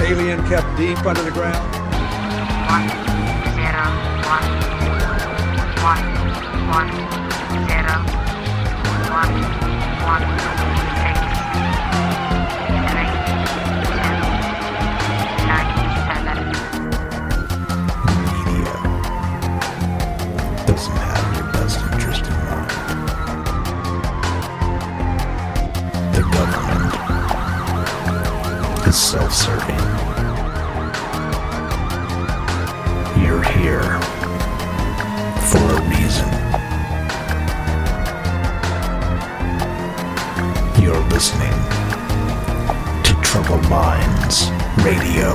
Alien kept deep under the ground. 1 0 1 1 1 0 1 1 6 3 2 9 7. Media doesn't have your best interest in mind. The government is self-serving. You're here for a reason. You're listening to Troubled Minds Radio.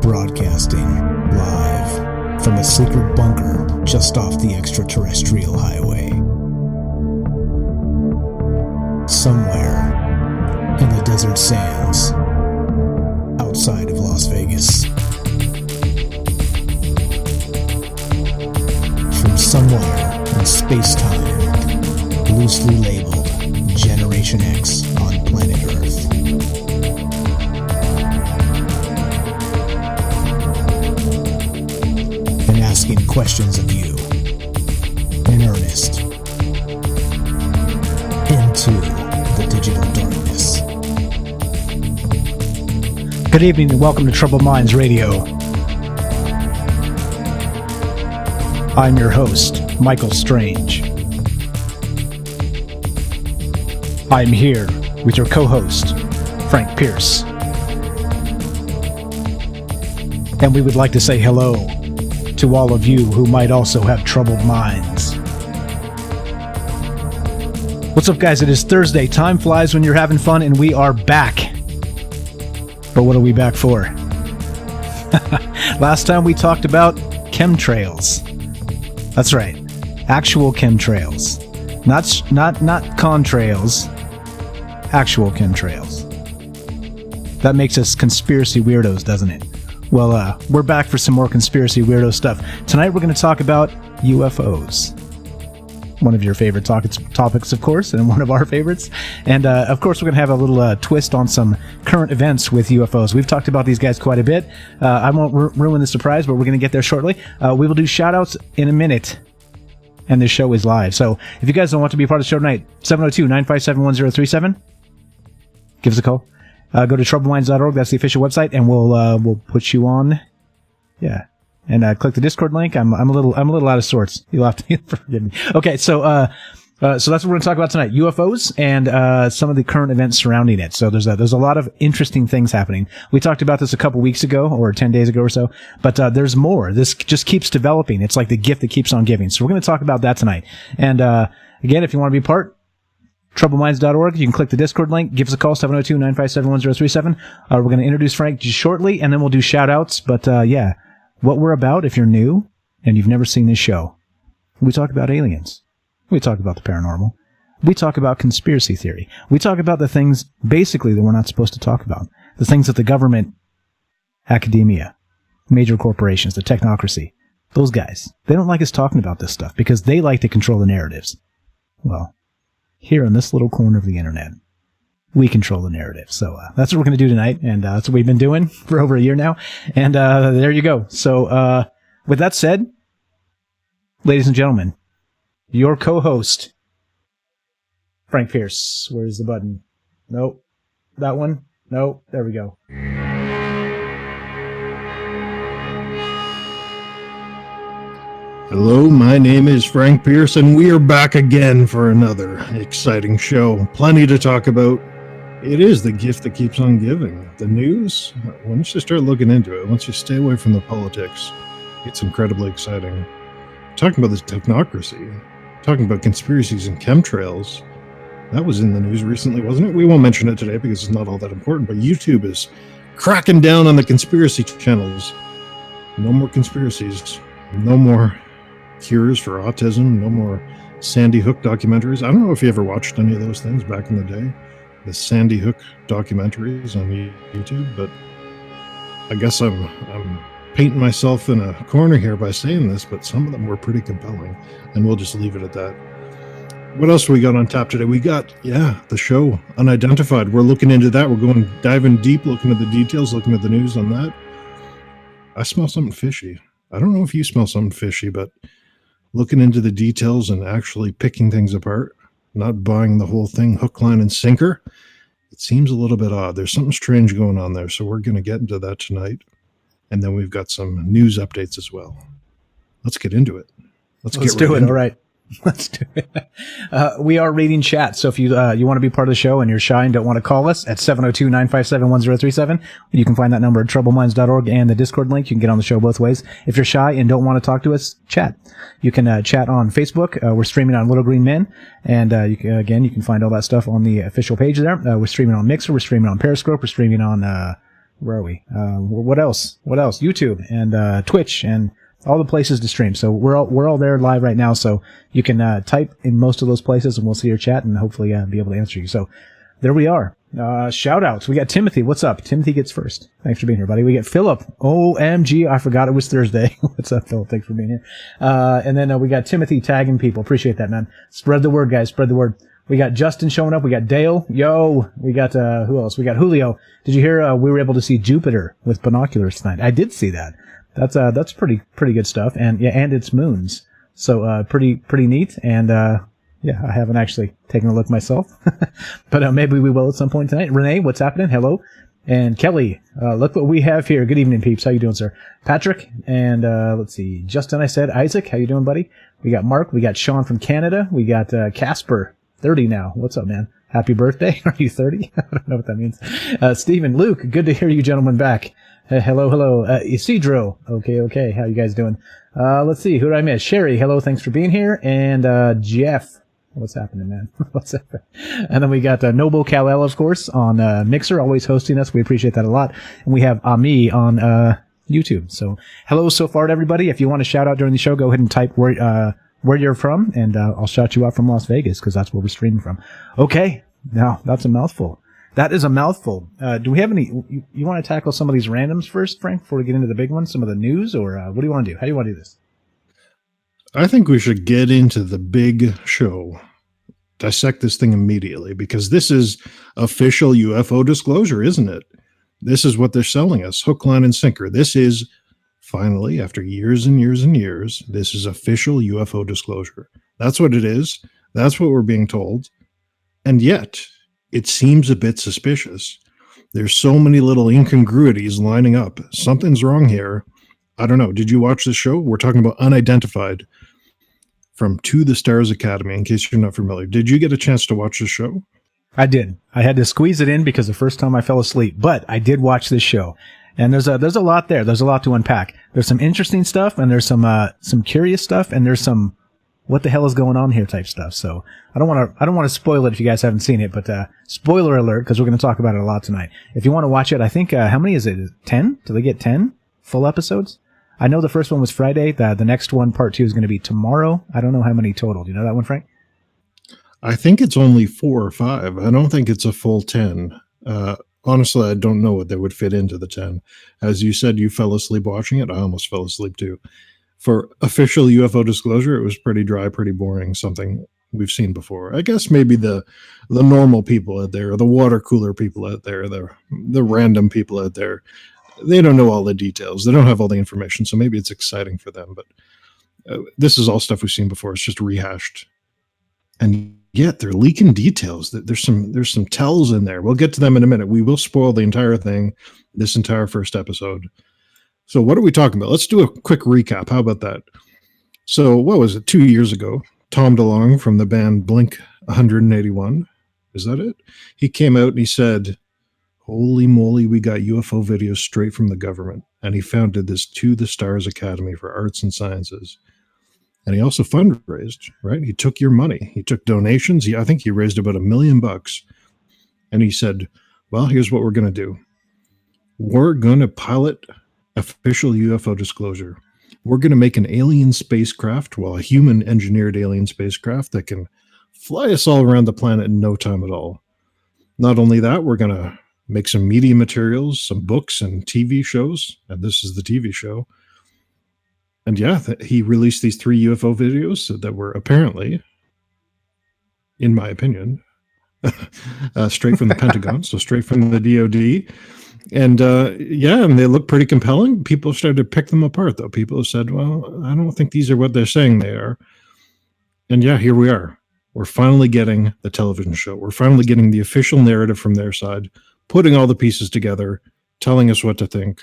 Broadcasting live from a secret bunker just off the extraterrestrial highway. Somewhere in the desert sands outside of Las Vegas. From somewhere in space-time, loosely labeled Generation X on planet Earth. And asking questions of you in earnest into the digital darkness. Good evening and welcome to Troubled Minds Radio. I'm your host, Michael Strange. I'm here with your co-host, Frank Pierce. And we would like to say hello to all of you who might also have troubled minds. What's up, guys? It is Thursday. Time flies when you're having fun, and we are back. But what are we back for? Last time we talked about chemtrails. That's right. Actual chemtrails. Not contrails. Actual chemtrails. That makes us conspiracy weirdos, doesn't it? Well, we're back for some more conspiracy weirdo stuff. Tonight we're going to talk about UFOs. One of your favorite topics, of course, and one of our favorites. And, of course, we're going to have a little twist on some current events with UFOs. We've talked about these guys quite a bit. I won't ruin the surprise, but we're going to get there shortly. We will do shout-outs in a minute, and the show is live. So if you guys don't want to be a part of the show tonight, 702-957-1037, give us a call. Go to troubleminds.org. That's the official website, and we'll put you on. Yeah. And click the Discord link. I'm a little out of sorts. You'll have to forgive me. Okay, so that's what we're going to talk about tonight: UFOs and some of the current events surrounding it. So there's a lot of interesting things happening. We talked about this a couple weeks ago, or 10 days ago or so. But there's more. This just keeps developing. It's like the gift that keeps on giving. So we're going to talk about that tonight. And again, if you want to be part, troubleminds.org. You can click the Discord link. Give us a call, 702-957-1037. We're going to introduce Frank shortly, and then we'll do shout-outs. But yeah. What we're about, if you're new and you've never seen this show, we talk about aliens. We talk about the paranormal. We talk about conspiracy theory. We talk about the things, basically, that we're not supposed to talk about. The things that the government, academia, major corporations, the technocracy, those guys, they don't like us talking about this stuff because they like to control the narratives. Well, here in this little corner of the internet, we control the narrative. So that's what we're going to do tonight, and that's what we've been doing for over a year now. And there you go. So with that said, ladies and gentlemen, your co-host, Frank Pierce. Where's the button? Nope. That one? Nope. There we go. Hello, my name is Frank Pierce, and we are back again for another exciting show. Plenty to talk about. It is the gift that keeps on giving. The news, once you start looking into it, once you stay away from the politics, it's incredibly exciting. Talking about this technocracy, talking about conspiracies and chemtrails, that was in the news recently, wasn't it? We won't mention it today because it's not all that important, but YouTube is cracking down on the conspiracy channels. No more conspiracies. No more cures for autism. No more Sandy Hook documentaries. I don't know if you ever watched any of those things back in the day. The Sandy Hook documentaries on YouTube, but I guess I'm painting myself in a corner here by saying this, but some of them were pretty compelling, and we'll just leave it at that. What else do we got on tap today? We got, the show Unidentified. We're looking into that. We're going diving deep, looking at the details, looking at the news on that. I smell something fishy. I don't know if you smell something fishy, but looking into the details and actually picking things apart, not buying the whole thing hook, line, and sinker, it seems a little bit odd. There's something strange going on there, so we're going to get into that tonight. And then we've got some news updates as well. Let's get into it. Let's do it. All right. Let's do it. We are reading chat. So if you want to be part of the show and you're shy and don't want to call us at 702-957-1037, you can find that number at troubleminds.org and the Discord link. You can get on the show both ways. If you're shy and don't want to talk to us, chat. You can chat on Facebook. We're streaming on Little Green Men. And you can find all that stuff on the official page there. We're streaming on Mixer. We're streaming on Periscope. We're streaming on, where are we? What else? YouTube and Twitch and all the places to stream. So we're all there live right now. So you can type in most of those places and we'll see your chat and hopefully be able to answer you. So there we are. Shout outs. We got Timothy. What's up? Timothy gets first. Thanks for being here, buddy. We get Philip. OMG. I forgot it was Thursday. What's up, Philip? Thanks for being here. And then we got Timothy tagging people. Appreciate that, man. Spread the word, guys. Spread the word. We got Justin showing up. We got Dale. Yo. We got, who else? We got Julio. Did you hear, we were able to see Jupiter with binoculars tonight? I did see that. That's pretty good stuff. And and it's moons. So, pretty neat. And, I haven't actually taken a look myself, but maybe we will at some point tonight. Renee, what's happening? Hello. And Kelly, look what we have here. Good evening, peeps. How you doing, sir? Patrick, and, let's see. Justin, I said. Isaac, how you doing, buddy? We got Mark. We got Sean from Canada. We got, Casper, 30 now. What's up, man? Happy birthday. Are you 30? I don't know what that means. Stephen, Luke, good to hear you gentlemen back. Hello. Isidro. Okay. How you guys doing? Let's see. Who did I miss? Sherry. Hello. Thanks for being here. And, Jeff. What's happening, man? What's happening? And then we got, Noble Kal-El, of course, on, Mixer, always hosting us. We appreciate that a lot. And we have Ami on, YouTube. So hello so far to everybody. If you want to shout out during the show, go ahead and type where you're from and, I'll shout you out from Las Vegas because that's where we're streaming from. Okay. Now that's a mouthful. That is a mouthful. Do we have any? You want to tackle some of these randoms first, Frank, before we get into the big ones, some of the news, or what do you want to do? How do you want to do this? I think we should get into the big show, dissect this thing immediately, because this is official UFO disclosure, isn't it? This is what they're selling us, hook, line, and sinker. This is finally, after years and years and years, this is official UFO disclosure. That's what it is. That's what we're being told. And yet, it seems a bit suspicious. There's so many little incongruities lining up. Something's wrong here. I don't know. Did you watch the show? We're talking about Unidentified from To the Stars Academy, in case you're not familiar. Did you get a chance to watch the show? I did. I had to squeeze it in because the first time I fell asleep, but I did watch this show. And there's a lot there. There's a lot to unpack. There's some interesting stuff and there's some curious stuff and there's some what the hell is going on here type stuff. So I don't want to spoil it if you guys haven't seen it, but spoiler alert, because we're going to talk about it a lot tonight. If you want to watch it, I think how many is it? 10? Do they get 10 full episodes? I know the first one was Friday. The next one, part 2, is going to be tomorrow. I don't know how many total. Do you know that one, Frank? I think it's only 4 or 5. I don't think it's a full 10. Honestly, I don't know what they would fit into the 10. As you said, you fell asleep watching it. I almost fell asleep too. For official UFO disclosure, it was pretty dry, pretty boring, something we've seen before. I guess maybe the normal people out there, or the water cooler people out there, the random people out there, they don't know all the details. They don't have all the information, so maybe it's exciting for them. But this is all stuff we've seen before. It's just rehashed. And yet they're leaking details. There's some tells in there. We'll get to them in a minute. We will spoil the entire thing, this entire first episode. So what are we talking about? Let's do a quick recap. How about that? So what was it? 2 years ago, Tom DeLonge from the band Blink 181. Is that it? He came out and he said, holy moly, we got UFO videos straight from the government. And he founded this To the Stars Academy for Arts and Sciences. And he also fundraised, right? He took your money. He took donations. I think he raised about $1 million. And he said, well, here's what we're going to do. We're going to pilot official UFO disclosure. We're going to make an alien spacecraft, well, a human engineered alien spacecraft that can fly us all around the planet in no time at all. Not only that, we're going to make some media materials, some books and TV shows. And this is the TV show. And yeah, he released these 3 UFO videos that were apparently in my opinion, straight from the Pentagon, so straight from the DoD. And and they look pretty compelling. People started to pick them apart, though. People have said, well, I don't think these are what they're saying they are. And yeah, here we are. We're finally getting the television show. We're finally getting the official narrative from their side, putting all the pieces together, telling us what to think.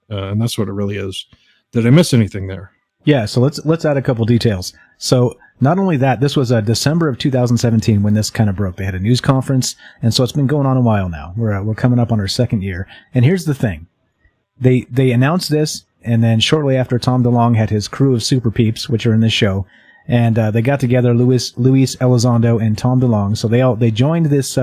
And that's what it really is. Did I miss anything there? Yeah, so let's add a couple details. So not only that, this was December of 2017 when this kind of broke. They had a news conference, and so it's been going on a while now. We're coming up on our second year. And here's the thing. They announced this, and then shortly after, Tom DeLonge had his crew of super peeps, which are in this show, and they got together, Luis Elizondo and Tom DeLonge. So they joined this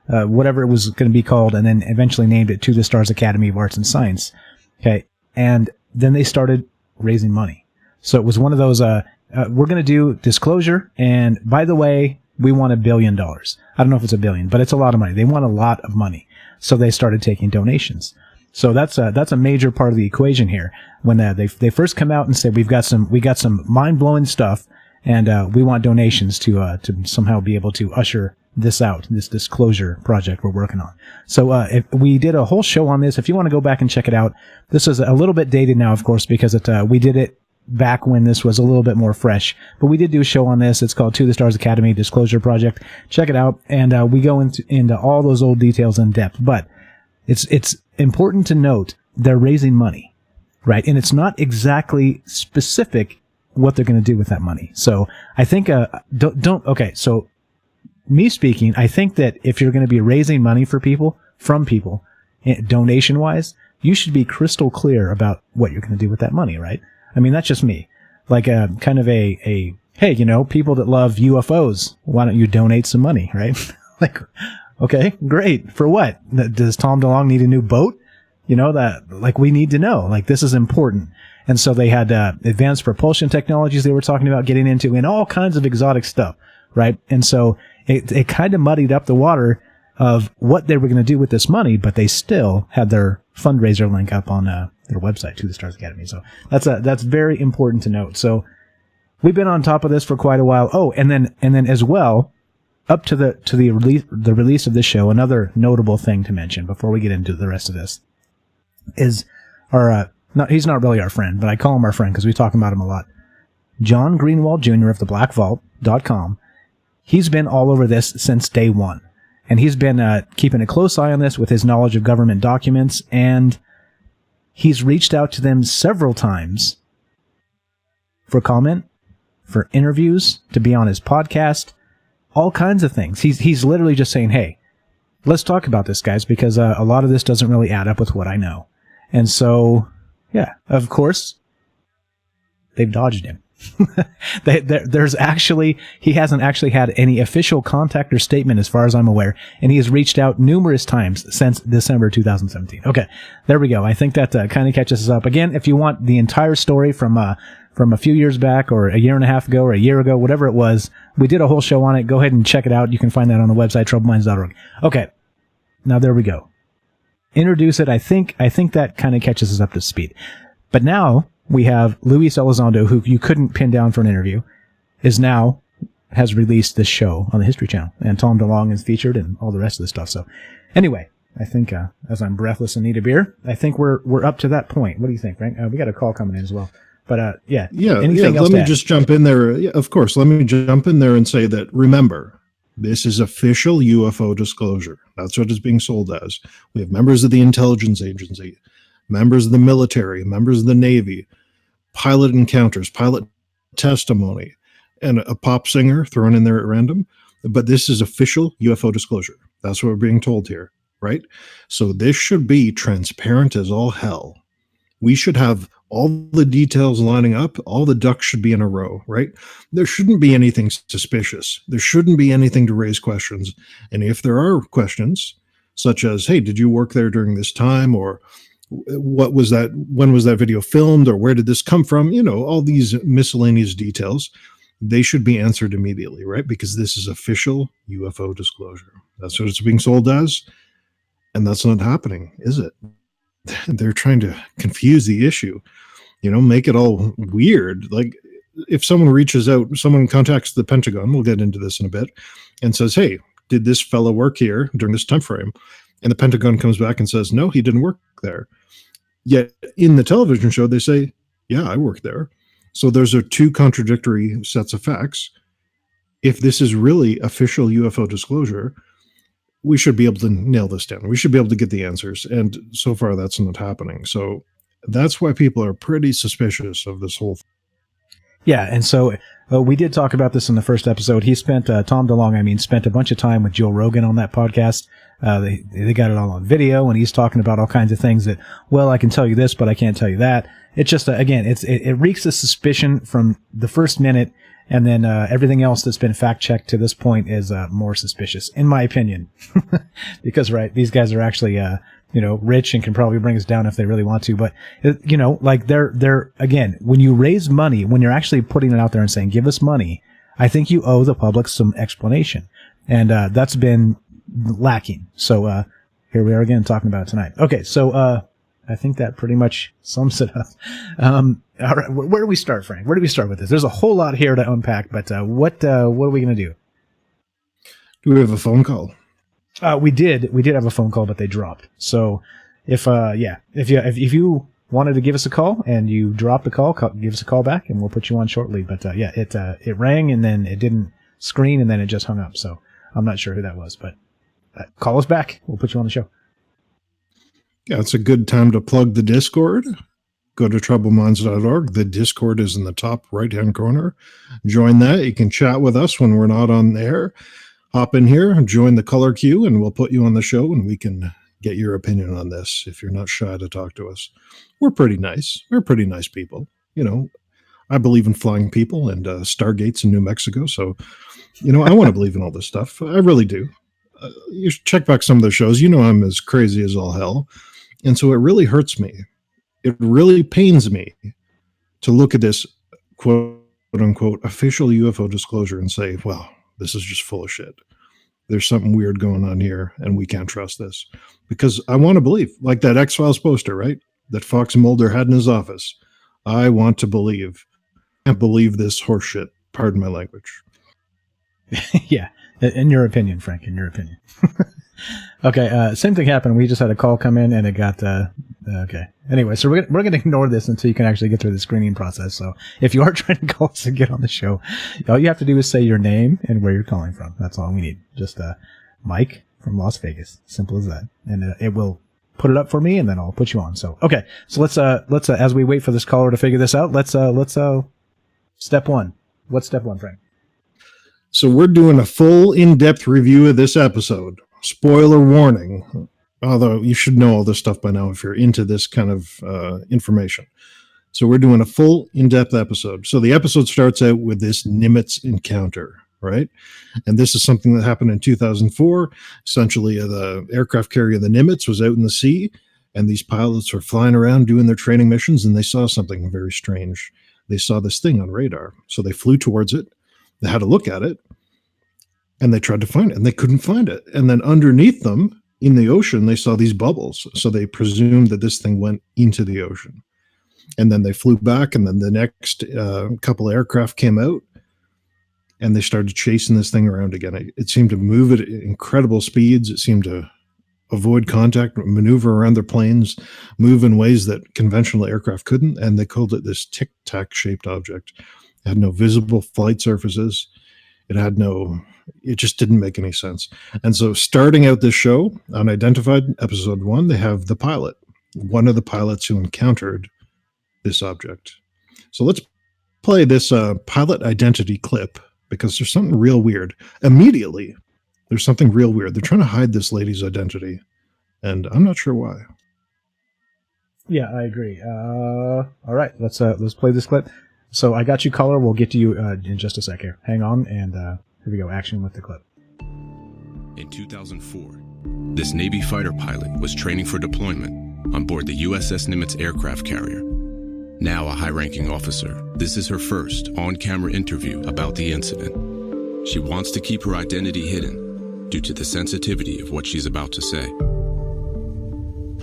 whatever it was going to be called, and then eventually named it To the Stars Academy of Arts and Science. Okay, and then they started raising money. So it was one of those, we're going to do disclosure, and by the way, we want $1 billion. I don't know if it's $1 billion, but it's a lot of money. They want a lot of money. So they started taking donations. So that's a major part of the equation here. When they first come out and say, we got some mind-blowing stuff, and we want donations to somehow be able to usher this out, this disclosure project we're working on. So if we did a whole show on this. If you want to go back and check it out, this is a little bit dated now, of course, because we did it back when this was a little bit more fresh. But we did do a show on this. It's called To the Stars Academy Disclosure Project. Check it out. And we go into all those old details in depth. But it's important to note they're raising money, right? And it's not exactly specific what they're going to do with that money. So I think, okay, so me speaking, I think that if you're going to be raising money from people, donation-wise, you should be crystal clear about what you're going to do with that money, right? I mean, that's just me. Like kind of a hey, people that love UFOs, why don't you donate some money, right? Like, okay, great. For what? Does Tom DeLonge need a new boat? We need to know. Like, this is important. And so they had advanced propulsion technologies they were talking about getting into, and all kinds of exotic stuff, right? And so it kind of muddied up the water of what they were going to do with this money, but they still had their fundraiser link up on their website, To the Stars Academy. So that's very important to note. So we've been on top of this for quite a while. Oh, and then as well, up to the release of this show, another notable thing to mention before we get into the rest of this is he's not really our friend, but I call him our friend because we talk about him a lot. John Greenwald Jr. of theblackvault.com. He's been all over this since day one. And he's been keeping a close eye on this with his knowledge of government documents, and he's reached out to them several times for comment, for interviews, to be on his podcast, all kinds of things. He's literally just saying, hey, let's talk about this, guys, because a lot of this doesn't really add up with what I know. And so, yeah, of course, they've dodged him. He hasn't actually had any official contact or statement as far as I'm aware, and he has reached out numerous times since December 2017. Okay, there we go. I think that kind of catches us up. Again, if you want the entire story from a few years back or a year and a half ago or a year ago, whatever it was, we did a whole show on it. Go ahead and check it out. You can find that on the website, troubleminds.org. Okay, now there we go. Introduce it. I think that kind of catches us up to speed. But now we have Luis Elizondo, who you couldn't pin down for an interview, has released this show on the History Channel, and Tom DeLonge is featured and all the rest of the stuff. So anyway, I think as I'm breathless and need a beer, I think we're up to that point. What do you think, Frank? We got a call coming in as well. But anything else? Let me just jump in there. Yeah, of course. Let me jump in there and say that, remember, this is official UFO disclosure. That's what it's being sold as. We have members of the intelligence agency, members of the military, members of the Navy, pilot encounters, pilot testimony, and a pop singer thrown in there at random. But this is official UFO disclosure. That's what we're being told here, right? So this should be transparent as all hell. We should have all the details lining up. All the ducks should be in a row, right? There shouldn't be anything suspicious. There shouldn't be anything to raise questions. And if there are questions, such as, hey, did you work there during this time? Or what was that? When was that video filmed? Or where did this come from? All these miscellaneous details, they should be answered immediately, right? Because this is official UFO disclosure. That's what it's being sold as. And that's not happening, is it? They're trying to confuse the issue, make it all weird. Like, if someone reaches out, someone contacts the Pentagon, we'll get into this in a bit, and says, hey, did this fellow work here during this time frame? And the Pentagon comes back and says, no, he didn't work there. Yet in the television show, they say, yeah, I worked there. So those are two contradictory sets of facts. If this is really official UFO disclosure, we should be able to nail this down. We should be able to get the answers. And so far, that's not happening. So that's why people are pretty suspicious of this whole thing. Yeah, and so we did talk about this in the first episode. He spent, Tom DeLonge, spent a bunch of time with Joe Rogan on that podcast. They got it all on video, and he's talking about all kinds of things that, well, I can tell you this, but I can't tell you that. It's just, again, it reeks of suspicion from the first minute, and then everything else that's been fact-checked to this point is more suspicious, in my opinion. Because, right, these guys are actually, rich and can probably bring us down if they really want to. But, they're again, when you raise money, when you're actually putting it out there and saying, give us money, I think you owe the public some explanation. And that's been lacking. So here we are again talking about it tonight. Okay, so I think that pretty much sums it up. All right, where do we start, Frank? Where do we start with this? There's a whole lot here to unpack, but what are we going to do? Do we have a phone call? We did have a phone call, but they dropped. So if you wanted to give us a call and you dropped the call, give us a call back and we'll put you on shortly. But it rang and then it didn't screen and then it just hung up. So I'm not sure who that was, but call us back. We'll put you on the show. Yeah, it's a good time to plug the Discord. Go to troubleminds.org. The Discord is in the top right-hand corner. Join that. You can chat with us when we're not on air. Hop in here and join the color queue, and we'll put you on the show, and we can get your opinion on this if you're not shy to talk to us. We're pretty nice. We're pretty nice people. I believe in flying people and Stargates in New Mexico, so, I want to believe in all this stuff. I really do. You should check back some of the shows. I'm as crazy as all hell, and so it really hurts me. It really pains me to look at this quote-unquote official UFO disclosure and say, well, this is just full of shit. There's something weird going on here, and we can't trust this. Because I want to believe, like that X-Files poster, right? That Fox Mulder had in his office. I want to believe. I can't believe this horseshit. Pardon my language. Yeah, in your opinion, Frank, in your opinion. Okay, same thing happened. We just had a call come in, and it got... okay. Anyway, so we're going to ignore this until you can actually get through the screening process. So if you are trying to call us and get on the show, all you have to do is say your name and where you're calling from. That's all we need. Just Mike from Las Vegas. Simple as that. And it will put it up for me, and then I'll put you on. So okay. So let's as we wait for this caller to figure this out, let's step one. What's step one, Frank? So we're doing a full in-depth review of this episode. Spoiler warning. Although you should know all this stuff by now if you're into this kind of information. So we're doing a full in-depth episode. So the episode starts out with this Nimitz encounter, right? And this is something that happened in 2004. Essentially, the aircraft carrier, the Nimitz, was out in the sea, and these pilots were flying around doing their training missions, and they saw something very strange. They saw this thing on radar. So they flew towards it. They had a look at it, and they tried to find it, and they couldn't find it. And then underneath them, in the ocean, they saw these bubbles. So they presumed that this thing went into the ocean. And then they flew back, and then the next couple of aircraft came out, and they started chasing this thing around again. It seemed to move at incredible speeds. It seemed to avoid contact, maneuver around their planes, move in ways that conventional aircraft couldn't, and they called it this tic-tac shaped object. It had no visible flight surfaces. It just didn't make any sense. And so starting out this show, Unidentified, episode 1, they have the pilot, one of the pilots who encountered this object. So let's play this pilot identity clip, because there's something real weird. Immediately, there's something real weird. They're trying to hide this lady's identity, and I'm not sure why. Yeah, I agree. All right, let's play this clip. So I got you, caller. We'll get to you in just a sec here. Hang on, and here we go. Action with the clip. In 2004, this Navy fighter pilot was training for deployment on board the USS Nimitz aircraft carrier. Now a high-ranking officer, this is her first on-camera interview about the incident. She wants to keep her identity hidden due to the sensitivity of what she's about to say.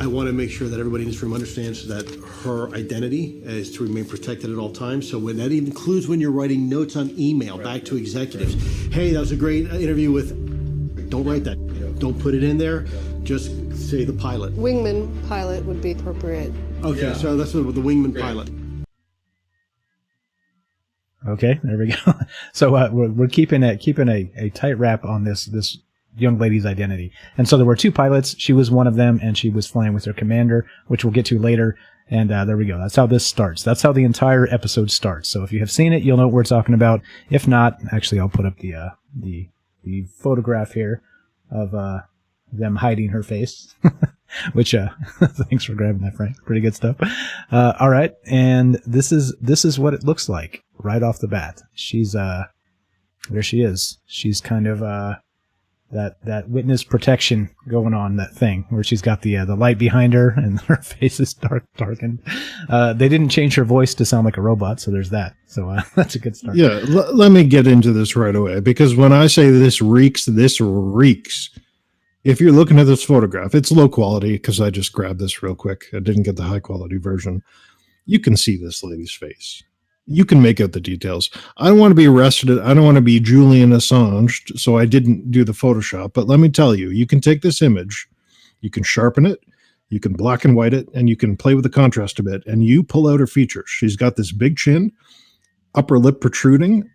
I want to make sure that everybody in this room understands that her identity is to remain protected at all times. So when that includes when you're writing notes on email back to executives, hey, that was a great interview with, don't write that. Don't put it in there. Just say the pilot. Wingman pilot would be appropriate. Okay, so that's what the wingman pilot. Okay, there we go. So we're keeping a tight wrap on this young lady's identity. And so there were two pilots. She was one of them, and she was flying with her commander, which we'll get to later. And there we go. That's how this starts. That's how the entire episode starts. So if you have seen it, you'll know what we're talking about. If not, actually, I'll put up the photograph here of them hiding her face. Which thanks for grabbing that, Frank. Pretty good stuff. All right, and this is what it looks like right off the bat. She's there she is. She's kind of that witness protection going on, that thing where she's got the light behind her and her face is darkened. They didn't change her voice to sound like a robot, so there's that. So that's a good start. Yeah, let me get into this right away, because when I say this reeks. If you're looking at this photograph, it's low quality because I just grabbed this real quick. I didn't get the high quality version. You can see this lady's face. You can make out the details. I don't want to be arrested. I don't want to be Julian Assange, so I didn't do the Photoshop. But let me tell you, you can take this image, you can sharpen it, you can black and white it, and you can play with the contrast a bit, and you pull out her features. She's got this big chin, upper lip protruding.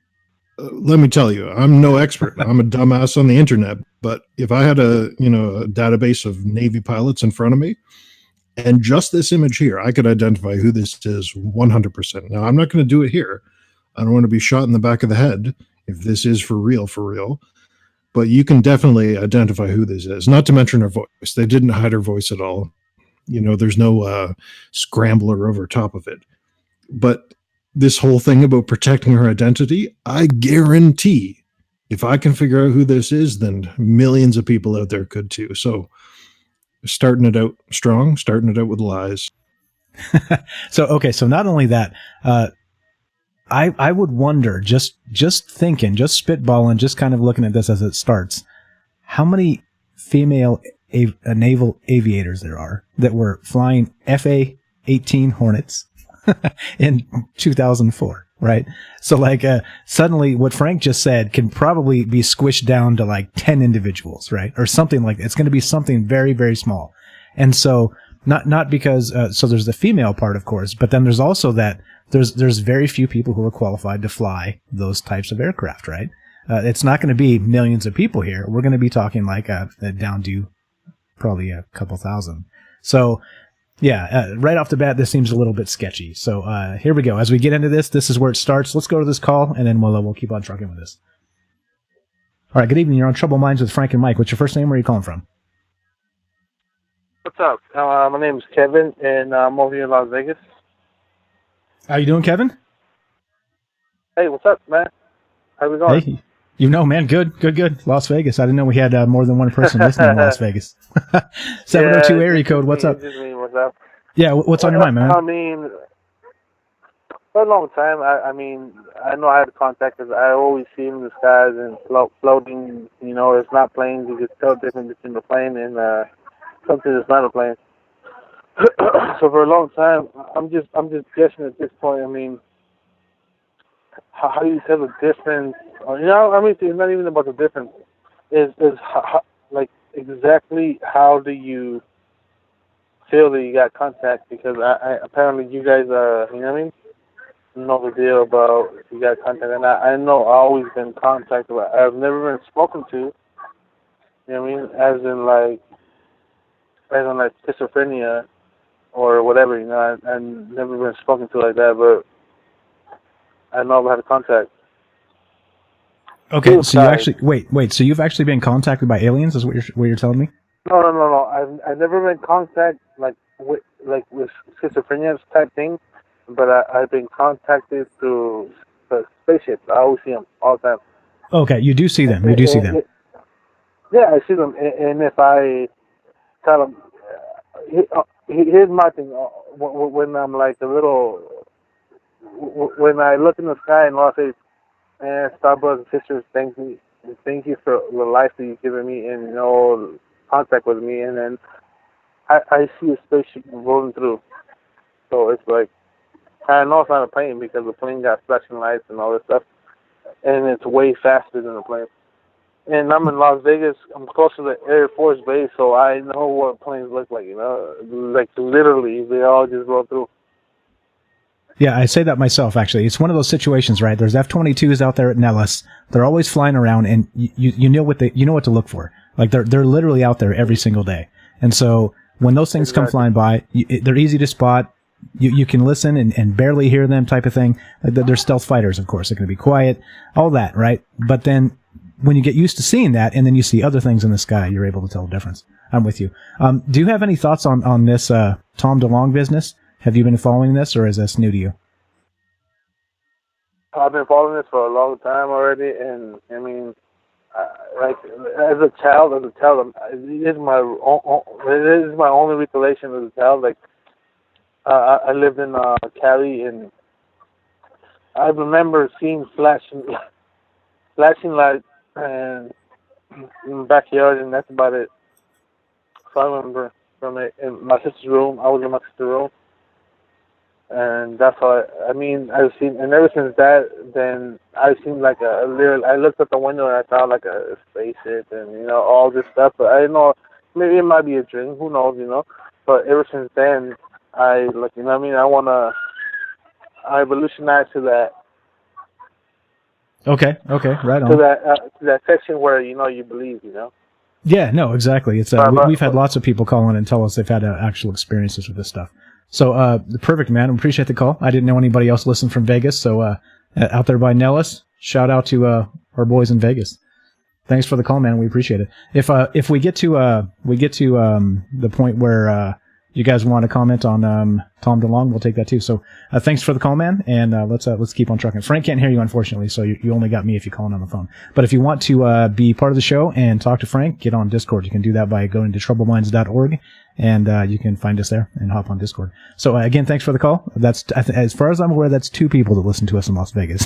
Let me tell you, I'm no expert. I'm a dumbass on the internet. But if I had a database of Navy pilots in front of me, and just this image here, I could identify who this is 100%. Now, I'm not going to do it here. I don't want to be shot in the back of the head if this is for real. But you can definitely identify who this is. Not to mention her voice. They didn't hide her voice at all. There's no scrambler over top of it. But this whole thing about protecting her identity, I guarantee if I can figure out who this is, then millions of people out there could too. So starting it out strong, starting it out with lies. So not only that, I would wonder, just thinking, just spitballing, just kind of looking at this as it starts, how many female naval aviators there are that were flying FA-18 Hornets in 2004, right? So suddenly what Frank just said can probably be squished down to like 10 individuals, right? Or something like that. It's going to be something very, very small. And so not because, so there's the female part, of course, but then there's also that there's very few people who are qualified to fly those types of aircraft, right? It's not going to be millions of people here. We're going to be talking like down to probably a couple thousand. So, yeah, right off the bat, this seems a little bit sketchy. So here we go. As we get into this is where it starts. Let's go to this call, and then we'll keep on trucking with this. All right, good evening. You're on Trouble Minds with Frank and Mike. What's your first name? Where are you calling from? What's up? My name is Kevin, and I'm over here in Las Vegas. How you doing, Kevin? Hey, what's up, man? How's it going? Hey, man, good. Las Vegas. I didn't know we had more than one person listening in Las Vegas. 702 area code. What's up? What's up? Yeah, what's on your mind, man? I mean, for a long time, I know I had contact because I always seen the skies and floating. It's not planes. You can tell the difference between the plane and something that's not a plane. So for a long time, I'm just guessing at this point. I mean, how do you tell the difference? It's not even about the difference. Is how, like exactly how do you feel that you got contact? Because I apparently you guys know the deal about you got contact, and I know I've always been contacted, but I've never been spoken to. As in schizophrenia or whatever. I've never been spoken to like that, but I know I've had contact. Okay, so you actually wait. So you've actually been contacted by aliens? Is what you're telling me? No. I've never been contacted with schizophrenia type thing, but I've been contacted through spaceships. I always see them all the time. Okay, you do see them. You do see them. Yeah, I see them, and if I tell them, here's my thing. When I'm like a little, when I look in the sky and I'll say, "Man, Starbucks sisters, thank you for the life that you've given me and contact with me," and then I see a spaceship rolling through. So it's like, I know it's not a plane because the plane got flashing lights and all this stuff, and it's way faster than the plane. And I'm in Las Vegas. I'm close to the Air Force Base, so I know what planes look like. Like literally, they all just roll through. Yeah, I say that myself, actually. It's one of those situations, right? There's F-22s out there at Nellis. They're always flying around, and you know what to look for. Like, they're literally out there every single day. And so when those things come flying by, they're easy to spot. You can listen and barely hear them, type of thing. Like, they're stealth fighters, of course. They're going to be quiet, all that, right? But then when you get used to seeing that, and then you see other things in the sky, you're able to tell the difference. I'm with you. Do you have any thoughts on this Tom DeLonge business? Have you been following this, or is this new to you? I've been following this for a long time already, and I mean, like as a child, it is my only recollection as a child. Like I lived in Cali, and I remember seeing flashing lights and in the backyard, and that's about it. So I remember from it in my sister's room. I was in my sister's room. And that's how I've seen, and ever since that, then I've seen like I looked at the window and I saw like a spaceship and, all this stuff, but I know, maybe it might be a dream, who knows, but ever since then, I evolutionized to that. Okay, right on. To that section where, you believe, Yeah, no, exactly. It's we've had lots of people call in and tell us they've had actual experiences with this stuff. So, perfect, man. I appreciate the call. I didn't know anybody else listened from Vegas. So, out there by Nellis, shout out to our boys in Vegas. Thanks for the call, man. We appreciate it. If we get to the point where you guys want to comment on Tom DeLonge, we'll take that too. So, thanks for the call, man. And let's keep on trucking. Frank can't hear you, unfortunately, so you only got me if you call in on the phone. But if you want to be part of the show and talk to Frank, get on Discord. You can do that by going to troubleminds.org. And you can find us there and hop on Discord. So again, thanks for the call. That's, as far as I'm aware, that's 2 people that listen to us in Las Vegas.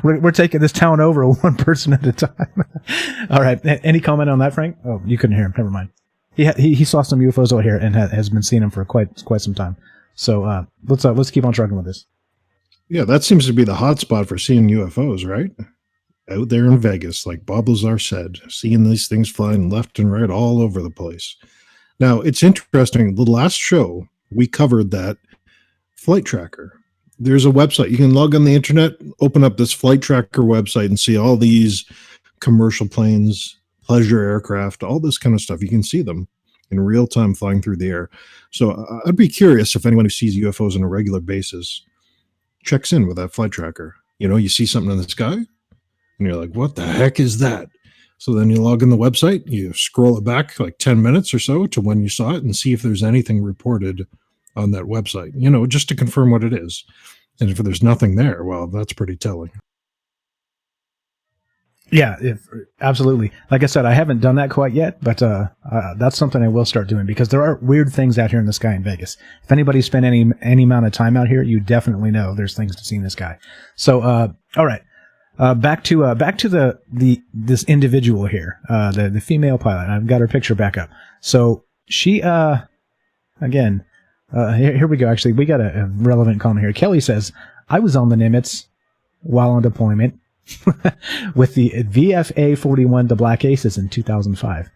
we're taking this town over 1 person at a time. All right. Any comment on that, Frank? Oh, you couldn't hear him. Never mind. He saw some UFOs out here and has been seeing them for quite some time. So let's keep on trucking with this. Yeah, that seems to be the hot spot for seeing UFOs, right? Out there in Vegas, like Bob Lazar said, seeing these things flying left and right all over the place. Now, it's interesting. The last show, we covered that flight tracker. There's a website. You can log on the internet, open up this flight tracker website, and see all these commercial planes, pleasure aircraft, all this kind of stuff. You can see them in real time flying through the air. So I'd be curious if anyone who sees UFOs on a regular basis checks in with that flight tracker. You see something in the sky, and you're like, what the heck is that? So then you log in the website, you scroll it back like 10 minutes or so to when you saw it and see if there's anything reported on that website, just to confirm what it is. And if there's nothing there, well, that's pretty telling. Yeah, absolutely. Like I said, I haven't done that quite yet, but that's something I will start doing because there are weird things out here in the sky in Vegas. If anybody spent any amount of time out here, you definitely know there's things to see in the sky. So, all right. Back to this individual here, the female pilot. I've got her picture back up. So she, again, here we go. Actually, we got a relevant comment here. Kelly says, I was on the Nimitz while on deployment with the VFA 41, the Black Aces in 2005.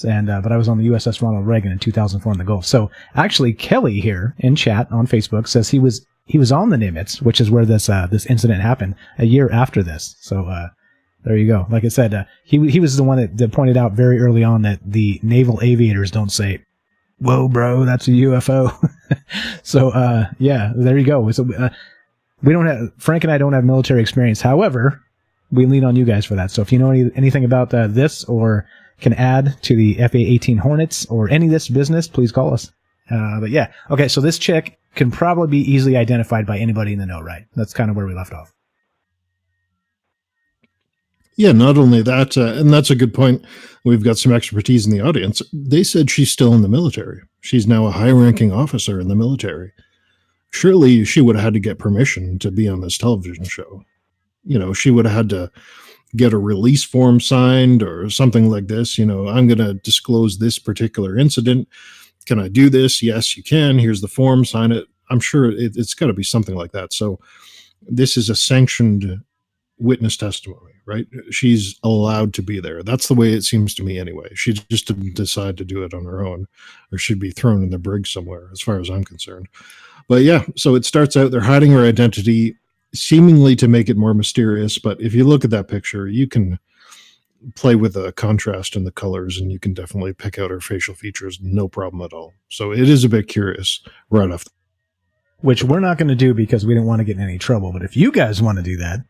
And, but I was on the USS Ronald Reagan in 2004 in the Gulf. So actually Kelly here in chat on Facebook says he was on the Nimitz, which is where this incident happened a year after this. So, there you go. Like I said, he was the one that pointed out very early on that the naval aviators don't say, whoa, bro, that's a UFO. So, yeah, there you go. So, Frank and I don't have military experience. However, we lean on you guys for that. So if you know anything about this or can add to the FA-18 Hornets or any of this business, please call us. But yeah. Okay. So this chick can probably be easily identified by anybody in the know, right? That's kind of where we left off. Yeah, not only that, and that's a good point. We've got some expertise in the audience. They said she's still in the military. She's now a high-ranking officer in the military. Surely she would have had to get permission to be on this television show. She would have had to get a release form signed or something like this. I'm going to disclose this particular incident. can I do this? Yes, you can. Here's the form, sign it. I'm sure it's got to be something like that. So this is a sanctioned witness testimony, right? She's allowed to be there. That's the way it seems to me anyway. She just didn't decide to do it on her own, or she'd be thrown in the brig somewhere, as far as I'm concerned. But yeah, so it starts out, they're hiding her identity, seemingly to make it more mysterious. But if you look at that picture, you can play with the contrast and the colors, and you can definitely pick out her facial features, no problem at all. So it is a bit curious right off. Which we're not going to do because we didn't want to get in any trouble. But if you guys want to do that,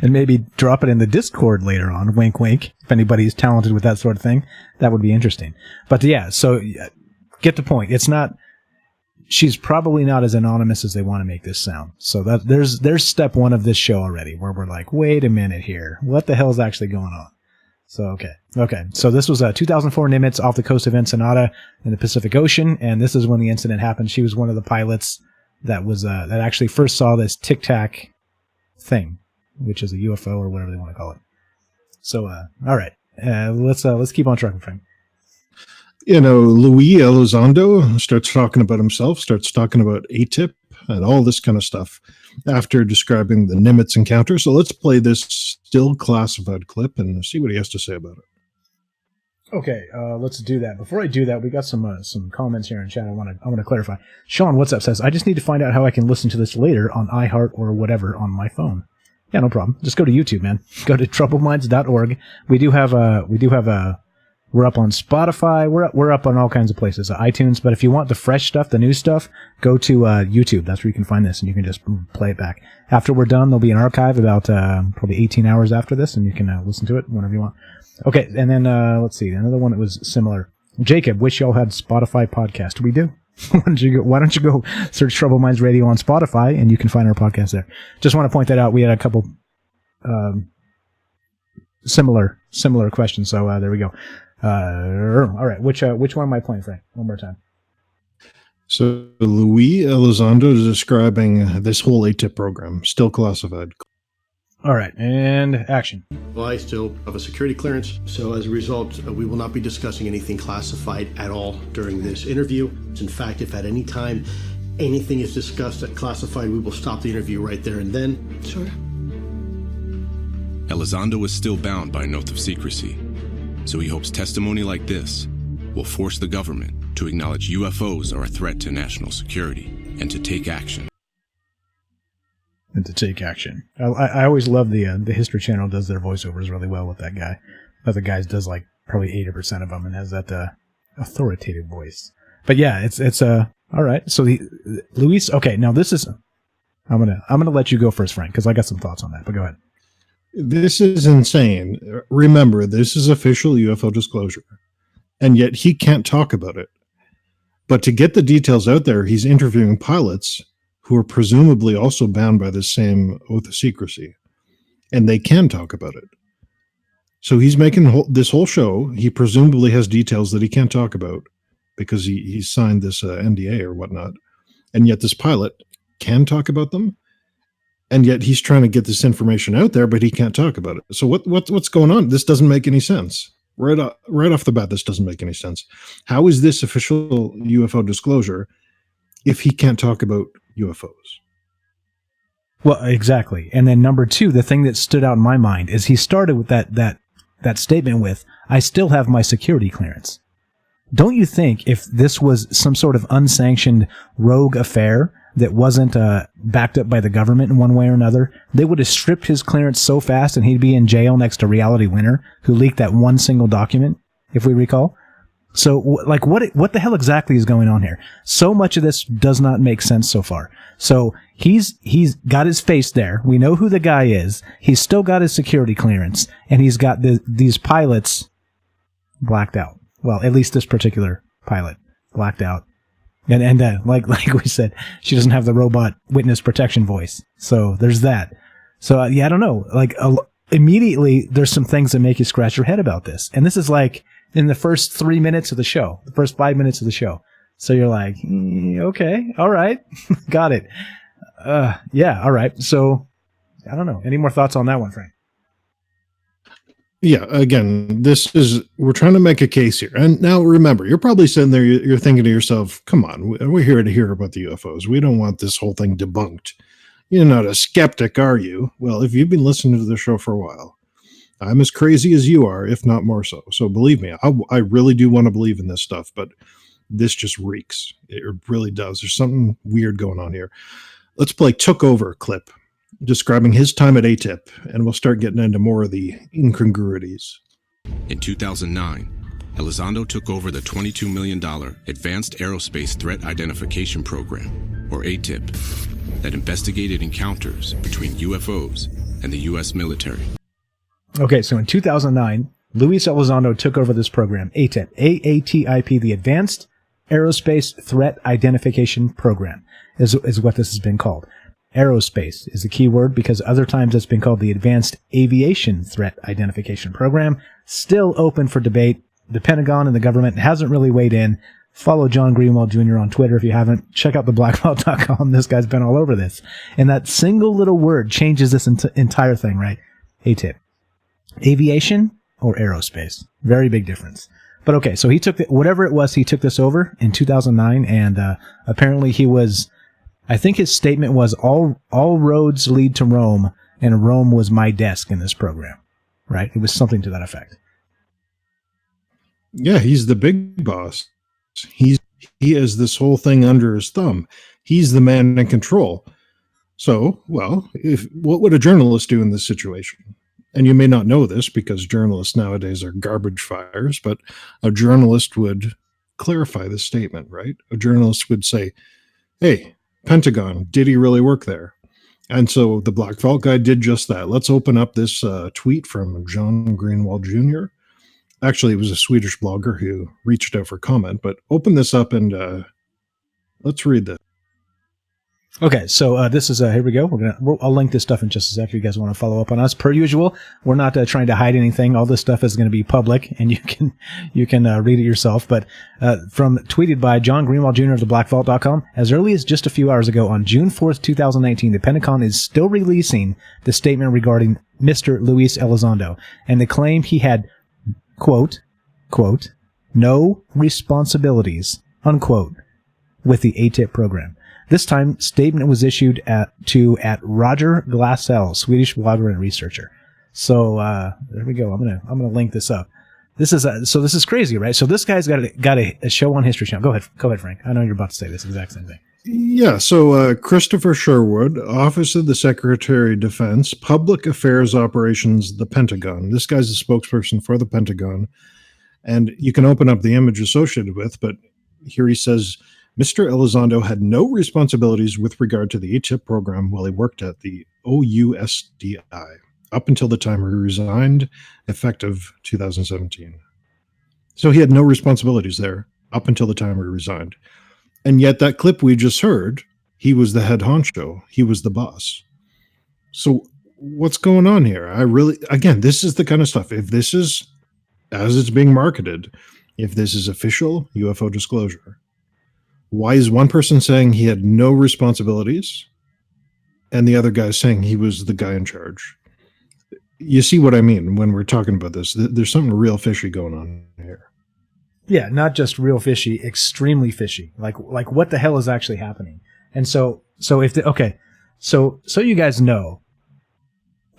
and maybe drop it in the Discord later on, wink, wink, if anybody's talented with that sort of thing, that would be interesting. But yeah, so get the point. It's not, she's probably not as anonymous as they want to make this sound. So that there's step one of this show already, where we're like, wait a minute here. What the hell is actually going on? So, okay. So this was a 2004 Nimitz off the coast of Ensenada in the Pacific Ocean. And this is when the incident happened. She was one of the pilots that was that actually first saw this Tic Tac thing, which is a UFO or whatever they want to call it. So, all right, let's keep on trucking, Frank. Luis Elizondo starts talking about himself, starts talking about AATIP and all this kind of stuff after describing the Nimitz encounter. So let's play this still classified clip and see what he has to say about it. Okay, let's do that. Before I do that, we got some comments here in chat. I want to clarify. Sean, what's up? Says, I just need to find out how I can listen to this later on iHeart or whatever on my phone. Yeah, no problem. Just go to YouTube, man. Go to troubledminds.org. We're up on Spotify. We're up on all kinds of places, iTunes. But if you want the fresh stuff, the new stuff, go to YouTube. That's where you can find this, and you can just play it back. After we're done, there'll be an archive about probably 18 hours after this, and you can listen to it whenever you want. Okay, and then let's see, another one that was similar. Jacob, wish y'all had Spotify podcast. We do. Why don't you go search Trouble Minds Radio on Spotify, and you can find our podcast there. Just want to point that out. We had a couple similar questions, so there we go. All right, which one am I playing, Frank? One more time. So Luis Elizondo is describing this whole AATIP program, still classified. All right, and action. Well, I still have a security clearance, so as a result, we will not be discussing anything classified at all during this interview. In fact, if at any time anything is discussed at classified, we will stop the interview right there and then. Sure. Elizondo is still bound by an oath of secrecy, so he hopes testimony like this will force the government to acknowledge UFOs are a threat to national security and to take action. I always love the History Channel does their voiceovers really well with that guy. Other guys does like probably 80% of them and has that authoritative voice. But yeah, it's all right. So Luis. Okay, now this is. I'm gonna let you go first, Frank, because I got some thoughts on that. But go ahead. This is insane. Remember, this is official UFO disclosure, and yet he can't talk about it. But to get the details out there, he's interviewing pilots who are presumably also bound by the same oath of secrecy, and they can talk about it. So he's making this whole show. He presumably has details that he can't talk about because he signed this NDA or whatnot, and yet this pilot can talk about them, and yet he's trying to get this information out there, but he can't talk about it. So what's going on? This doesn't make any sense. Right off the bat, this doesn't make any sense. How is this official UFO disclosure if he can't talk about UFOs? Well, exactly. And then number two, the thing that stood out in my mind is he started with that statement with, I still have my security clearance. Don't you think if this was some sort of unsanctioned rogue affair that wasn't backed up by the government in one way or another, they would have stripped his clearance so fast and he'd be in jail next to Reality Winner, who leaked that one single document, if we recall? So, like, what the hell exactly is going on here? So much of this does not make sense so far. So, he's got his face there. We know who the guy is. He's still got his security clearance, and he's got these pilots blacked out. Well, at least this particular pilot blacked out. And like we said, she doesn't have the robot witness protection voice. So, there's that. So, yeah, I don't know. Like, immediately, there's some things that make you scratch your head about this. And this is like in the first 3 minutes of the show, the first 5 minutes of the show. So you're like, okay, all right, got it. Yeah, all right. So I don't know. Any more thoughts on that one, Frank? Yeah, again, we're trying to make a case here. And now remember, you're probably sitting there, you're thinking to yourself, come on, we're here to hear about the UFOs. We don't want this whole thing debunked. You're not a skeptic, are you? Well, if you've been listening to the show for a while, I'm as crazy as you are, if not more so. So believe me, I really do want to believe in this stuff, but this just reeks. It really does. There's something weird going on here. Let's play Took Over clip describing his time at AATIP, and we'll start getting into more of the incongruities. In 2009, Elizondo took over the $22 million Advanced Aerospace Threat Identification Program, or AATIP, that investigated encounters between UFOs and the U.S. military. Okay, so in 2009, Luis Elizondo took over this program, AATIP, AATIP, the Advanced Aerospace Threat Identification Program, is what this has been called. Aerospace is the key word because other times it's been called the Advanced Aviation Threat Identification Program. Still open for debate. The Pentagon and the government hasn't really weighed in. Follow John Greenwald Jr. on Twitter if you haven't. Check out theblackvault.com. This guy's been all over this. And that single little word changes this entire thing, right? AATIP. Aviation or aerospace. Very big difference. But okay, so he took whatever it was, he took this over in 2009, and apparently he was, I think his statement was, all roads lead to Rome, and Rome was my desk in this program, right? It was something to that effect. Yeah, he's the big boss. He has this whole thing under his thumb. He's the man in control. So, well, what would a journalist do in this situation? And you may not know this because journalists nowadays are garbage fires, but a journalist would clarify the statement, right? A journalist would say, hey, Pentagon, did he really work there? And so the Black Vault guy did just that. Let's open up this tweet from John Greenwald Jr. Actually, it was a Swedish blogger who reached out for comment, but open this up and let's read this. Okay, so this is here we go. I'll link this stuff in just a sec if you guys want to follow up on us. Per usual, we're not trying to hide anything. All this stuff is going to be public, and you can read it yourself. But from tweeted by John Greenwald Jr. of theblackvault.com, as early as just a few hours ago, on June 4th, 2019, the Pentagon is still releasing the statement regarding Mr. Luis Elizondo, and the claim he had, quote, no responsibilities, unquote, with the AATIP program. This time, statement was issued at Roger Glassell, Swedish blogger and researcher. So there we go. I'm gonna link this up. This is crazy, right? So this guy's got a show on History Channel. Go ahead, Frank. I know you're about to say this exact same thing. Yeah. So Christopher Sherwood, Office of the Secretary of Defense, Public Affairs Operations, the Pentagon. This guy's a spokesperson for the Pentagon, and you can open up the image associated with. But here he says, Mr. Elizondo had no responsibilities with regard to the AATIP program while he worked at the OUSDI up until the time he resigned, effective 2017. So he had no responsibilities there up until the time he resigned. And yet that clip we just heard, he was the head honcho. He was the boss. So what's going on here? Again, this is the kind of stuff. If this is, as it's being marketed, if this is official UFO disclosure, why is one person saying he had no responsibilities and the other guy saying he was the guy in charge? You see what I mean when we're talking about this? There's something real fishy going on here. Yeah, not just real fishy, extremely fishy. Like what the hell is actually happening? And so you guys know,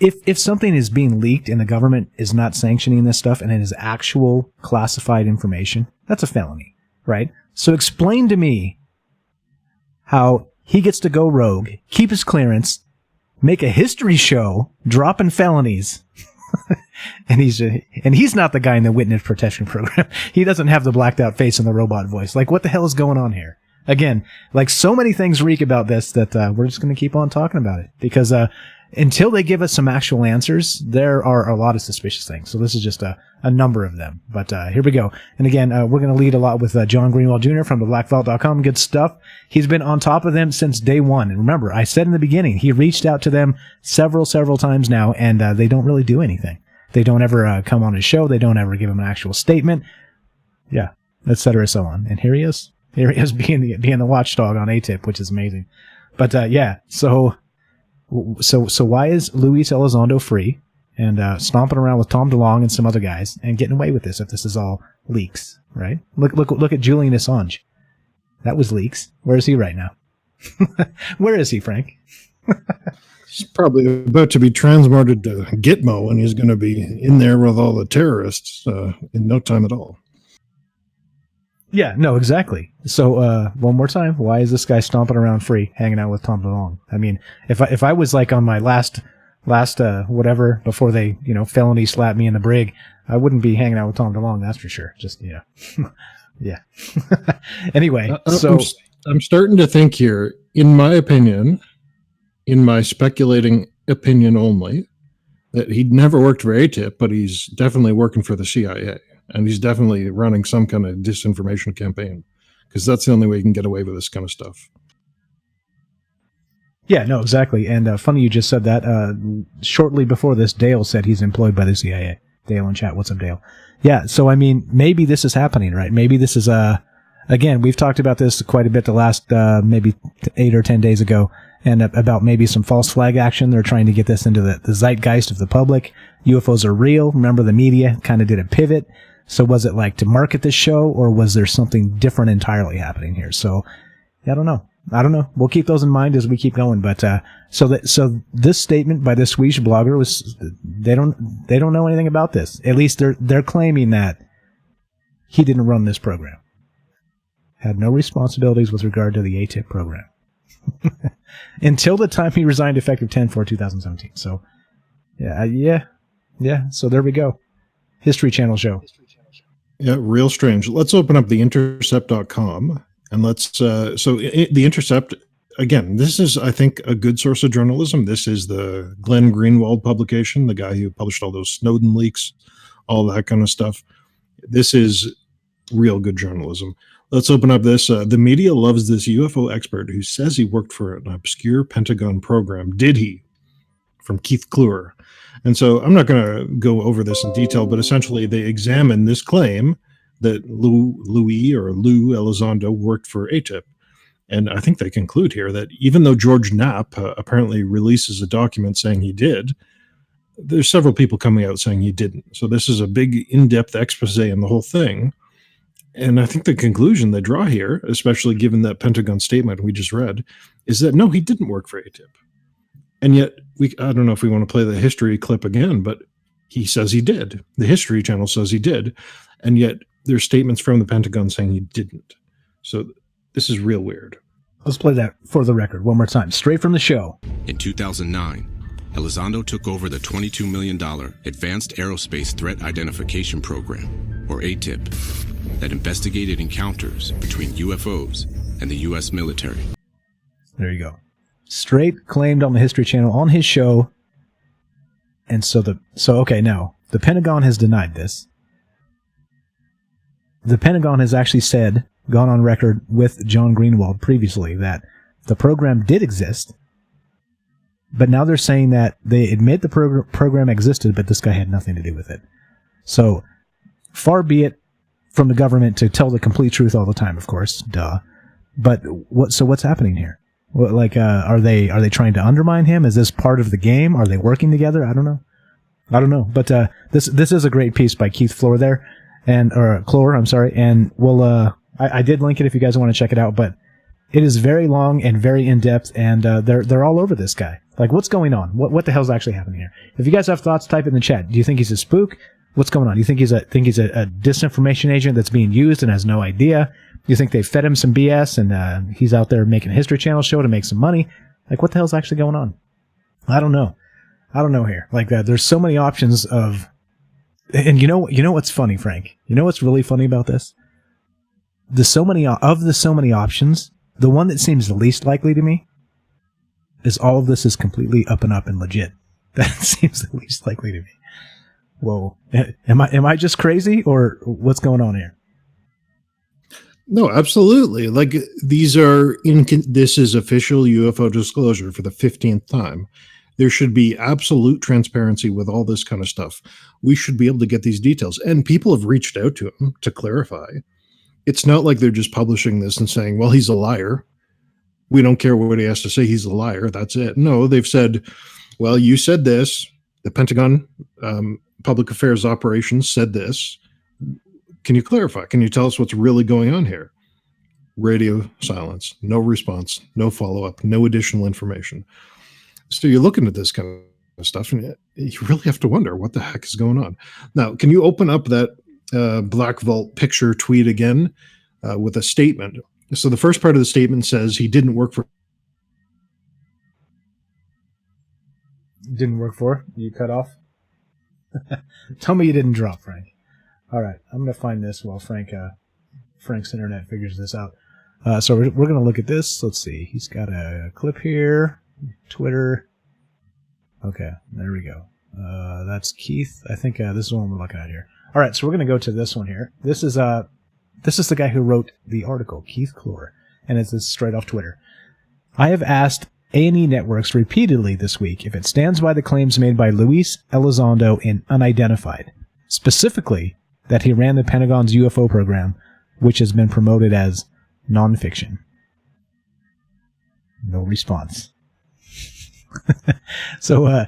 if something is being leaked and the government is not sanctioning this stuff and it is actual classified information, that's a felony, right? So explain to me how he gets to go rogue, keep his clearance, make a history show, dropping felonies, and he's not the guy in the witness protection program. He doesn't have the blacked out face and the robot voice. Like, what the hell is going on here? Again, like so many things reek about this that we're just going to keep on talking about it because until they give us some actual answers, there are a lot of suspicious things. So this is just a number of them. But here we go. And again, we're going to lead a lot with John Greenwald Jr. from theblackvault.com. Good stuff. He's been on top of them since day one. And remember, I said in the beginning, he reached out to them several times now, and they don't really do anything. They don't ever come on his show. They don't ever give him an actual statement. Yeah, et cetera, so on. And here he is. Here he is being the watchdog on AATIP, which is amazing. But yeah, so why is Luis Elizondo free and stomping around with Tom DeLonge and some other guys and getting away with this if this is all leaks, right? Look at Julian Assange. That was leaks. Where is he right now? Where is he, Frank? He's probably about to be transported to Gitmo, and he's going to be in there with all the terrorists in no time at all. Yeah, no, exactly. So, one more time, why is this guy stomping around free, hanging out with Tom DeLonge? I mean, if I was like on my last whatever before they felony slapped me in the brig, I wouldn't be hanging out with Tom DeLonge. That's for sure. Just yeah. Anyway, so I'm starting to think here, in my opinion, in my speculating opinion only, that he'd never worked for AATIP, but he's definitely working for the CIA. And he's definitely running some kind of disinformation campaign, because that's the only way you can get away with this kind of stuff. Yeah, no, exactly. And funny you just said that. Shortly before this, Dale said he's employed by the CIA. Dale in chat. What's up, Dale? Yeah, so I mean, maybe this is happening, right? Maybe this is, again, we've talked about this quite a bit the last maybe 8 or 10 days ago, and about maybe some false flag action. They're trying to get this into the zeitgeist of the public. UFOs are real. Remember, the media kind of did a pivot. So was it like to market this show, or was there something different entirely happening here? So I don't know. We'll keep those in mind as we keep going. But so this statement by this Sheesh blogger was they don't know anything about this. At least they're claiming that he didn't run this program, had no responsibilities with regard to the AATIP program until the time he resigned effective 10/4/2017. So yeah. So there we go. History Channel show. Yeah, real strange. Let's open up the intercept.com and let's the Intercept, again, this is, I think, a good source of journalism. This is the Glenn Greenwald publication, the guy who published all those Snowden leaks, all that kind of stuff. This is real good journalism. Let's open up this. The media loves this UFO expert who says he worked for an obscure Pentagon program. Did he? From Keith Kluwer. And so I'm not going to go over this in detail, but essentially they examine this claim that Luis Elizondo worked for AATIP. And I think they conclude here that even though George Knapp apparently releases a document saying he did, there's several people coming out saying he didn't. So this is a big in-depth expose on the whole thing. And I think the conclusion they draw here, especially given that Pentagon statement we just read, is that no, he didn't work for AATIP. And yet, I don't know if we want to play the history clip again, but he says he did. The History Channel says he did. And yet, there's statements from the Pentagon saying he didn't. So this is real weird. Let's play that for the record one more time, straight from the show. In 2009, Elizondo took over the $22 million Advanced Aerospace Threat Identification Program, or AATIP, that investigated encounters between UFOs and the U.S. military. There you go. Straight claimed on the History Channel on his show. And okay, now the Pentagon has denied this. The Pentagon has actually gone on record with John Greenwald previously that the program did exist, but now they're saying that they admit the program existed, but this guy had nothing to do with it. So far be it from the government to tell the complete truth all the time, of course, duh. But what's happening here? What, are they trying to undermine him? Is this part of the game? Are they working together? I don't know. But this is a great piece by Keith Clore there, Clore. I'm sorry. And I did link it if you guys want to check it out. But it is very long and very in depth, and they're all over this guy. Like, what's going on? What the hell's actually happening here? If you guys have thoughts, type it in the chat. Do you think he's a spook? What's going on? Do you think he's a disinformation agent that's being used and has no idea? You think they fed him some BS and he's out there making a History Channel show to make some money? Like, what the hell's actually going on? I don't know here. Like, there's so many options of, and you know what's funny, Frank? You know what's really funny about this? The so many options, the one that seems the least likely to me is all of this is completely up and legit. That seems the least likely to me. Whoa, am I just crazy, or what's going on here? No, absolutely. Like, this is official UFO disclosure for the 15th time. There should be absolute transparency with all this kind of stuff. We should be able to get these details. And people have reached out to him to clarify. It's not like they're just publishing this and saying, well, he's a liar. We don't care what he has to say. He's a liar. That's it. No, they've said, well, you said this The Pentagon Public Affairs Operations said this. Can you clarify? Can you tell us what's really going on here? Radio silence, no response, no follow-up, no additional information. So you're looking at this kind of stuff, and you really have to wonder what the heck is going on. Now, can you open up that Black Vault picture tweet again with a statement? So the first part of the statement says he didn't work for. Didn't work for? You cut off? Tell me you didn't drop, Frank. All right, I'm going to find this while Frank's internet figures this out. So we're going to look at this. Let's see. He's got a clip here. Twitter. Okay, there we go. That's Keith. I think this is the one we're looking at here. All right, so we're going to go to this one here. This is the guy who wrote the article, Keith Clore, and it's straight off Twitter. I have asked A&E Networks repeatedly this week if it stands by the claims made by Luis Elizondo in Unidentified, specifically that he ran the Pentagon's UFO program, which has been promoted as nonfiction. No response. So,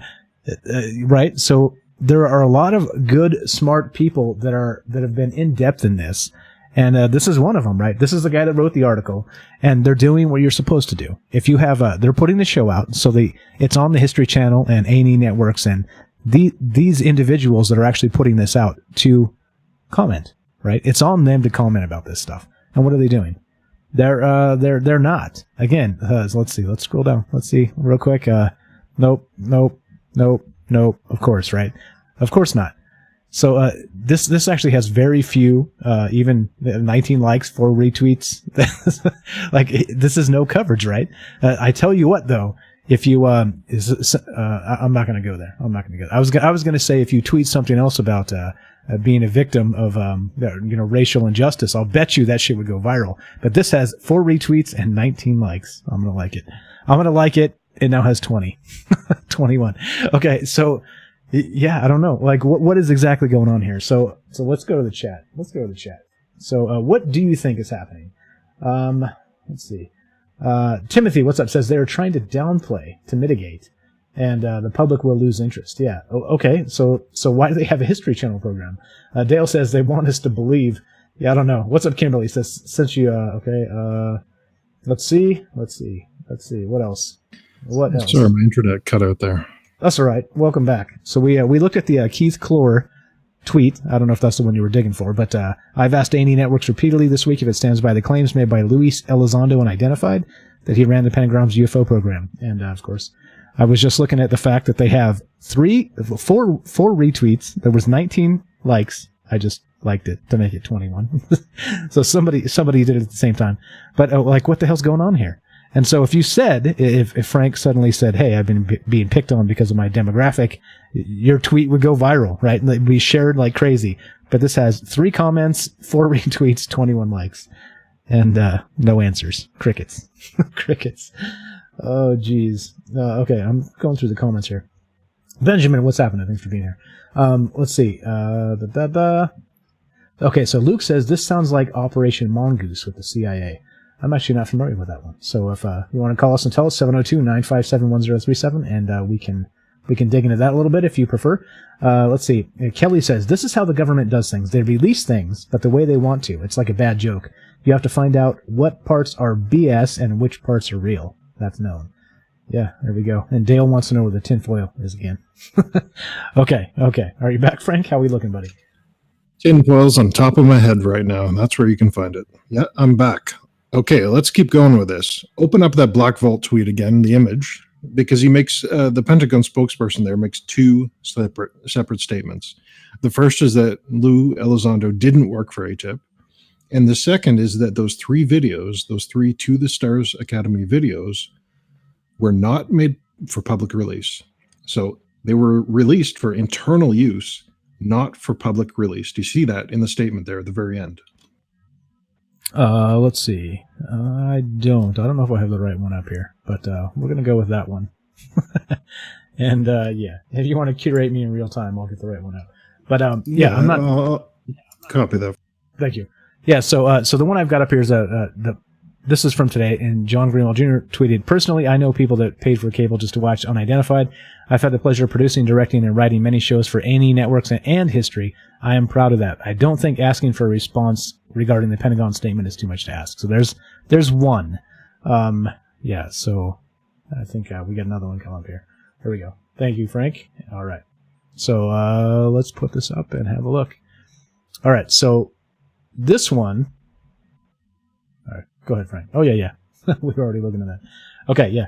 right? So there are a lot of good, smart people that have been in depth in this, and this is one of them, right? This is the guy that wrote the article, and they're doing what you're supposed to do. If you have, they're putting the show out, so it's on the History Channel and A&E Networks, and these individuals that are actually putting this out to comment, right? It's on them to comment about this stuff. And what are they doing? They're not. Again, so let's see. Let's scroll down. Let's see real quick. Nope. Of course, right? Of course not. So this actually has very few, even 19 likes, 4 retweets. Like this is no coverage, right? I tell you what, though, if you I'm not going to go there. I'm not going to go. I was going to say if you tweet something else about being a victim of racial injustice, I'll bet you that shit would go viral. But this has 4 retweets and 19 likes. I'm going to like it. I'm going to like it. It now has 21. Okay, so yeah, I don't know. Like, what is exactly going on here? So let's go to the chat. So what do you think is happening? Let's see. Timothy, what's up? Says they're trying to downplay to mitigate, and the public will lose interest. Yeah. Okay. So why do they have a History Channel program? Dale says they want us to believe. Yeah, I don't know. What's up, Kimberly? Says since you okay. Let's see. What else? What else? Sorry, my internet cut out there. That's all right. Welcome back. So we looked at the Keith Clore tweet. I don't know if that's the one you were digging for, but I've asked A&E Networks repeatedly this week if it stands by the claims made by Luis Elizondo Unidentified that he ran the Pentagon's UFO program. And of course, I was just looking at the fact that they have 4 retweets. There was 19 likes. I just liked it to make it 21. So somebody did it at the same time. But like, what the hell's going on here? And so if you said, if Frank suddenly said, hey, I've been being picked on because of my demographic, your tweet would go viral, right? And it'd be shared like crazy. But this has 3 comments, 4 retweets, 21 likes, and no answers. Crickets. Crickets. Oh, geez. Okay, I'm going through the comments here. Benjamin, what's happening? Thanks for being here. Let's see. Okay, so Luke says, this sounds like Operation Mongoose with the CIA. I'm actually not familiar with that one. So if you want to call us and tell us, 702-957-1037, and we can dig into that a little bit if you prefer. Let's see. Kelly says, this is how the government does things. They release things, but the way they want to. It's like a bad joke. You have to find out what parts are BS and which parts are real. That's known. Yeah, there we go. And Dale wants to know where the tinfoil is again. Okay. Are you back, Frank? How are we looking, buddy? Tinfoil's on top of my head right now. That's where you can find it. Yeah, I'm back. Okay, let's keep going with this. Open up that Black Vault tweet again, the image, because he makes, the Pentagon spokesperson there makes 2 separate statements. The first is that Lou Elizondo didn't work for AATIP. And the second is that those 3 videos, those 3 To the Stars Academy videos, were not made for public release. So they were released for internal use, not for public release. Do you see that in the statement there at the very end? Let's see. I don't know if I have the right one up here, but we're going to go with that one. And yeah, if you want to curate me in real time, I'll get the right one out. But yeah, I'm not. Copy that. Thank you. Yeah, so the one I've got up here is the this is from today, and John Greenwald Jr. tweeted, "Personally, I know people that paid for cable just to watch Unidentified. I've had the pleasure of producing, directing, and writing many shows for A&E networks and history. I am proud of that. I don't think asking for a response regarding the Pentagon statement is too much to ask." So there's one. Yeah, so I think we got another one come up here. Here we go. Thank you, Frank. All right. So let's put this up and have a look. All right, so this one... All right, go ahead, Frank. Oh, yeah. We were already looking at that. Okay, yeah.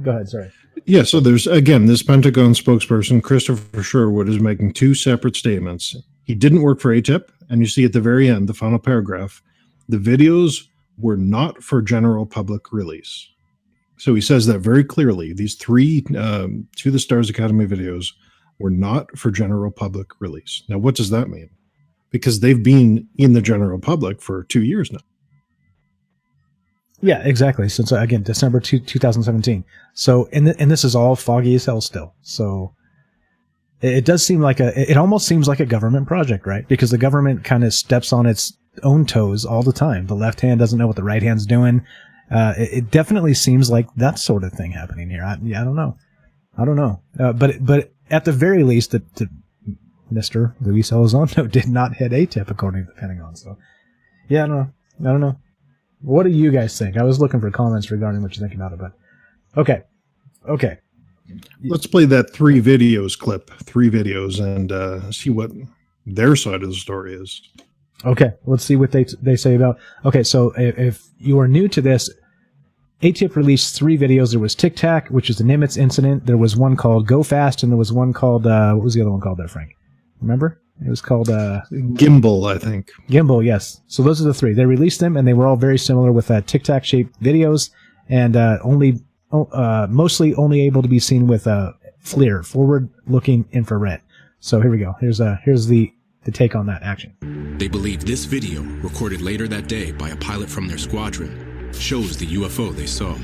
Go ahead, sorry. Yeah, so there's, again, this Pentagon spokesperson, Christopher Sherwood, is making two separate statements. He didn't work for AATIP, and you see at the very end, the final paragraph, the videos were not for general public release. So he says that very clearly. These three To the Stars Academy videos were not for general public release. Now, what does that mean? Because they've been in the general public for 2 years now. Yeah, exactly. Since, again, December 2017. So, and this is all foggy as hell still. So it does seem like it almost seems like a government project, right? Because the government kind of steps on its own toes all the time. The left hand doesn't know what the right hand's doing. It definitely seems like that sort of thing happening here. I don't know. But at the very least, that Mr. Luis Elizondo did not hit AATIP according to the Pentagon. So, yeah, I don't know. What do you guys think? I was looking for comments regarding what you think about it, but okay. Let's play that 3 videos clip, 3 videos, and see what their side of the story is. Okay, let's see what they say about. Okay, so if you are new to this, AATIP released 3 videos. There was Tic Tac, which is the Nimitz incident. There was one called Go Fast, and there was one called what was the other one called there, Frank? Remember? It was called Gimbal, I think. Gimbal, yes. So those are the 3. They released them, and they were all very similar with Tic Tac shaped videos, and mostly only able to be seen with FLIR, forward looking infrared. So here we go. Here's the take on that action. They believe this video, recorded later that day by a pilot from their squadron, shows the UFO they saw.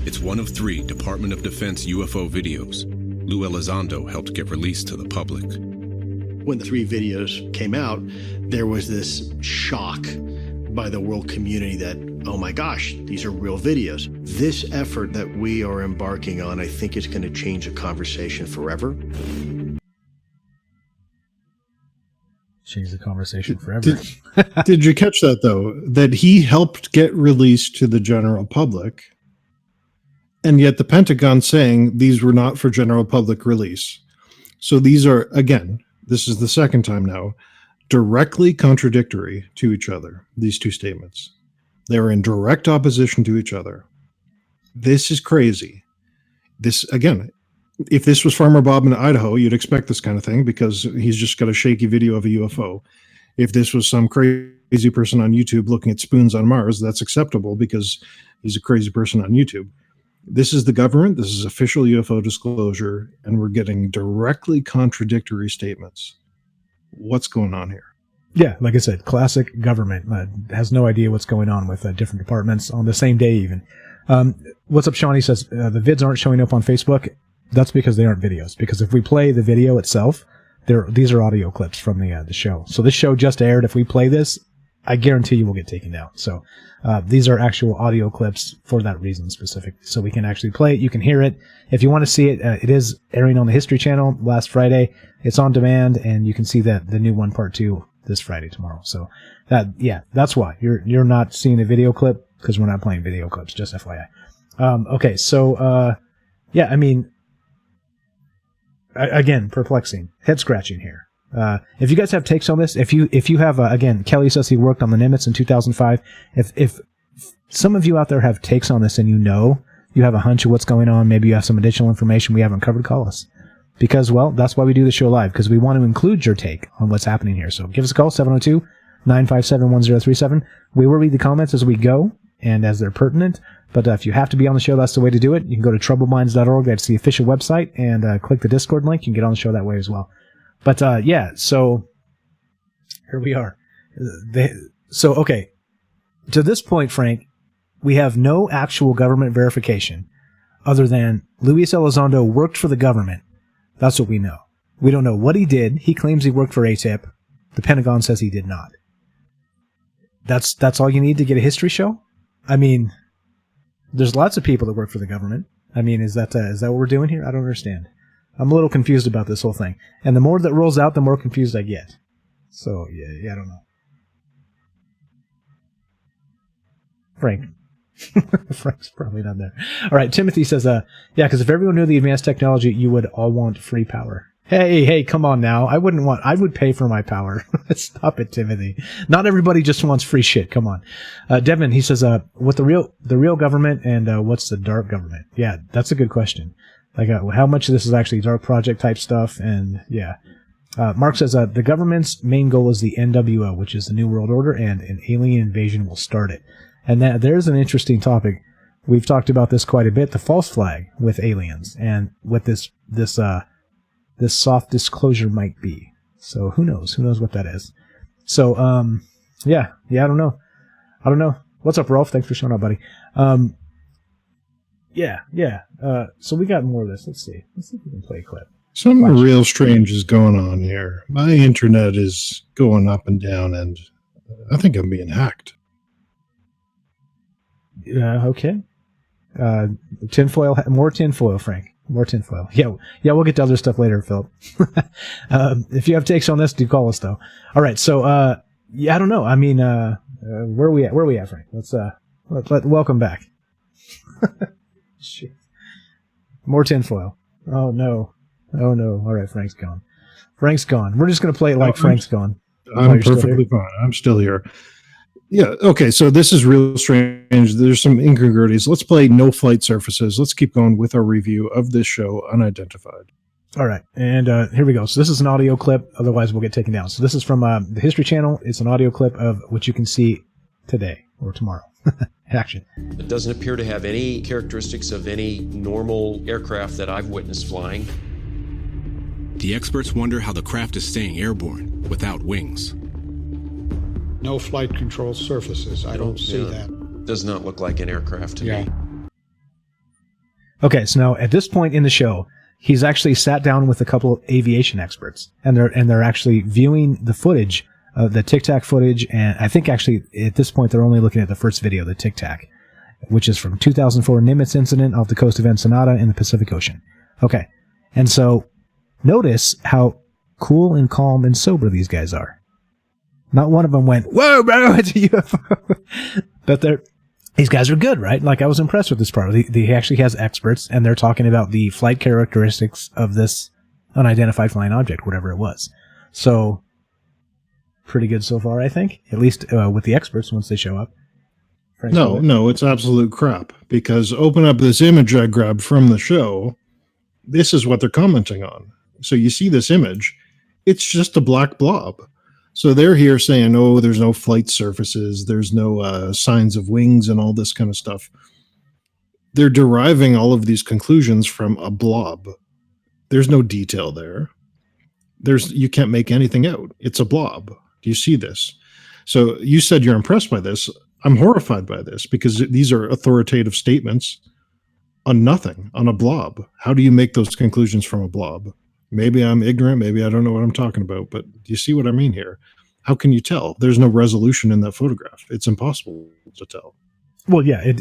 It's one of 3 Department of Defense UFO videos Luis Elizondo helped get released to the public. When the 3 videos came out, there was this shock by the world community that, oh my gosh, these are real videos. This effort that we are embarking on, I think, is going to change the conversation forever. Change the conversation forever. Did you catch that, though? That he helped get released to the general public, and yet the Pentagon saying these were not for general public release. So these are, again, this is the second time now, directly contradictory to each other, these 2 statements. They are in direct opposition to each other. This is crazy. This, again, if this was Farmer Bob in Idaho, you'd expect this kind of thing because he's just got a shaky video of a UFO. If this was some crazy person on YouTube looking at spoons on Mars, that's acceptable because he's a crazy person on YouTube. This is the government. This is official UFO disclosure, and we're getting directly contradictory statements. What's going on here? Yeah, like I said, classic government. Has no idea what's going on with different departments on the same day even. What's up, Shawnee says, the vids aren't showing up on Facebook. That's because they aren't videos. Because if we play the video itself, these are audio clips from the show. So this show just aired. If we play this, I guarantee you will get taken down. So these are actual audio clips for that reason specifically. So we can actually play it. You can hear it. If you want to see it, it is airing on the History Channel last Friday. It's on demand, and you can see the new one, part 2, this Friday, tomorrow. So that's why you're not seeing a video clip, because we're not playing video clips, just FYI. Okay, so yeah, I mean, again, perplexing, head scratching here. If you guys have takes on this, if you have, again, Kelly says he worked on the Nimitz in 2005. If some of you out there have takes on this and you have a hunch of what's going on, maybe you have some additional information we haven't covered, call us. Because, well, that's why we do the show live, because we want to include your take on what's happening here. So give us a call, 702-957-1037. We will read the comments as we go and as they're pertinent. But if you have to be on the show, that's the way to do it. You can go to troubledminds.org. That's the official website. And click the Discord link. You can get on the show that way as well. But, yeah, so here we are. Okay. To this point, Frank, we have no actual government verification other than Luis Elizondo worked for the government. That's what we know. We don't know what he did. He claims he worked for AATIP. The Pentagon says he did not. That's all you need to get a history show? I mean, there's lots of people that work for the government. I mean, is that what we're doing here? I don't understand. I'm a little confused about this whole thing. And the more that rolls out, the more confused I get. So, yeah, I don't know. Frank. Frank's probably not there. All right, Timothy says, yeah, because if everyone knew the advanced technology, you would all want free power. Hey, come on now. I would pay for my power. Stop it, Timothy. Not everybody just wants free shit. Come on. Devin, he says, what the real government and what's the dark government? Yeah, that's a good question. Like, how much of this is actually dark project type stuff? And yeah. Mark says, the government's main goal is the NWO, which is the New World Order, and an alien invasion will start it. And there's an interesting topic. We've talked about this quite a bit, the false flag with aliens and what this soft disclosure might be. So who knows? Who knows what that is? So, yeah, I don't know. What's up, Rolf? Thanks for showing up, buddy. Yeah. So we got more of this. Let's see if we can play a clip. Something real strange is going on here. My internet is going up and down, and I think I'm being hacked. Okay. Tinfoil, more tinfoil, Frank. More tinfoil. Yeah, we'll get to other stuff later, Philip. If you have takes on this, do call us, though. All right, so, yeah, I don't know. I mean, where are we at, Frank? Let's welcome back. Shit. More tinfoil. Oh, no. All right, Frank's gone. We're just going to play it like Frank's gone. I'm perfectly fine. I'm still here. Yeah, okay, so this is real strange. There's some incongruities. Let's play No Flight Surfaces. Let's keep going with our review of this show, Unidentified. All right, and here we go. So this is an audio clip, otherwise we'll get taken down. So this is from the History Channel. It's an audio clip of what you can see today or tomorrow. Action. It doesn't appear to have any characteristics of any normal aircraft that I've witnessed flying. The experts wonder how the craft is staying airborne without wings. No flight control surfaces. I don't see that. Does not look like an aircraft to me. Okay, so now at this point in the show, he's actually sat down with a couple of aviation experts, and they're actually viewing the footage, the Tic Tac footage, and I think actually at this point they're only looking at the first video, the Tic Tac, which is from 2004 Nimitz incident off the coast of Ensenada in the Pacific Ocean. Okay, and so notice how cool and calm and sober these guys are. Not one of them went, "Whoa, bro, it's a UFO." But these guys are good, right? Like, I was impressed with this part. He actually has experts, and they're talking about the flight characteristics of this unidentified flying object, whatever it was. So, pretty good so far, I think. At least with the experts once they show up. No, it's absolute crap. Because open up this image I grabbed from the show. This is what they're commenting on. So you see this image. It's just a black blob. So they're here saying, oh, there's no flight surfaces, there's no signs of wings and all this kind of stuff. They're deriving all of these conclusions from a blob. There's no detail there. You can't make anything out. It's a blob. Do you see this? So you said you're impressed by this. I'm horrified by this because these are authoritative statements on nothing, on a blob. How do you make those conclusions from a blob? Maybe I'm ignorant. Maybe I don't know what I'm talking about. But do you see what I mean here? How can you tell? There's no resolution in that photograph. It's impossible to tell. Well, yeah.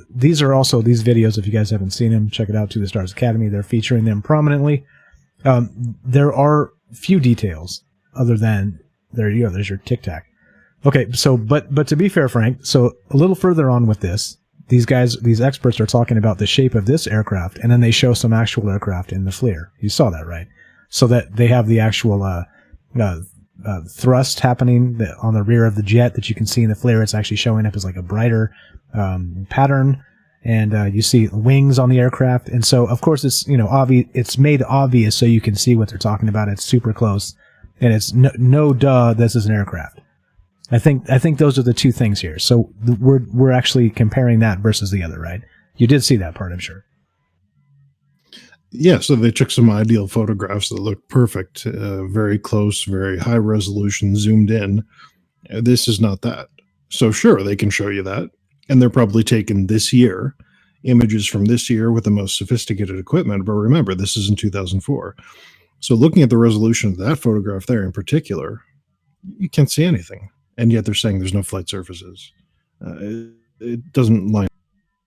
These are also these videos. If you guys haven't seen them, check it out. To the Stars Academy. They're featuring them prominently. There are few details other than there you go. There's your Tic Tac. Okay. So, but to be fair, Frank. So a little further on with this. These experts are talking about the shape of this aircraft, and then they show some actual aircraft in the FLIR. You saw that, right? So that they have the actual thrust happening on the rear of the jet that you can see in the FLIR. It's actually showing up as like a brighter pattern, and you see wings on the aircraft. And so, of course, it's obvious. It's made obvious so you can see what they're talking about. It's super close, and it's no duh. This is an aircraft. I think those are the two things here. So we're actually comparing that versus the other, right? You did see that part, I'm sure. Yeah, so they took some ideal photographs that looked perfect, very close, very high resolution, zoomed in. This is not that. So sure, they can show you that. And they're probably taken this year, images from this year with the most sophisticated equipment. But remember, this is in 2004. So looking at the resolution of that photograph there in particular, you can't see anything. And yet they're saying there's no flight surfaces. it doesn't line.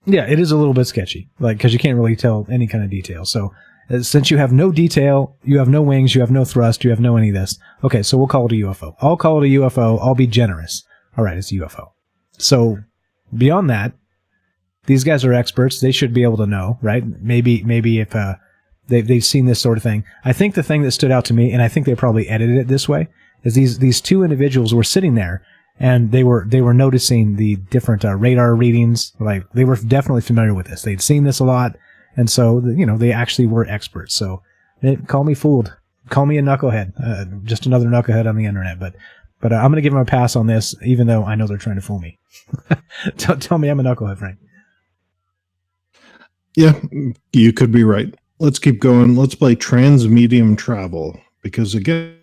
Yeah, it is a little bit sketchy, like, because you can't really tell any kind of detail. So since you have no detail, you have no wings, you have no thrust, you have no any of this. Okay, so we'll call it a UFO. I'll call it a UFO. I'll be generous. All right, it's a UFO. So beyond that, these guys are experts. They should be able to know, right? Maybe if they've seen this sort of thing. I think the thing that stood out to me, and I think they probably edited it this way, is these two individuals were sitting there, and they were noticing the different radar readings. Like, they were definitely familiar with this. They'd seen this a lot, and so they actually were experts. So call me fooled, call me a knucklehead, just another knucklehead on the internet. But I'm going to give them a pass on this, even though I know they're trying to fool me. Tell me I'm a knucklehead, Frank. Yeah, you could be right. Let's keep going. Let's play transmedium travel, because again,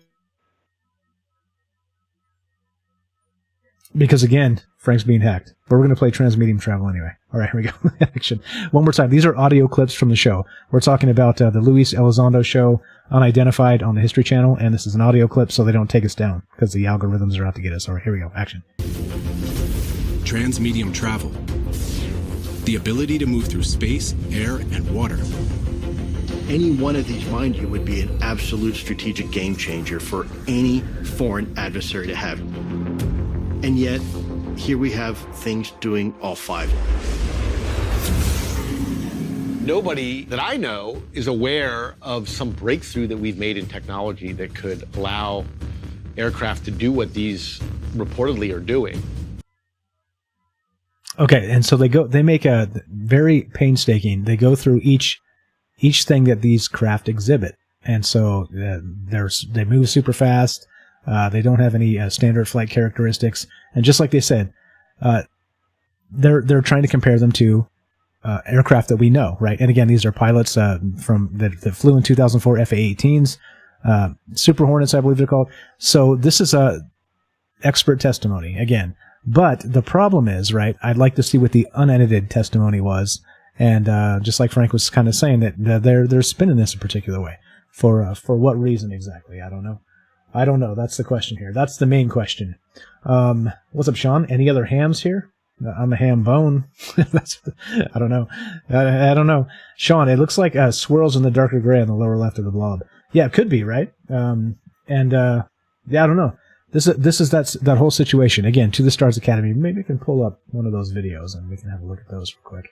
Frank's being hacked. But we're going to play transmedium travel anyway. All right, here we go. Action. One more time. These are audio clips from the show. We're talking about the Luis Elizondo show, Unidentified, on the History Channel, and this is an audio clip so they don't take us down, because the algorithms are out to get us. All right, here we go. Action. Transmedium travel. The ability to move through space, air, and water. Any one of these, mind you, would be an absolute strategic game changer for any foreign adversary to have. And yet, here we have things doing all five. Nobody that I know is aware of some breakthrough that we've made in technology that could allow aircraft to do what these reportedly are doing. Okay, and so they make a very painstaking, they go through each thing that these craft exhibit. And so they move super fast. They don't have any standard flight characteristics. And just like they said, they're trying to compare them to aircraft that we know, right? And again, these are pilots that flew in 2004 FA-18s, Super Hornets, I believe they're called. So this is a expert testimony again. But the problem is, right, I'd like to see what the unedited testimony was. And just like Frank was kind of saying, that they're spinning this a particular way. For what reason exactly? I don't know. That's the question here. That's the main question. What's up, Sean? Any other hams here? I'm a ham bone. I don't know. I don't know. Sean, it looks like swirls in the darker gray on the lower left of the blob. Yeah, it could be, right? Yeah, I don't know. This is that whole situation. Again, To the Stars Academy. Maybe we can pull up one of those videos and we can have a look at those real quick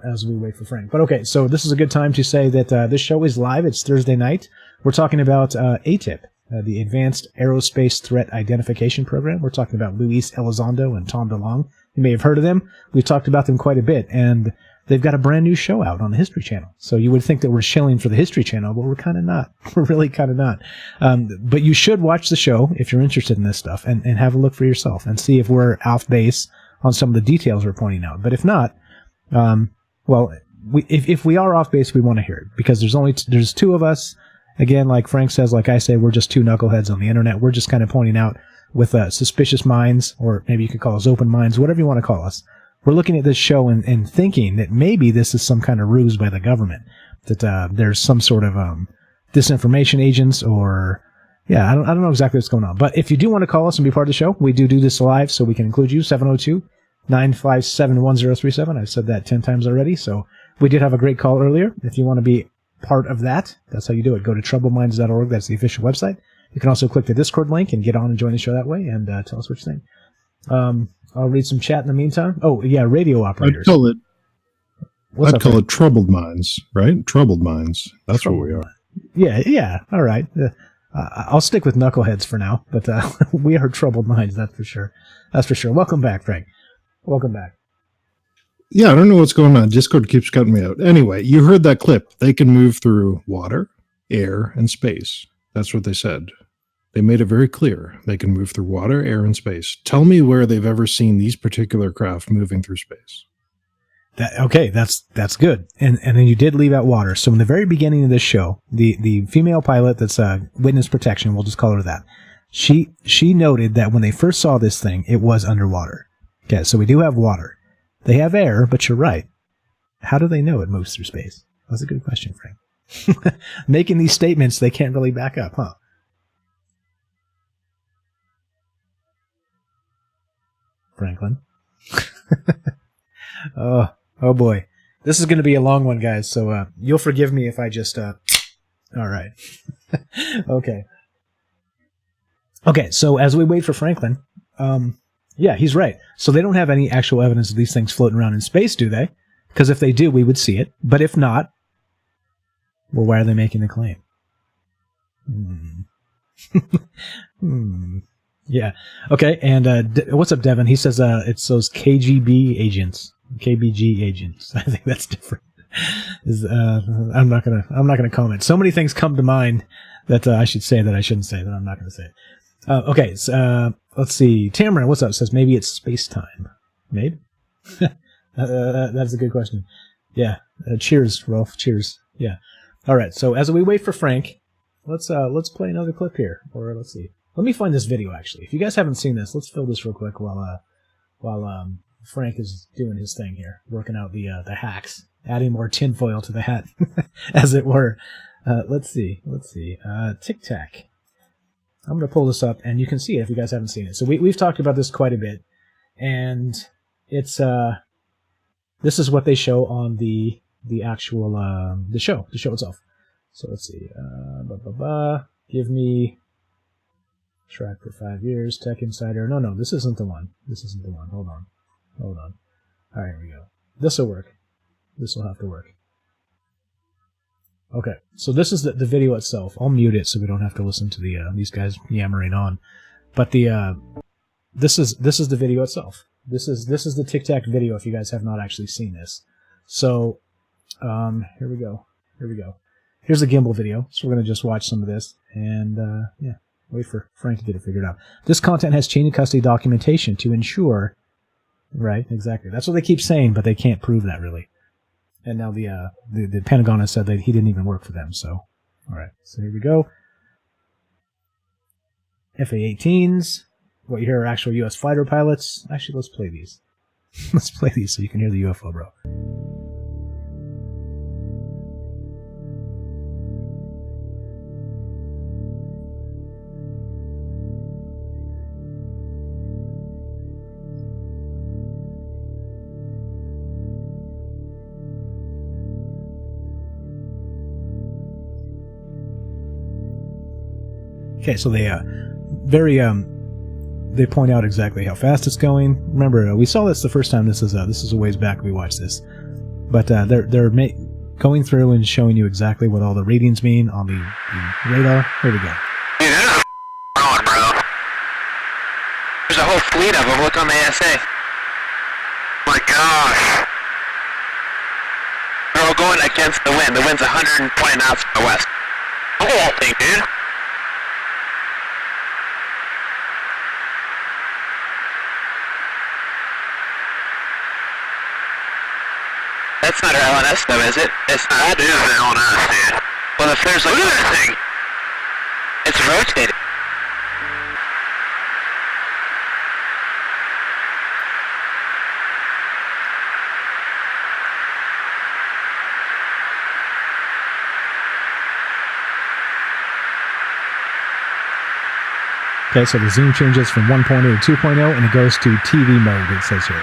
as we wait for Frank. But okay, so this is a good time to say that this show is live. It's Thursday night. We're talking about AATIP, the Advanced Aerospace Threat Identification Program. We're talking about Luis Elizondo and Tom DeLonge. You may have heard of them. We've talked about them quite a bit, and they've got a brand new show out on the History Channel. So you would think that we're shilling for the History Channel, but we're kind of not. We're really kind of not. But you should watch the show if you're interested in this stuff and have a look for yourself and see if we're off base on some of the details we're pointing out. But if not, if we are off base, we want to hear it, because there's two of us. Again, like Frank says, like I say, we're just two knuckleheads on the internet. We're just kind of pointing out with suspicious minds, or maybe you could call us open minds, whatever you want to call us. We're looking at this show and thinking that maybe this is some kind of ruse by the government, that there's some sort of disinformation agents, or I don't know exactly what's going on. But if you do want to call us and be part of the show, we do this live, so we can include you. 702-957-1037. I've said that 10 times already, so we did have a great call earlier. If you want to be part of that, that's how you do it. Go to troubledminds.org. That's the official website. You can also click the Discord link and get on and join the show that way, and tell us what you think. I'll read some chat in the meantime. Oh, yeah, radio operators. I'd call it troubled minds, right? Troubled minds. That's what we are. Yeah, all right. I'll stick with knuckleheads for now, but we are troubled minds, that's for sure. Welcome back, Frank. Welcome back. Yeah, I don't know what's going on. Discord keeps cutting me out. Anyway, you heard that clip. They can move through water, air, and space. That's what they said. They made it very clear. They can move through water, air, and space. Tell me where they've ever seen these particular craft moving through space. That's good. And then you did leave out water. So in the very beginning of this show, the female pilot that's witness protection, we'll just call her that, she noted that when they first saw this thing, it was underwater. Okay, so we do have water. They have air, but you're right. How do they know it moves through space? That's a good question, Frank. Making these statements they can't really back up, huh? Franklin? Oh boy. This is going to be a long one, guys, so you'll forgive me if I just... All right. Okay. Okay, so as we wait for Franklin, yeah, he's right. So they don't have any actual evidence of these things floating around in space, do they? Because if they do, we would see it. But if not, well, why are they making the claim? Yeah. Okay, and what's up, Devin? He says it's those KGB agents. KBG agents. I think that's different. I'm not gonna comment. So many things come to mind that I should say that I shouldn't say that I'm not gonna say. Okay, so, let's see. Tamara, what's up? Says maybe it's space time. Maybe. That's a good question. Yeah. Cheers, Rolf. Cheers. Yeah. All right. So as we wait for Frank, let's play another clip here, or let's see. Let me find this video actually. If you guys haven't seen this, let's fill this real quick while Frank is doing his thing here, working out the hacks, adding more tinfoil to the hat, as it were. Let's see. Tic Tac. I'm going to pull this up, and you can see it if you guys haven't seen it. So we've talked about this quite a bit, and it's this is what they show on the actual the show itself. So let's see. Give me track for 5 years. Tech Insider. No, this isn't the one. Hold on. All right, here we go. This will work. This will have to work. Okay, so this is the video itself. I'll mute it so we don't have to listen to the these guys yammering on. But the this is the video itself. This is the Tic Tac video. If you guys have not actually seen this, so here we go. Here's the gimbal video. So we're gonna just watch some of this and yeah, wait for Frank to get it figured out. This content has chain of custody documentation to ensure. Right, exactly. That's what they keep saying, but they can't prove that really. And now the Pentagon has said that he didn't even work for them. So, all right. So here we go. FA-18s. What you hear are actual U.S. fighter pilots. Actually, let's play these. Let's play these so you can hear the UFO, bro. Okay, so they they point out exactly how fast it's going. Remember, we saw this the first time. This is a ways back we watched this, but they're going through and showing you exactly what all the readings mean on the radar. Here we go. Dude, there's a bro. There's a whole fleet of them. Look on the ASA. My gosh. They're all going against the wind. The wind's 120 knots from the west. Look at that thing, dude. That's not our LNS though, is it? It's not. That is the LNS, dude. Well, if there's like... Look at that thing! It's rotating. Okay, so the zoom changes from 1.0 to 2.0, and it goes to TV mode, it says here.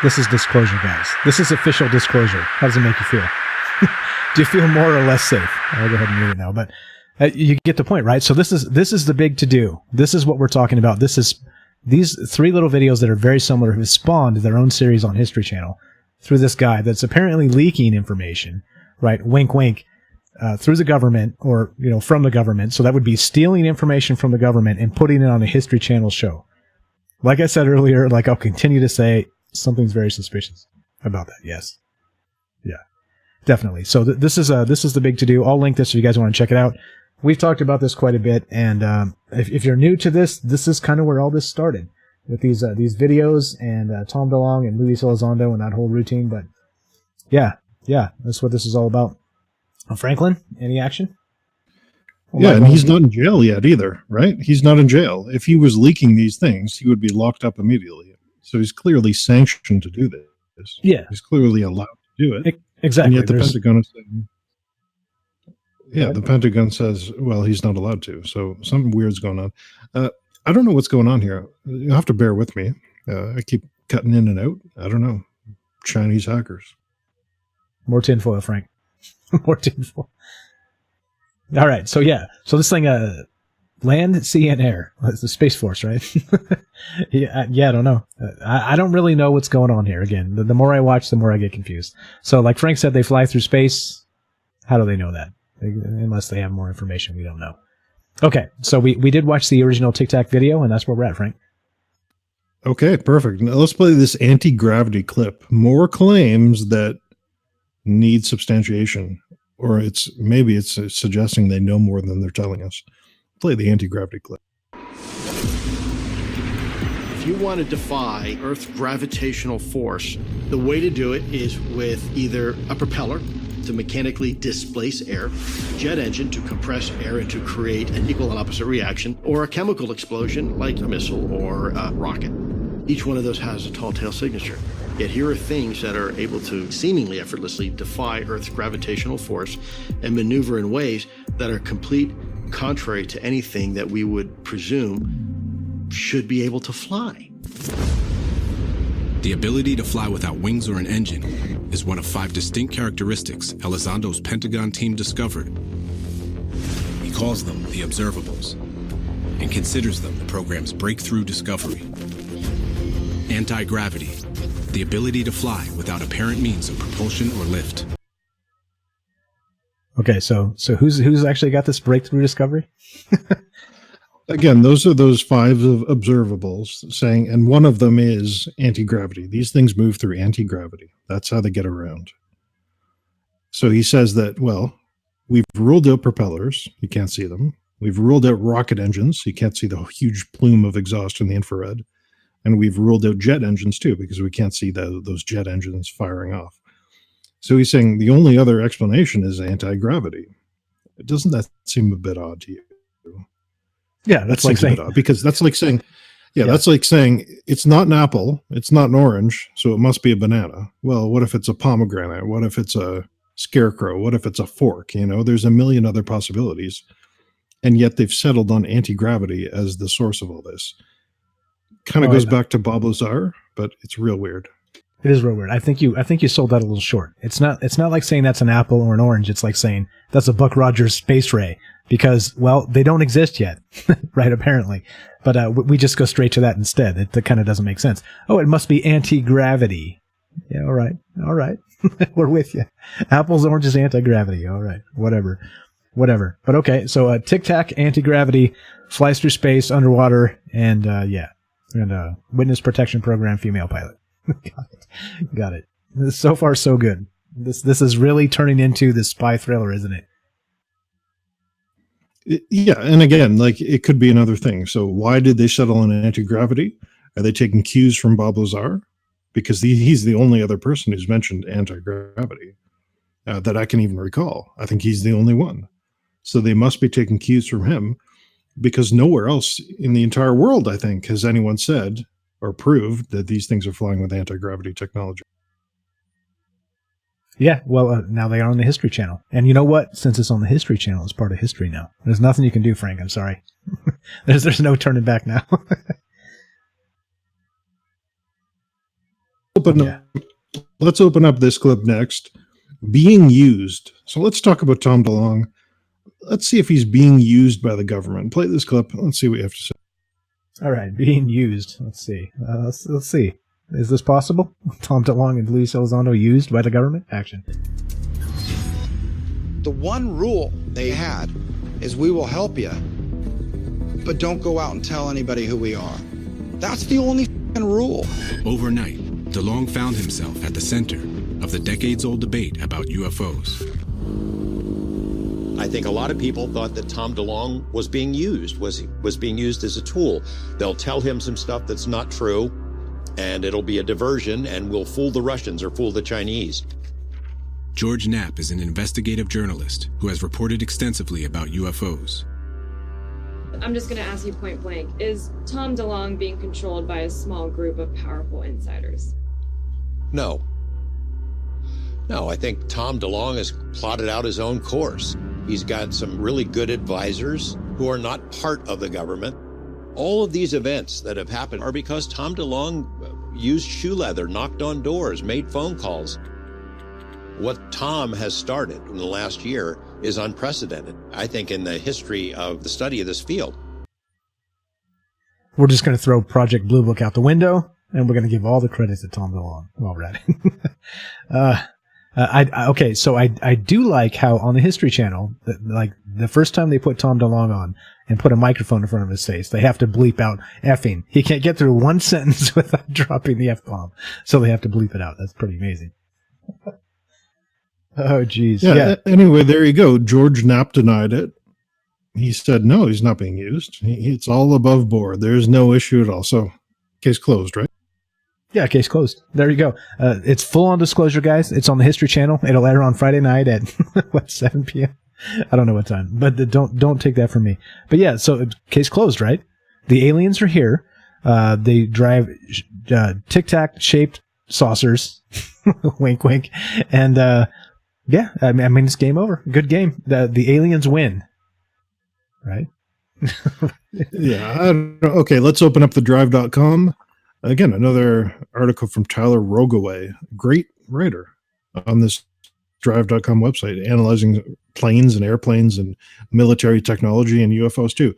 This is disclosure, guys. This is official disclosure. How does it make you feel? Do you feel more or less safe? I'll go ahead and mute it now, but you get the point, right? So this is the big to-do. This is what we're talking about. These 3 little videos that are very similar have spawned their own series on History Channel through this guy that's apparently leaking information, right? Wink, wink, through the government or, from the government. So that would be stealing information from the government and putting it on a History Channel show. Like I said earlier, like I'll continue to say, something's very suspicious about that. Yes. Yeah, definitely. So this is the big to-do. I'll link this if you guys want to check it out. We've talked about this quite a bit. And, if you're new to this is kind of where all this started with these videos and, Tom DeLonge and Luis Elizondo and that whole routine. But yeah, that's what this is all about. Franklin, any action? Yeah, and he's not in jail yet either, right? He's not in jail. If he was leaking these things, he would be locked up immediately. So he's clearly sanctioned to do this. Yeah. He's clearly allowed to do it. Exactly. And yet the Pentagon is saying, Yeah, the Pentagon says, well, he's not allowed to. So something weird's going on. I don't know what's going on here. You'll have to bear with me. I keep cutting in and out. I don't know. Chinese hackers. More tinfoil, Frank. More tinfoil. All right. So, yeah. So this thing, land, sea, and air. It's the Space Force, right? Yeah, I don't know. I don't really know what's going on here. Again, the more I watch, the more I get confused. So, like Frank said, they fly through space. How do they know that? Unless they have more information, we don't know. Okay, so we did watch the original Tic Tac video, and that's where we're at, Frank. Okay, perfect. Now let's play this anti-gravity clip. More claims that need substantiation, or it's suggesting they know more than they're telling us. Play the anti-gravity clip. If you want to defy Earth's gravitational force, the way to do it is with either a propeller to mechanically displace air, jet engine to compress air and to create an equal and opposite reaction, or a chemical explosion like a missile or a rocket. Each one of those has a tall tale signature. Yet here are things that are able to seemingly effortlessly defy Earth's gravitational force and maneuver in ways that are complete contrary to anything that we would presume should be able to fly. The ability to fly without wings or an engine is one of 5 distinct characteristics Elizondo's Pentagon team discovered. He calls them the observables and considers them the program's breakthrough discovery. Anti-gravity, the ability to fly without apparent means of propulsion or lift. Okay, so who's actually got this breakthrough discovery? Again, those are those 5 observables saying, and one of them is anti-gravity. These things move through anti-gravity. That's how they get around. So he says that, well, we've ruled out propellers. You can't see them. We've ruled out rocket engines. You can't see the huge plume of exhaust in the infrared. And we've ruled out jet engines too, because we can't see those jet engines firing off. So he's saying the only other explanation is anti-gravity. Doesn't that seem a bit odd to you? Yeah, that's like saying, because that's like saying, that's like saying it's not an apple, it's not an orange, so it must be a banana. Well, what if it's a pomegranate? What if it's a scarecrow? What if it's a fork? There's a million other possibilities, and yet they've settled on anti-gravity as the source of all this. Kind of goes back to Bob Lazar, but it's real weird. It is real weird. I think you sold that a little short. It's not like saying that's an apple or an orange. It's like saying that's a Buck Rogers space ray. Because, well, they don't exist yet, right, apparently. But we just go straight to that instead. That kind of doesn't make sense. Oh, it must be anti-gravity. Yeah, all right. We're with you. Apples, oranges, anti-gravity. All right, whatever. But okay, so Tic-Tac, anti-gravity, flies through space, underwater, and witness protection program, female pilot. Got it. So far, so good. This is really turning into the spy thriller, isn't it? Yeah, and again, like it could be another thing. So why did they settle on anti-gravity? Are they taking cues from Bob Lazar? Because he's the only other person who's mentioned anti-gravity that I can even recall. I think he's the only one. So they must be taking cues from him, because nowhere else in the entire world, I think, has anyone said or proved that these things are flying with anti-gravity technology. Yeah, well, now they are on the History Channel. And you know what? Since it's on the History Channel, it's part of history now. There's nothing you can do, Frank. I'm sorry. There's no turning back now. Let's open up this clip next. Being used. So let's talk about Tom DeLonge. Let's see if he's being used by the government. Play this clip. Let's see what you have to say. All right, being used. Let's see. Let's see. Is this possible? Tom DeLonge and Luis Elizondo used by the government? Action. The one rule they had is we will help you, but don't go out and tell anybody who we are. That's the only f***ing rule. Overnight, DeLonge found himself at the center of the decades-old debate about UFOs. I think a lot of people thought that Tom DeLonge was being used, was being used as a tool. They'll tell him some stuff that's not true, and it'll be a diversion, and we'll fool the Russians or fool the Chinese. George Knapp is an investigative journalist who has reported extensively about UFOs. I'm just going to ask you point blank, is Tom DeLonge being controlled by a small group of powerful insiders? No. No, I think Tom DeLonge has plotted out his own course. He's got some really good advisors who are not part of the government. All of these events that have happened are because Tom DeLonge used shoe leather, knocked on doors, made phone calls. What Tom has started in the last year is unprecedented, I think, in the history of the study of this field. We're just going to throw Project Blue Book out the window, and we're going to give all the credit to Tom DeLonge while we're at it. So I do like how on the History Channel, like the first time they put Tom DeLonge on and put a microphone in front of his face, they have to bleep out effing. He can't get through one sentence without dropping the F-bomb, so they have to bleep it out. That's pretty amazing. Oh, geez. Yeah. Anyway, there you go. George Knapp denied it. He said, no, he's not being used. It's all above board. There's no issue at all. So, case closed, right? Yeah, case closed. There you go. It's full on disclosure, guys. It's on the History Channel. It'll air on Friday night at 7 p.m. I don't know what time, but don't take that from me. But yeah, so case closed, right? The aliens are here. They drive Tic Tac shaped saucers. Wink, wink. And yeah, I mean it's game over. Good game. The aliens win, right? Yeah. Okay, let's open up the drive.com. Again, another article from Tyler Rogaway, great writer on this drive.com website, analyzing planes and airplanes and military technology and UFOs too.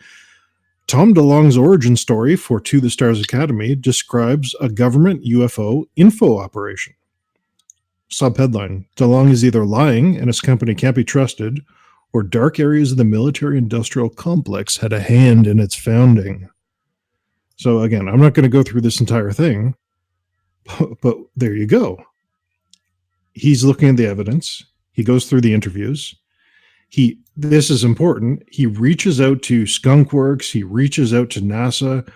Tom DeLonge's origin story for To the Stars Academy describes a government UFO info operation. Subheadline: DeLonge is either lying and his company can't be trusted, or dark areas of the military-industrial complex had a hand in its founding. So again, I'm not going to go through this entire thing, but there you go. He's looking at the evidence. He goes through the interviews. This is important. He reaches out to Skunkworks. He reaches out to NASA.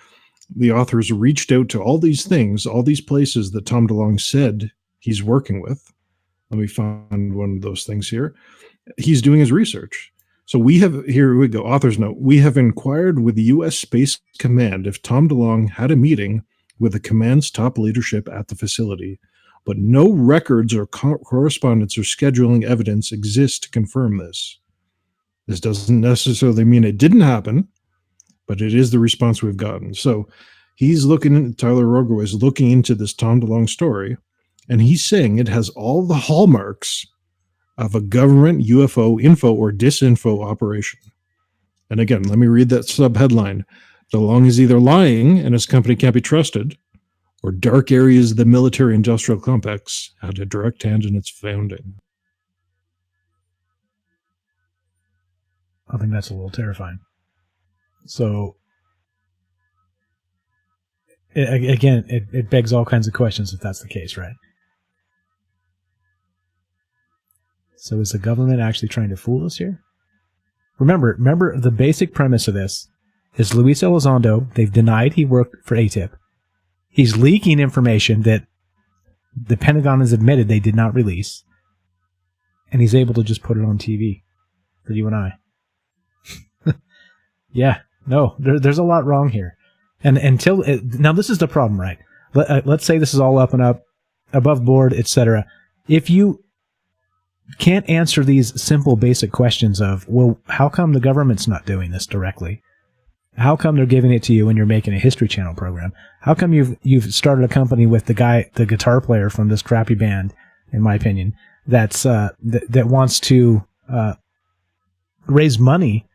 The authors reached out to all these things, all these places that Tom DeLonge said he's working with. Let me find one of those things here. He's doing his research. So here we go, author's note. We have inquired with the U.S. Space Command if Tom DeLonge had a meeting with the command's top leadership at the facility, but no records or correspondence or scheduling evidence exist to confirm this. This doesn't necessarily mean it didn't happen, but it is the response we've gotten. So Tyler Rogaway is looking into this Tom DeLonge story, and he's saying it has all the hallmarks of a government UFO info or disinfo operation. And again, let me read that subheadline. DeLonge is either lying and his company can't be trusted, or dark areas of the military-industrial complex had a direct hand in its founding. I think that's a little terrifying. So, it begs all kinds of questions if that's the case, right? So is the government actually trying to fool us here? Remember the basic premise of this is Luis Elizondo. They've denied he worked for AATIP. He's leaking information that the Pentagon has admitted they did not release. And he's able to just put it on TV for you and I. Yeah, no, there's a lot wrong here. And now this is the problem, right? Let's say this is all up and up, above board, etc. If you can't answer these simple, basic questions of, well, how come the government's not doing this directly? How come they're giving it to you when you're making a History Channel program? How come you've started a company with the guitar player from this crappy band, in my opinion, that wants to raise money?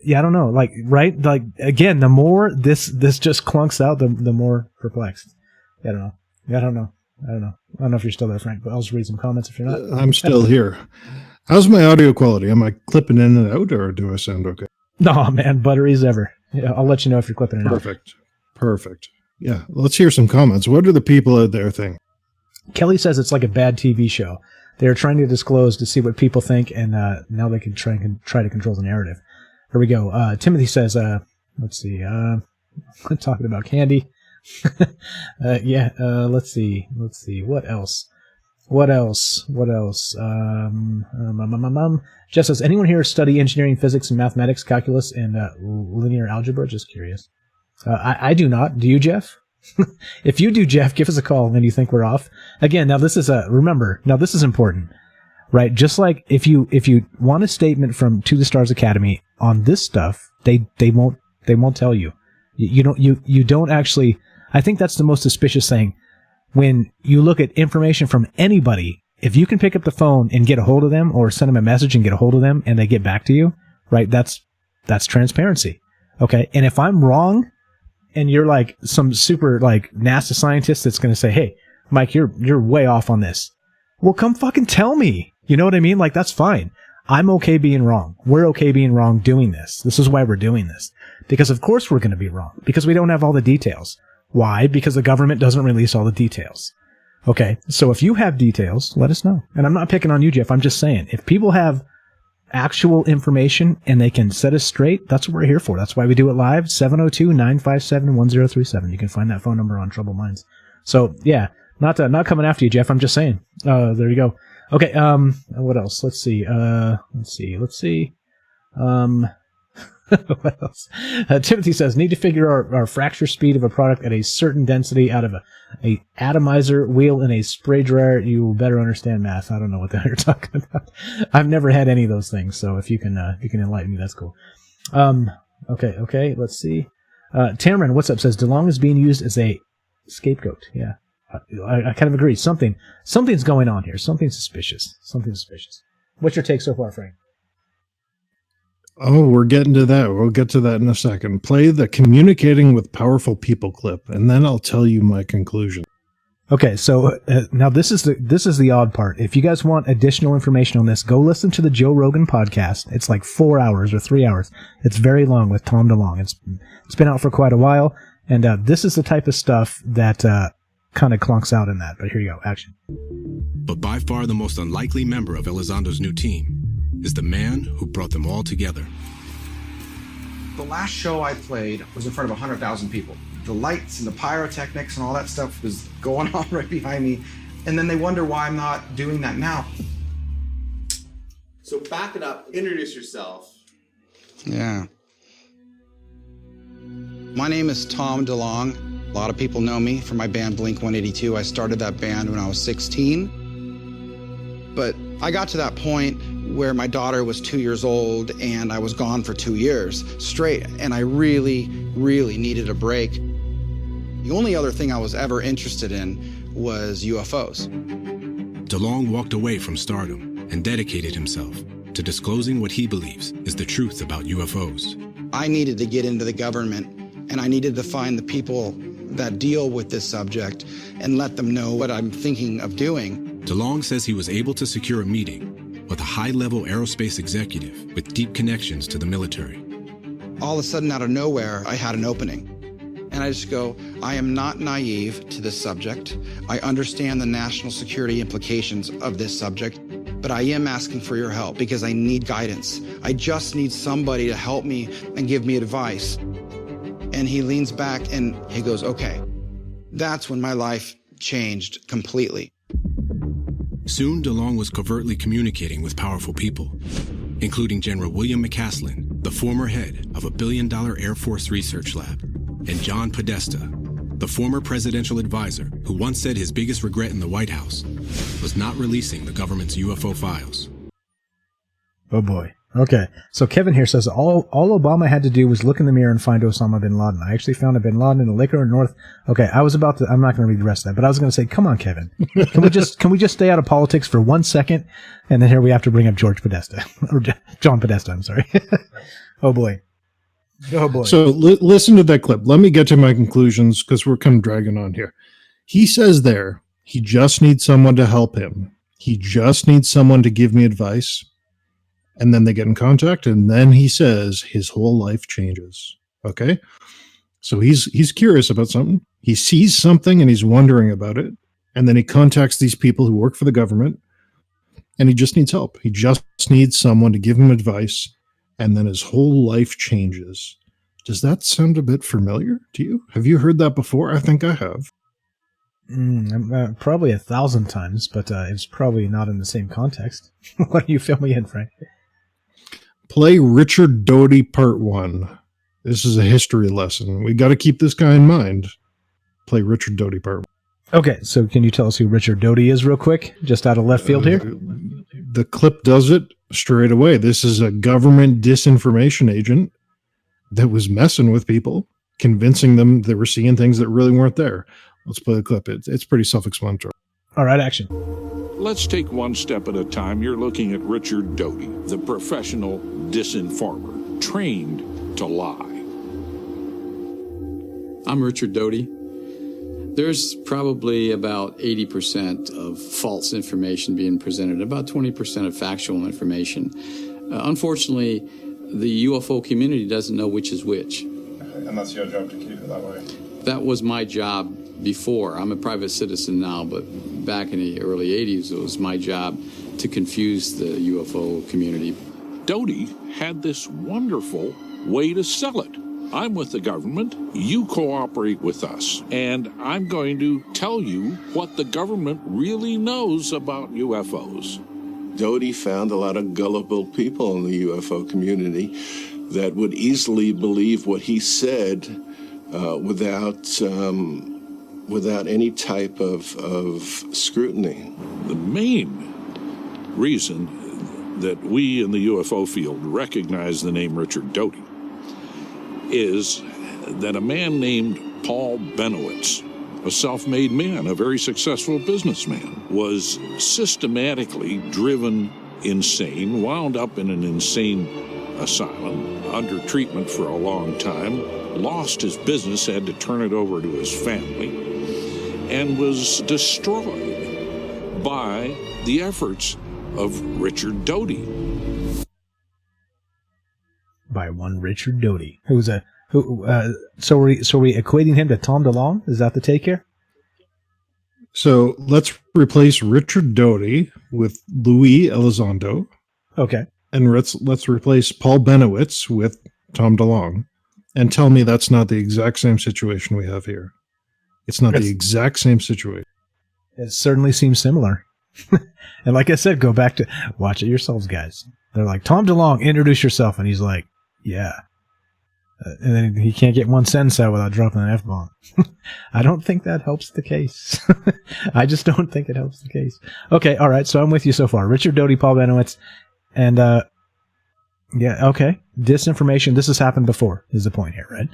Yeah, I don't know. Like, right? Like, again, the more this just clunks out, the more perplexed. I don't know. I don't know if you're still there, Frank, but I'll just read some comments if you're not. I'm still here. How's my audio quality? Am I clipping in and out, or do I sound okay? No, man, buttery as ever. Yeah, I'll let you know if you're clipping it out. Perfect. Yeah, let's hear some comments. What do the people out there think? Kelly says it's like a bad TV show. They're trying to disclose to see what people think, and now they can try to control the narrative. Here we go. Timothy says, let's see, talking about candy. Let's see. What else? Jeff says, anyone here study engineering, physics, and mathematics, calculus, and linear algebra? Just curious. I do not. Do you, Jeff? If you do, Jeff, give us a call when you think we're off. Again, now this is remember, now this is important. right? Just like if you want a statement from To the Stars Academy on this stuff, they won't tell you. You don't actually. I think that's the most suspicious thing. When you look at information from anybody, if you can pick up the phone and get a hold of them, or send them a message and get a hold of them, and they get back to you, right? That's transparency. Okay. And if I'm wrong, and you're like some super like NASA scientist that's going to say, "Hey, Mike, you're way off on this," well, come fucking tell me. You know what I mean? Like, that's fine. I'm okay being wrong. We're okay being wrong doing this. This is why we're doing this. Because of course we're going to be wrong. Because we don't have all the details. Why? Because the government doesn't release all the details. Okay, so if you have details, let us know. And I'm not picking on you, Jeff. I'm just saying, if people have actual information and they can set us straight, that's what we're here for. That's why we do it live. 702-957-1037. You can find that phone number on Troubled Minds. So, yeah, not coming after you, Jeff. I'm just saying. There you go. Okay, what else? Let's see. What else? Timothy says, need to figure our fracture speed of a product at a certain density out of a atomizer wheel in a spray dryer. You will better understand math. I don't know what the hell you're talking about. I've never had any of those things, so if you can enlighten me, that's cool. Okay, let's see. Tamron, what's up, says, DeLonge is being used as a scapegoat. Yeah. I kind of agree. Something's going on here. Something suspicious. What's your take so far, Frank? Oh, we're getting to that. We'll get to that in a second. Play the communicating with powerful people clip, and then I'll tell you my conclusion. Okay, so now this is the odd part. If you guys want additional information on this, go listen to the Joe Rogan podcast. It's like 4 hours or 3 hours. It's very long with Tom DeLonge. It's been out for quite a while, and this is the type of stuff that kind of clunks out in that. But here you go, action. But by far the most unlikely member of Elizondo's new team is the man who brought them all together. The last show I played was in front of 100,000 people. The lights and the pyrotechnics and all that stuff was going on right behind me. And then they wonder why I'm not doing that now. So back it up, introduce yourself. Yeah. My name is Tom DeLonge. A lot of people know me from my band Blink-182. I started that band when I was 16. But I got to that point where my daughter was 2 years old and I was gone for 2 years straight. And I really, really needed a break. The only other thing I was ever interested in was UFOs. DeLonge walked away from stardom and dedicated himself to disclosing what he believes is the truth about UFOs. I needed to get into the government, and I needed to find the people that deal with this subject and let them know what I'm thinking of doing. DeLonge says he was able to secure a meeting with a high-level aerospace executive with deep connections to the military. All of a sudden, out of nowhere, I had an opening. And I just go, I am not naive to this subject. I understand the national security implications of this subject, but I am asking for your help because I need guidance. I just need somebody to help me and give me advice. And he leans back and he goes, okay. That's when my life changed completely. Soon, DeLonge was covertly communicating with powerful people, including General William McCaslin, the former head of a billion-dollar Air Force research lab, and John Podesta, the former presidential advisor who once said his biggest regret in the White House was not releasing the government's UFO files. Oh boy. Okay, so Kevin here says, all Obama had to do was look in the mirror and find Osama bin Laden. I actually found a bin Laden in a lake in North. Okay, I'm not going to read the rest of that, but I was going to say, come on, Kevin. Can we just stay out of politics for 1 second? And then here we have to bring up George Podesta. Or John Podesta, I'm sorry. Oh boy. Oh boy. So listen to that clip. Let me get to my conclusions because we're kind of dragging on here. He says there, he just needs someone to help him. He just needs someone to give me advice. And then they get in contact, and then he says his whole life changes. Okay? So he's curious about something. He sees something, and he's wondering about it. And then he contacts these people who work for the government, and he just needs help. He just needs someone to give him advice, and then his whole life changes. Does that sound a bit familiar to you? Have you heard that before? I think I have. Probably 1,000 times, but it's probably not in the same context. Why don't you fill me in, Frank? Play Richard Doty Part 1. This is a history lesson. We got to keep this guy in mind. Play Richard Doty Part 1. Okay, so can you tell us who Richard Doty is real quick? Just out of left field here? the clip does it straight away. This is a government disinformation agent that was messing with people, convincing them they were seeing things that really weren't there. Let's play the clip. It's pretty self-explanatory. All right, action. Let's take one step at a time. You're looking at Richard Doty, the professional disinformer, trained to lie. I'm Richard Doty. There's probably about 80% of false information being presented, about 20% of factual information. Unfortunately, the UFO community doesn't know which is which. And that's your job to keep it that way? That was my job before. I'm a private citizen now, but back in the early 80s, it was my job to confuse the UFO community. Doty had this wonderful way to sell it. I'm with the government, you cooperate with us, and I'm going to tell you what the government really knows about UFOs. Doty found a lot of gullible people in the UFO community that would easily believe what he said without any type of scrutiny. The main reason that we in the UFO field recognize the name Richard Doty is that a man named Paul Benowitz, a self-made man, a very successful businessman, was systematically driven insane, wound up in an insane asylum, under treatment for a long time, lost his business, had to turn it over to his family, and was destroyed by the efforts of Richard Doty. By one Richard Doty, so are we equating him to Tom DeLonge? Is that the take here? So let's replace Richard Doty with Luis Elizondo. Okay. And let's replace Paul Benowitz with Tom DeLonge. And tell me that's not the exact same situation we have here. It's not the exact same situation. It certainly seems similar. And like I said, go back to watch it yourselves, guys. They're like, Tom DeLonge, introduce yourself. And he's like, yeah. And then he can't get one sentence out without dropping an F-bomb. I don't think that helps the case. I just don't think it helps the case. Okay, all right, so I'm with you so far. Richard Doty, Paul Benowitz, and yeah, okay. Disinformation, this has happened before, is the point here, right?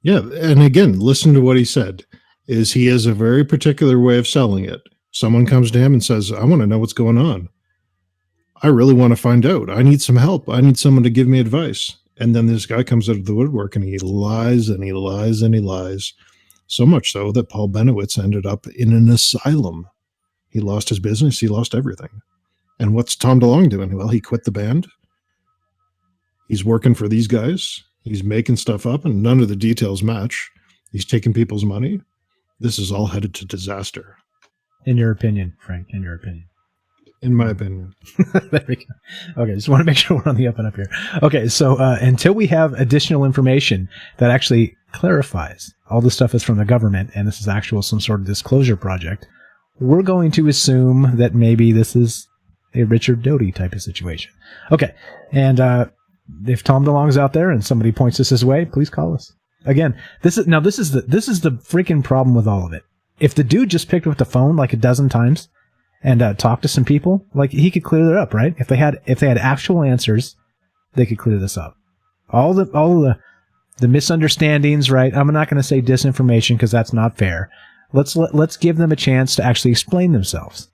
Yeah, and again, listen to what he said, is he has a very particular way of selling it. Someone comes to him and says, I want to know what's going on. I really want to find out. I need some help. I need someone to give me advice. And then this guy comes out of the woodwork and he lies and he lies and he lies. So much so that Paul Benowitz ended up in an asylum. He lost his business. He lost everything. And what's Tom DeLonge doing? Well, he quit the band. He's working for these guys. He's making stuff up and none of the details match. He's taking people's money. This is all headed to disaster. In your opinion, Frank, in your opinion. In my opinion. There we go. Okay, just want to make sure we're on the up and up here. Okay, so until we have additional information that actually clarifies all this stuff is from the government and this is actual some sort of disclosure project, we're going to assume that maybe this is a Richard Doty type of situation. Okay, and if Tom DeLonge's out there and somebody points us his way, please call us. Again, this is the freaking problem with all of it. If the dude just picked up the phone like a dozen times and talked to some people, like he could clear that up, right? If they had actual answers, they could clear this up. All the misunderstandings, right? I'm not going to say disinformation because that's not fair. Let's give them a chance to actually explain themselves.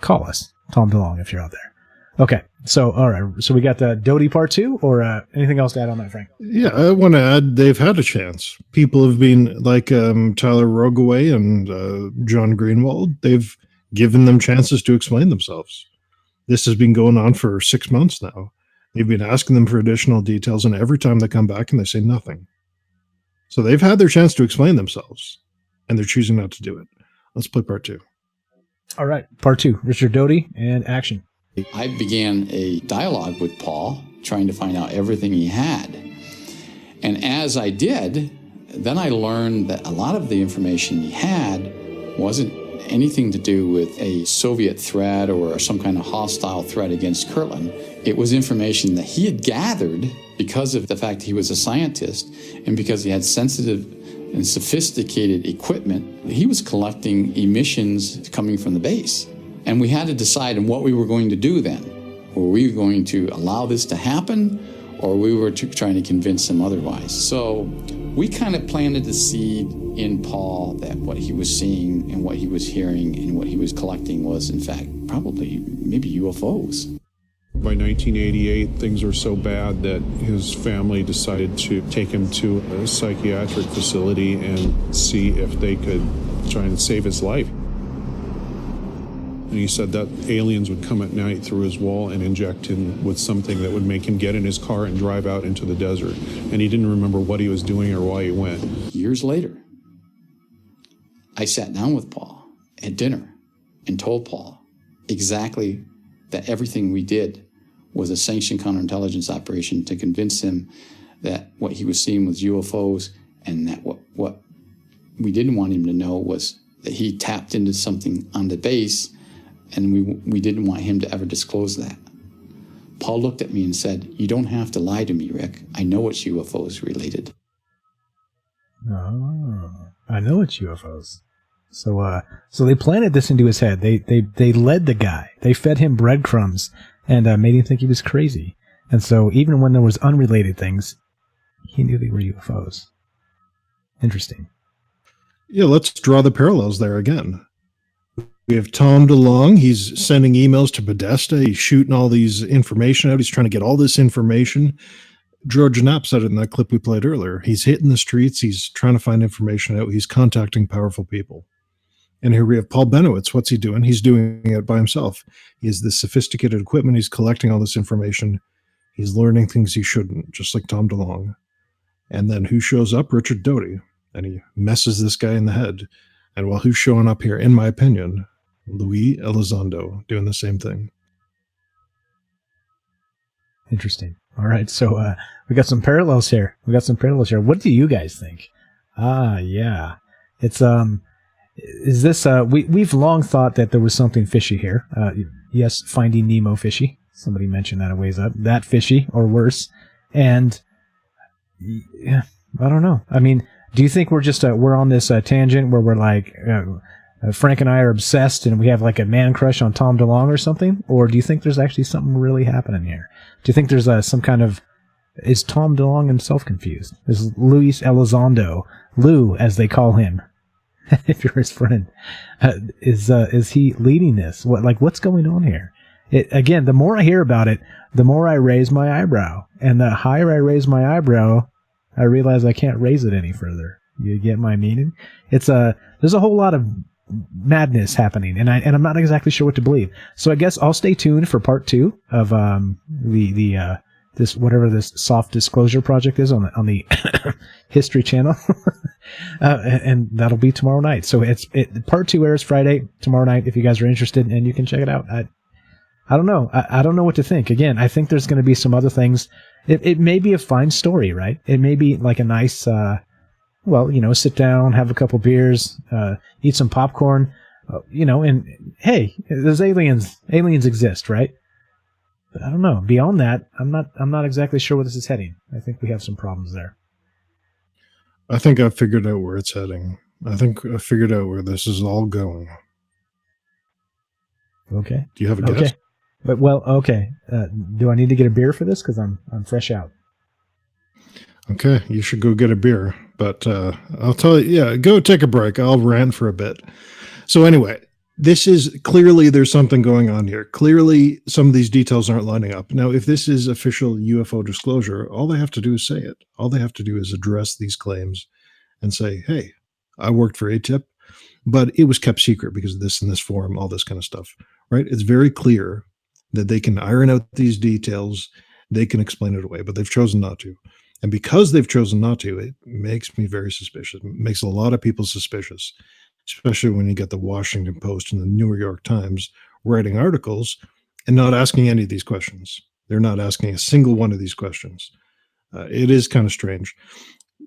Call us, Tom DeLonge, if you're out there. Okay, so all right, so we got the Doty part 2, or anything else to add on that, Frank? Yeah, I want to add they've had a chance. People have been like Tyler Rogoway and John Greenwald. They've given them chances to explain themselves. This has been going on for 6 months now. They've been asking them for additional details, and every time they come back and they say nothing. So they've had their chance to explain themselves, and they're choosing not to do it. Let's play part 2. All right, part 2, Richard Doty and action. I began a dialogue with Paul, trying to find out everything he had. And as I did, then I learned that a lot of the information he had wasn't anything to do with a Soviet threat or some kind of hostile threat against Kirtland. It was information that he had gathered because of the fact he was a scientist and because he had sensitive and sophisticated equipment. He was collecting emissions coming from the base. And we had to decide on what we were going to do then. Were we going to allow this to happen, or we were trying to convince him otherwise? So we kind of planted the seed in Paul that what he was seeing and what he was hearing and what he was collecting was, in fact, probably maybe UFOs. By 1988, things were so bad that his family decided to take him to a psychiatric facility and see if they could try and save his life. And he said that aliens would come at night through his wall and inject him with something that would make him get in his car and drive out into the desert. And he didn't remember what he was doing or why he went. Years later, I sat down with Paul at dinner and told Paul exactly that everything we did was a sanctioned counterintelligence operation to convince him that what he was seeing was UFOs, and that what we didn't want him to know was that he tapped into something on the base, and we didn't want him to ever disclose that. Paul looked at me and said, "You don't have to lie to me, Rick. I know it's UFOs related." Oh, I know it's UFOs. So they planted this into his head. They led the guy. They fed him breadcrumbs and made him think he was crazy. And so even when there was unrelated things, he knew they were UFOs. Interesting. Yeah, let's draw the parallels there again. We have Tom DeLonge. He's sending emails to Podesta. He's shooting all these information out. He's trying to get all this information. George Knapp said it in that clip we played earlier. He's hitting the streets. He's trying to find information out. He's contacting powerful people. And here we have Paul Benowitz. What's he doing? He's doing it by himself. He has this sophisticated equipment. He's collecting all this information. He's learning things he shouldn't, just like Tom DeLonge. And then who shows up? Richard Doty. And he messes this guy in the head. And while who's showing up here, in my opinion, Luis Elizondo doing the same thing. Interesting. All right, so we got some parallels here. What do you guys think? Yeah. It's is this we've long thought that there was something fishy here. Yes, Finding Nemo fishy. Somebody mentioned that a ways up. That fishy or worse. And yeah, I don't know. I mean, do you think we're just we're on this tangent where we're like Frank and I are obsessed and we have like a man crush on Tom DeLonge or something? Or do you think there's actually something really happening here? Do you think there's some kind of... Is Tom DeLonge himself confused? Is Luis Elizondo, Lou as they call him, if you're his friend, is he leading this? What's going on here? Again, the more I hear about it, the more I raise my eyebrow. And the higher I raise my eyebrow, I realize I can't raise it any further. You get my meaning? There's a whole lot of madness happening, and I'm not exactly sure what to believe. So I guess I'll stay tuned for part 2 of this whatever this soft disclosure project is on the History Channel, and that'll be tomorrow night. So part 2 airs Friday tomorrow night. If you guys are interested, and you can check it out. I don't know. I don't know what to think. Again, I think there's going to be some other things. It may be a fine story, right? It may be like a nice. Sit down, have a couple beers, eat some popcorn, and hey, there's aliens. Aliens exist, right? But I don't know. Beyond that, I'm not exactly sure where this is heading. I think we have some problems there. I think I've figured out where it's heading. I think I figured out where this is all going. Okay. Do you have a guess? Okay. Okay. Do I need to get a beer for this? Because I'm fresh out. Okay, you should go get a beer. But I'll tell you, go take a break. I'll rant for a bit. So anyway, this is clearly there's something going on here. Clearly, some of these details aren't lining up. Now, if this is official UFO disclosure, all they have to do is say it. All they have to do is address these claims and say, hey, I worked for AATIP, but it was kept secret because of this and this forum, all this kind of stuff, right? It's very clear that they can iron out these details. They can explain it away, but they've chosen not to. And because they've chosen not to, it makes me very suspicious. It makes a lot of people suspicious, especially when you get the Washington Post and the New York Times writing articles and not asking any of these questions. They're not asking a single one of these questions. It is kind of strange.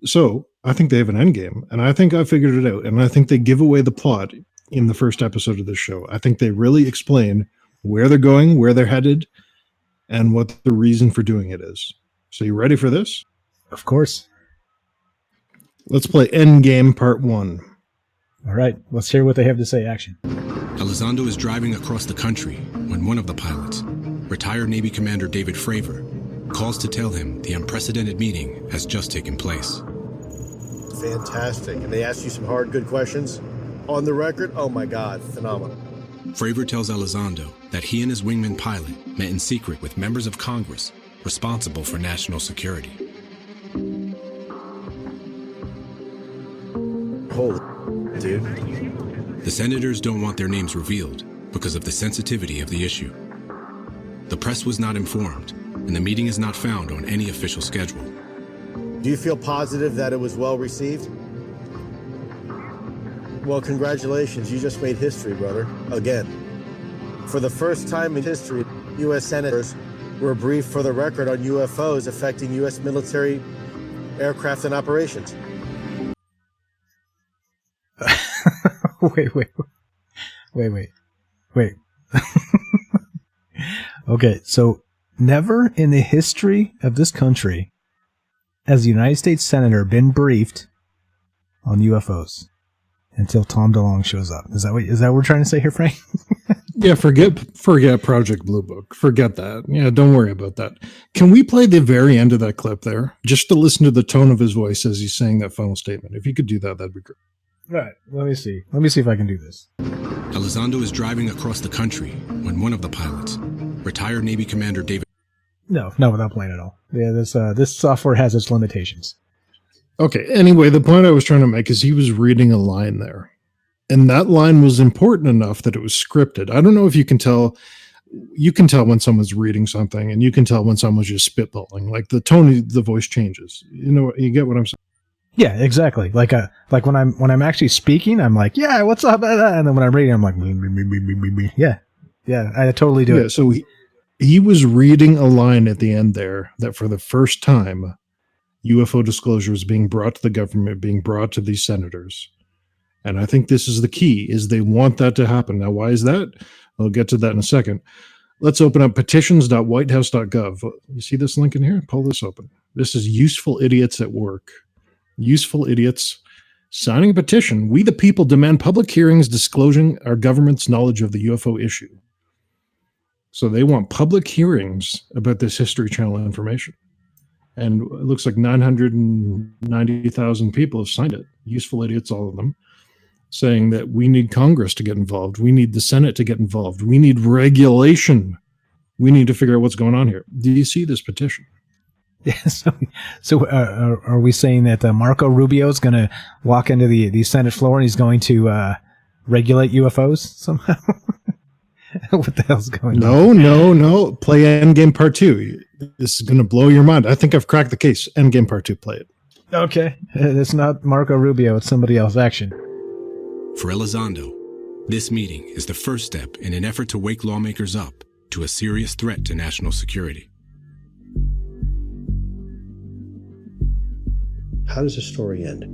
So I think they have an end game, and I think I figured it out. And I think they give away the plot in the first episode of this show. I think they really explain where they're going, where they're headed, and what the reason for doing it is. So you ready for this? Of course. Let's play Endgame Part 1. All right, let's hear what they have to say. Action. Elizondo is driving across the country when one of the pilots, retired Navy Commander David Fravor, calls to tell him the unprecedented meeting has just taken place. Fantastic. And they asked you some hard, good questions? On the record? Oh my God, phenomenal. Fravor tells Elizondo that he and his wingman pilot met in secret with members of Congress responsible for national security. Holy dude. The senators don't want their names revealed because of the sensitivity of the issue. The press was not informed, and the meeting is not found on any official schedule. Do you feel positive that it was well received? Well, congratulations. You just made history, brother. Again. For the first time in history, U.S. senators were briefed for the record on UFOs affecting U.S. military aircraft and operations. Wait. Okay, so never in the history of this country has a United States Senator been briefed on UFOs until Tom DeLonge shows up. Is that what we're trying to say here, Frank? Yeah, forget Project Blue Book. Forget that. Yeah, don't worry about that. Can we play the very end of that clip there? Just to listen to the tone of his voice as he's saying that final statement. If you could do that, that'd be great. Right. Let me see. Let me see if I can do this. Elizondo is driving across the country when one of the pilots, retired Navy Commander David... No, without playing at all. Yeah, this software has its limitations. Okay, anyway, the point I was trying to make is he was reading a line there. And that line was important enough that it was scripted. I don't know if you can tell when someone's reading something, and you can tell when someone's just spitballing. Like the tone of the voice changes. You get what I'm saying? Yeah, exactly. Like when I'm actually speaking, I'm like, yeah, what's up? And then when I'm reading, I'm like, yeah, I totally do it. So he was reading a line at the end there that for the first time, UFO disclosure is being brought to the government, being brought to these senators. And I think this is the key, is they want that to happen. Now, why is that? I'll get to that in a second. Let's open up petitions.whitehouse.gov. You see this link in here? Pull this open. This is useful idiots at work. Useful idiots signing a petition. We the people demand public hearings disclosing our government's knowledge of the UFO issue. So they want public hearings about this History Channel information. And it looks like 990,000 people have signed it. Useful idiots, all of them, saying that we need Congress to get involved. We need the Senate to get involved. We need regulation. We need to figure out what's going on here. Do you see this petition? Yeah, so are we saying that Marco Rubio is going to walk into the Senate floor and he's going to regulate UFOs somehow? What the hell's going on? No. Play Endgame Part 2. This is going to blow your mind. I think I've cracked the case. Endgame Part 2, play it. Okay. It's not Marco Rubio. It's somebody else. Action. For Elizondo, this meeting is the first step in an effort to wake lawmakers up to a serious threat to national security. How does the story end?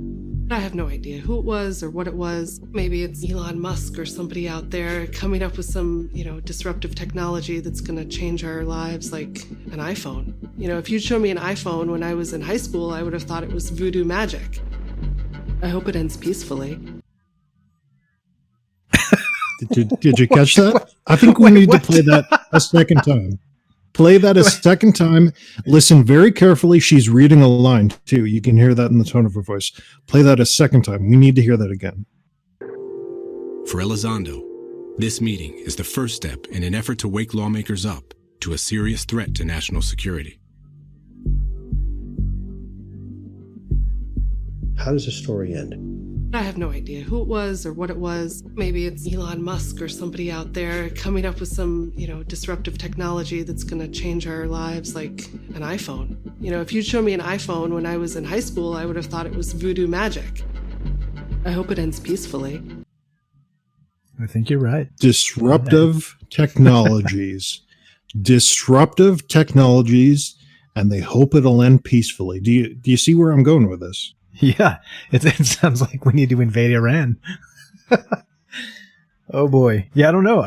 I have no idea who it was or what it was. Maybe it's Elon Musk or somebody out there coming up with some, disruptive technology that's going to change our lives, like an iPhone. If you'd show me an iPhone when I was in high school, I would have thought it was voodoo magic. I hope it ends peacefully. Did you catch that? I think we need to play that a second time. Play that a second time. Listen very carefully. She's reading a line, too. You can hear that in the tone of her voice. Play that a second time. We need to hear that again. For Elizondo, this meeting is the first step in an effort to wake lawmakers up to a serious threat to national security. How does the story end? I have no idea who it was or what it was. Maybe it's Elon Musk or somebody out there coming up with some, disruptive technology that's going to change our lives, like an iPhone. If you'd show me an iPhone when I was in high school, I would have thought it was voodoo magic. I hope it ends peacefully. I think you're right. Disruptive technologies. Disruptive technologies, and they hope it'll end peacefully. Do you see where I'm going with this? Yeah, it sounds like we need to invade Iran. Oh boy. Yeah, I don't know.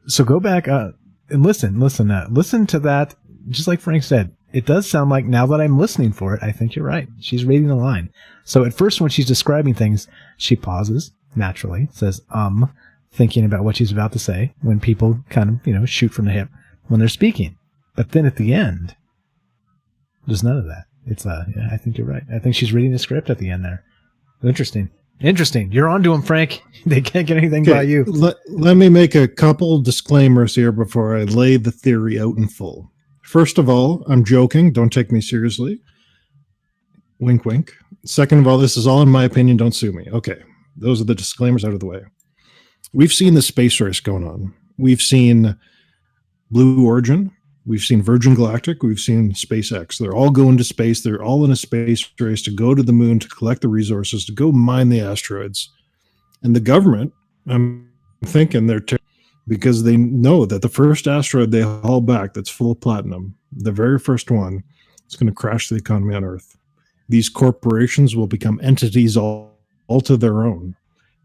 So go back and listen to that. Just like Frank said, it does sound like, now that I'm listening for it, I think you're right. She's reading the line. So at first, when she's describing things, she pauses naturally, says, thinking about what she's about to say when people kind of, shoot from the hip when they're speaking. But then at the end, there's none of that. It's, I think you're right. I think she's reading the script at the end there. Interesting. You're on to them, Frank. They can't get anything by you. Let me make a couple disclaimers here before I lay the theory out in full. First of all, I'm joking. Don't take me seriously. Wink, wink. Second of all, this is all in my opinion. Don't sue me. Okay. Those are the disclaimers out of the way. We've seen the space race going on. We've seen Blue Origin. We've seen Virgin Galactic. We've seen SpaceX. They're all going to space. They're all in a space race to go to the moon, to collect the resources, to go mine the asteroids. And the government, I'm thinking because they know that the first asteroid they haul back that's full of platinum, the very first one, is going to crash the economy on Earth. These corporations will become entities all to their own.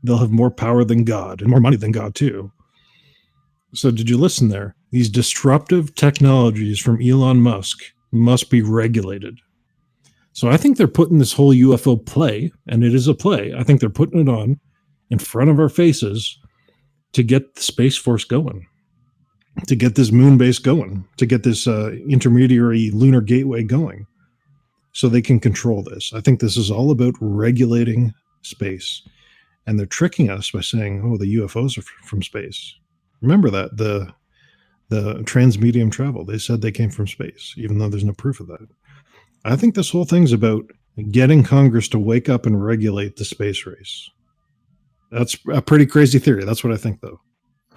They'll have more power than God and more money than God too. So did you listen there? These disruptive technologies from Elon Musk must be regulated. So I think they're putting this whole UFO play, and it is a play. I think they're putting it on in front of our faces to get the Space Force going, to get this moon base going, to get this intermediary lunar gateway going, so they can control this. I think this is all about regulating space. And they're tricking us by saying, oh, the UFOs are from space. Remember that, the transmedium travel, they said they came from space, even though there's no proof of that. I think this whole thing's about getting Congress to wake up and regulate the space race. That's a pretty crazy theory. That's what I think, though.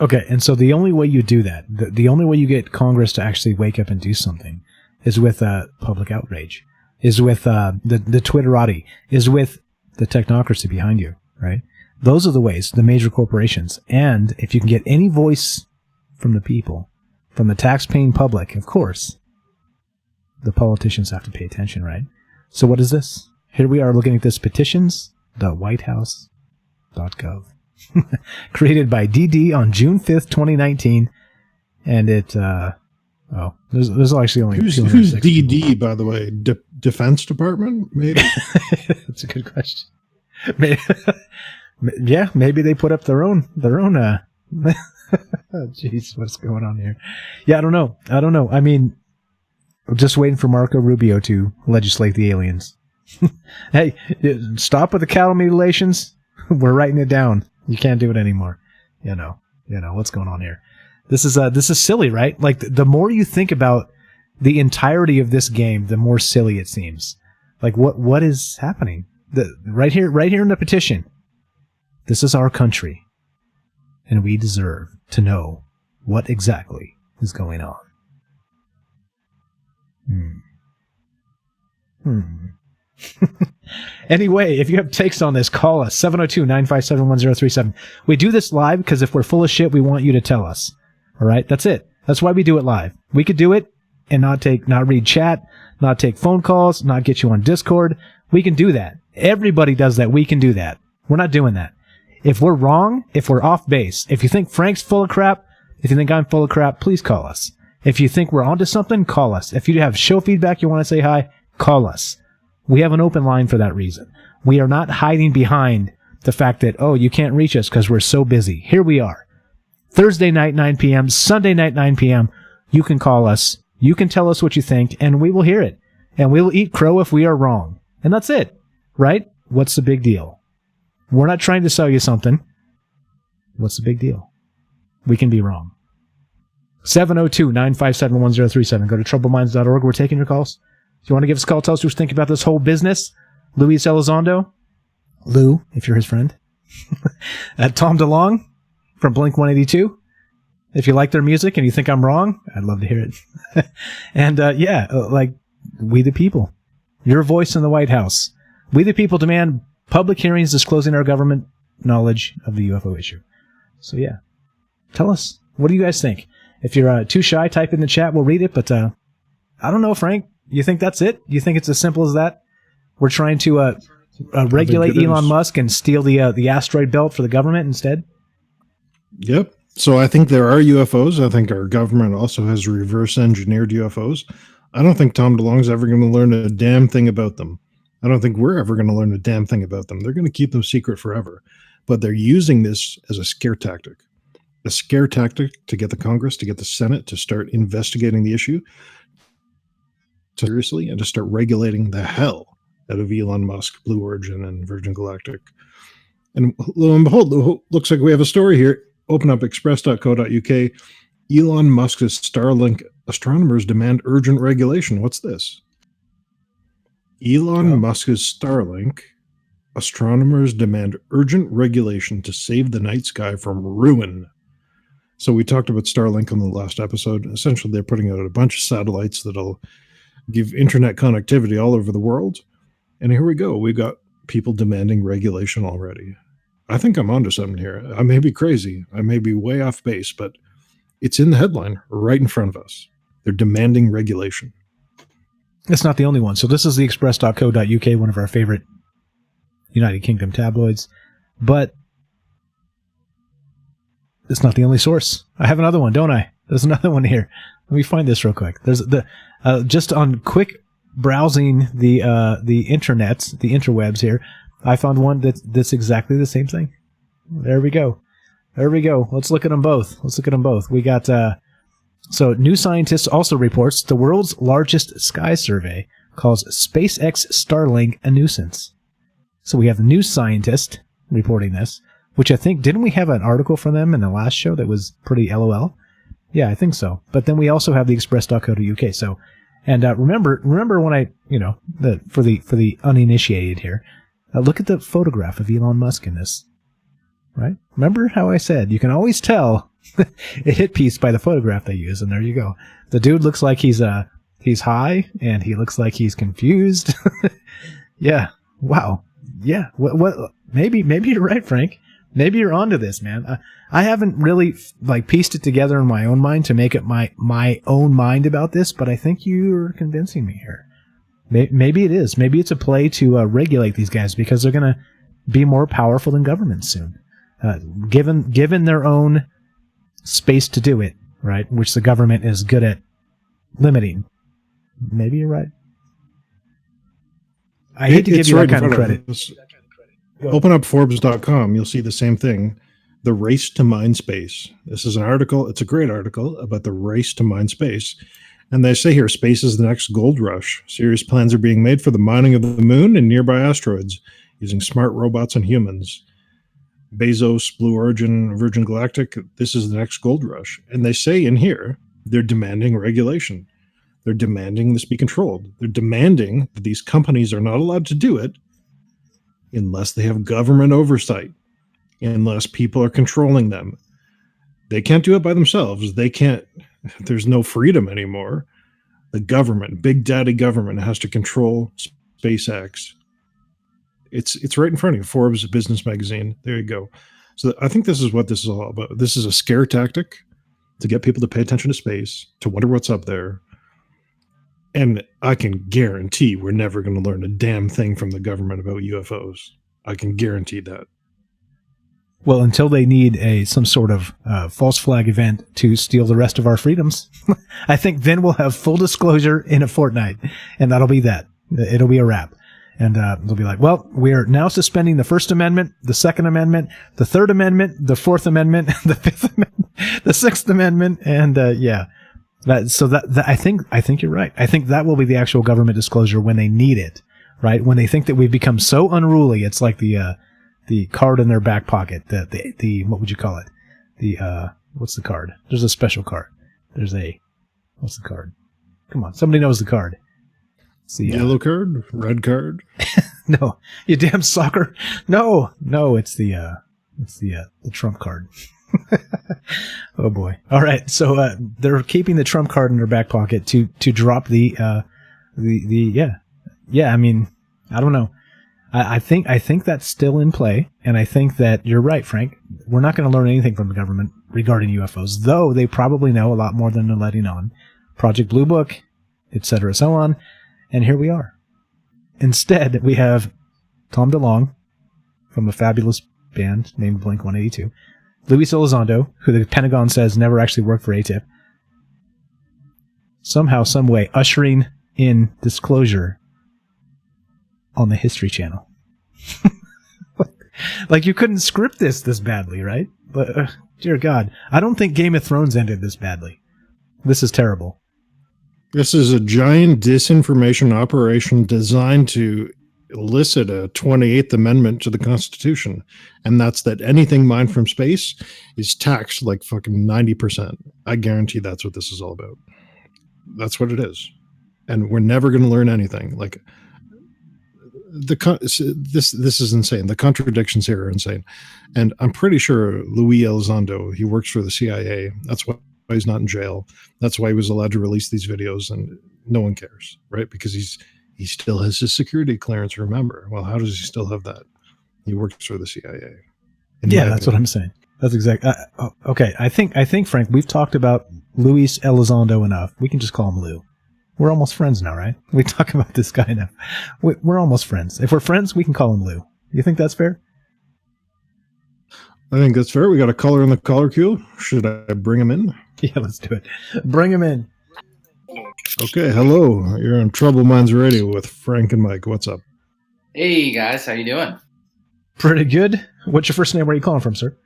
Okay, and so the only way you do that, the only way you get Congress to actually wake up and do something is with public outrage, is with the Twitterati, is with the technocracy behind you, right? Those are the ways, the major corporations. And if you can get any voice from the people, from the tax-paying public, of course, the politicians have to pay attention, right? So what is this? Here we are looking at this petitions.whitehouse.gov. Created by DD on June 5th, 2019. And it, there's actually only Who's DD, people. By the way? Defense Department, maybe? That's a good question. Maybe. Yeah, maybe they put up their own. Jeez, what's going on here? Yeah, I don't know. I mean, I'm just waiting for Marco Rubio to legislate the aliens. Hey, stop with the cattle mutilations. We're writing it down. You can't do it anymore. You know what's going on here. This is silly, right? Like the more you think about the entirety of this game, the more silly it seems. Like what is happening? Right here in the petition. This is our country, and we deserve to know what exactly is going on. Anyway, if you have takes on this, call us, 702-957-1037. We do this live because if we're full of shit, we want you to tell us. All right? That's it. That's why we do it live. We could do it and not read chat, not take phone calls, not get you on Discord. We can do that. Everybody does that. We can do that. We're not doing that. If we're wrong, if we're off base, if you think Frank's full of crap, if you think I'm full of crap, please call us. If you think we're onto something, call us. If you have show feedback, you want to say hi, call us. We have an open line for that reason. We are not hiding behind the fact that, oh, you can't reach us because we're so busy. Here we are. Thursday night, 9 p.m., Sunday night, 9 p.m. You can call us. You can tell us what you think, and we will hear it. And we will eat crow if we are wrong. And that's it. Right? What's the big deal? We're not trying to sell you something. What's the big deal? We can be wrong. 702-957-1037. Go to troubleminds.org. We're taking your calls. If you want to give us a call, tell us what you think about this whole business. Luis Elizondo. Lou, if you're his friend. Tom DeLonge from Blink-182. If you like their music and you think I'm wrong, I'd love to hear it. And, we the people. Your voice in the White House. We the people demand public hearings disclosing our government knowledge of the UFO issue. So, yeah. Tell us. What do you guys think? If you're too shy, type in the chat. We'll read it. But I don't know, Frank. You think that's it? You think it's as simple as that? We're trying to regulate Elon Musk and steal the asteroid belt for the government instead? Yep. So I think there are UFOs. I think our government also has reverse engineered UFOs. I don't think Tom DeLonge's ever going to learn a damn thing about them. I don't think we're ever going to learn a damn thing about them. They're going to keep them secret forever. but they're using this as a scare tactic to get the Congress, to get the Senate to start investigating the issue seriously and to start regulating the hell out of Elon Musk, Blue Origin, and Virgin Galactic. And lo and behold, looks like we have a story here. Open up express.co.uk. Elon Musk's Starlink astronomers demand urgent regulation. What's this? Elon Musk's Starlink astronomers demand urgent regulation to save the night sky from ruin. So we talked about Starlink on the last episode. Essentially, they're putting out a bunch of satellites that'll give internet connectivity all over the world. And here we go. We've got people demanding regulation already. I think I'm onto something here. I may be crazy. I may be way off base, but it's in the headline right in front of us. They're demanding regulation. It's not the only one. So this is the express.co.uk, one of our favorite United Kingdom tabloids. But it's not the only source. I have another one, don't I? There's another one here. Let me find this real quick. There's just on quick browsing the internets, the interwebs here, I found one that's exactly the same thing. There we go. Let's look at them both. We got so New Scientist also reports the world's largest sky survey calls SpaceX Starlink a nuisance. So we have the New Scientist reporting this, which I think, didn't we have an article from them in the last show that was pretty LOL? Yeah, I think so. But then we also have the express.co.uk. So, and remember when I, for the uninitiated here, look at the photograph of Elon Musk in this, right? Remember how I said you can always tell a hit piece by the photograph they use, and there you go. The dude looks like he's high, and he looks like he's confused. Yeah. Wow. Yeah. What? Maybe you're right, Frank. Maybe you're onto this, man. I haven't really pieced it together in my own mind to make up my own mind about this, but I think you're convincing me here. Maybe it is. Maybe it's a play to regulate these guys because they're going to be more powerful than government soon, given their own space to do it, right? Which the government is good at limiting. Maybe you're right. I hate to give you that kind of credit. Open up Forbes.com. You'll see the same thing. The race to mine space. This is an article. It's a great article about the race to mine space. And they say here, space is the next gold rush. Serious plans are being made for the mining of the moon and nearby asteroids using smart robots and humans. Bezos, Blue Origin, Virgin Galactic, this is the next gold rush. And they say in here, they're demanding regulation. They're demanding this be controlled. They're demanding that these companies are not allowed to do it unless they have government oversight, unless people are controlling them. They can't do it by themselves. They can't. There's no freedom anymore. The government, big daddy government, has to control SpaceX. It's right in front of you. Forbes Business Magazine. There you go. So I think this is what this is all about. This is a scare tactic to get people to pay attention to space, to wonder what's up there. And I can guarantee we're never going to learn a damn thing from the government about UFOs. I can guarantee that. Well, until they need some sort of false flag event to steal the rest of our freedoms, I think then we'll have full disclosure in a fortnight, and that'll be that. It'll be a wrap. And they'll be like, well, we're now suspending the First Amendment, the Second Amendment, the Third Amendment, the Fourth Amendment, the Fifth Amendment, the Sixth Amendment, and yeah. That I think you're right. I think that will be the actual government disclosure when they need it, right? When they think that we've become so unruly, it's like the card in their back pocket. The what would you call it? What's the card? There's a special card. What's the card? Come on, somebody knows the card. It's the yellow card, red card. No, you damn sucker. No, it's the Trump card. Oh boy. All right. So they're keeping the Trump card in their back pocket to drop the yeah. I mean, I don't know. I think that's still in play, and I think that you're right, Frank. We're not going to learn anything from the government regarding UFOs, though they probably know a lot more than they're letting on. Project Blue Book, etc., so on. And here we are. Instead, we have Tom DeLonge from a fabulous band named Blink-182. Luis Elizondo, who the Pentagon says never actually worked for AATIP, somehow, some way, ushering in disclosure on the History Channel. Like, you couldn't script this badly, right? But, dear God, I don't think Game of Thrones ended this badly. This is terrible. This is a giant disinformation operation designed to elicit a 28th Amendment to the Constitution. And that's that anything mined from space is taxed like fucking 90%. I guarantee that's what this is all about. That's what it is. And we're never going to learn anything. Like, this is insane. The contradictions here are insane. And I'm pretty sure Luis Elizondo, he works for the CIA. That's why he's not in jail. That's why he was allowed to release these videos, and no one cares, right? Because he still has his security clearance, remember. Well, how does he still have that? He works for the CIA. Yeah, that's what I'm saying. That's exactly. Okay, I think, Frank, we've talked about Luis Elizondo enough. We can just call him Lou. We're almost friends now, right? We talk about this guy now. We're almost friends. If we're friends, we can call him Lou. You think that's fair? I think that's fair. We got a caller in the caller queue. Should I bring him in? Yeah, let's do it. Bring him in. Okay, hello. You're on Trouble Minds Radio with Frank and Mike. What's up? Hey, guys. How you doing? Pretty good. What's your first name? Where are you calling from, sir?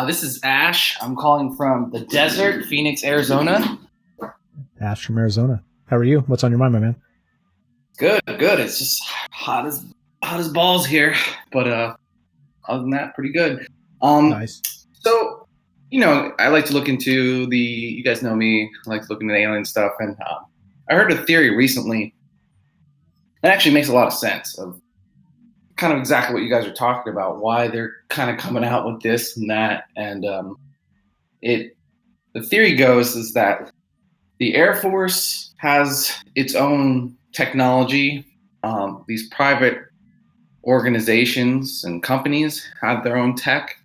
This is Ash. I'm calling from the desert, Phoenix, Arizona. Ash from Arizona. How are you? What's on your mind, my man? Good. It's just hot as balls here, but other than that, pretty good. Nice. So, I like to look into you guys know me, I like to look into the alien stuff, and I heard a theory recently that actually makes a lot of sense of kind of exactly what you guys are talking about, why they're kind of coming out with this and that, and the theory goes is that the Air Force has its own technology. These private organizations and companies have their own tech,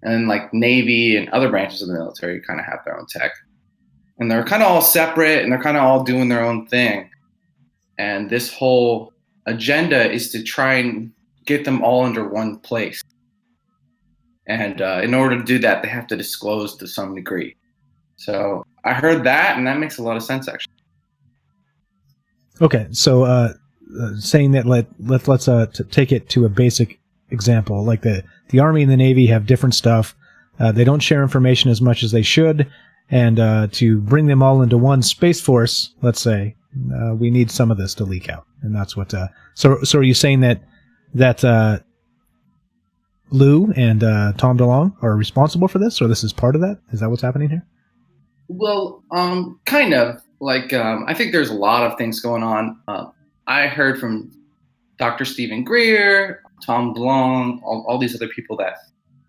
and like Navy and other branches of the military kind of have their own tech. And they're kind of all separate, and they're kind of all doing their own thing. And this whole agenda is to try and get them all under one place. And in order to do that, they have to disclose to some degree. So I heard that, and that makes a lot of sense, actually. Okay, so saying that let's take it to a basic example. Like the Army and the Navy have different stuff. They don't share information as much as they should, and to bring them all into one Space Force, let's say, we need some of this to leak out, and that's what. So are you saying that Lou and Tom DeLonge are responsible for this, or this is part of that? Is that what's happening here? Well, kind of. Like, I think there's a lot of things going on. I heard from Dr. Stephen Greer, Tom DeLonge, all these other people that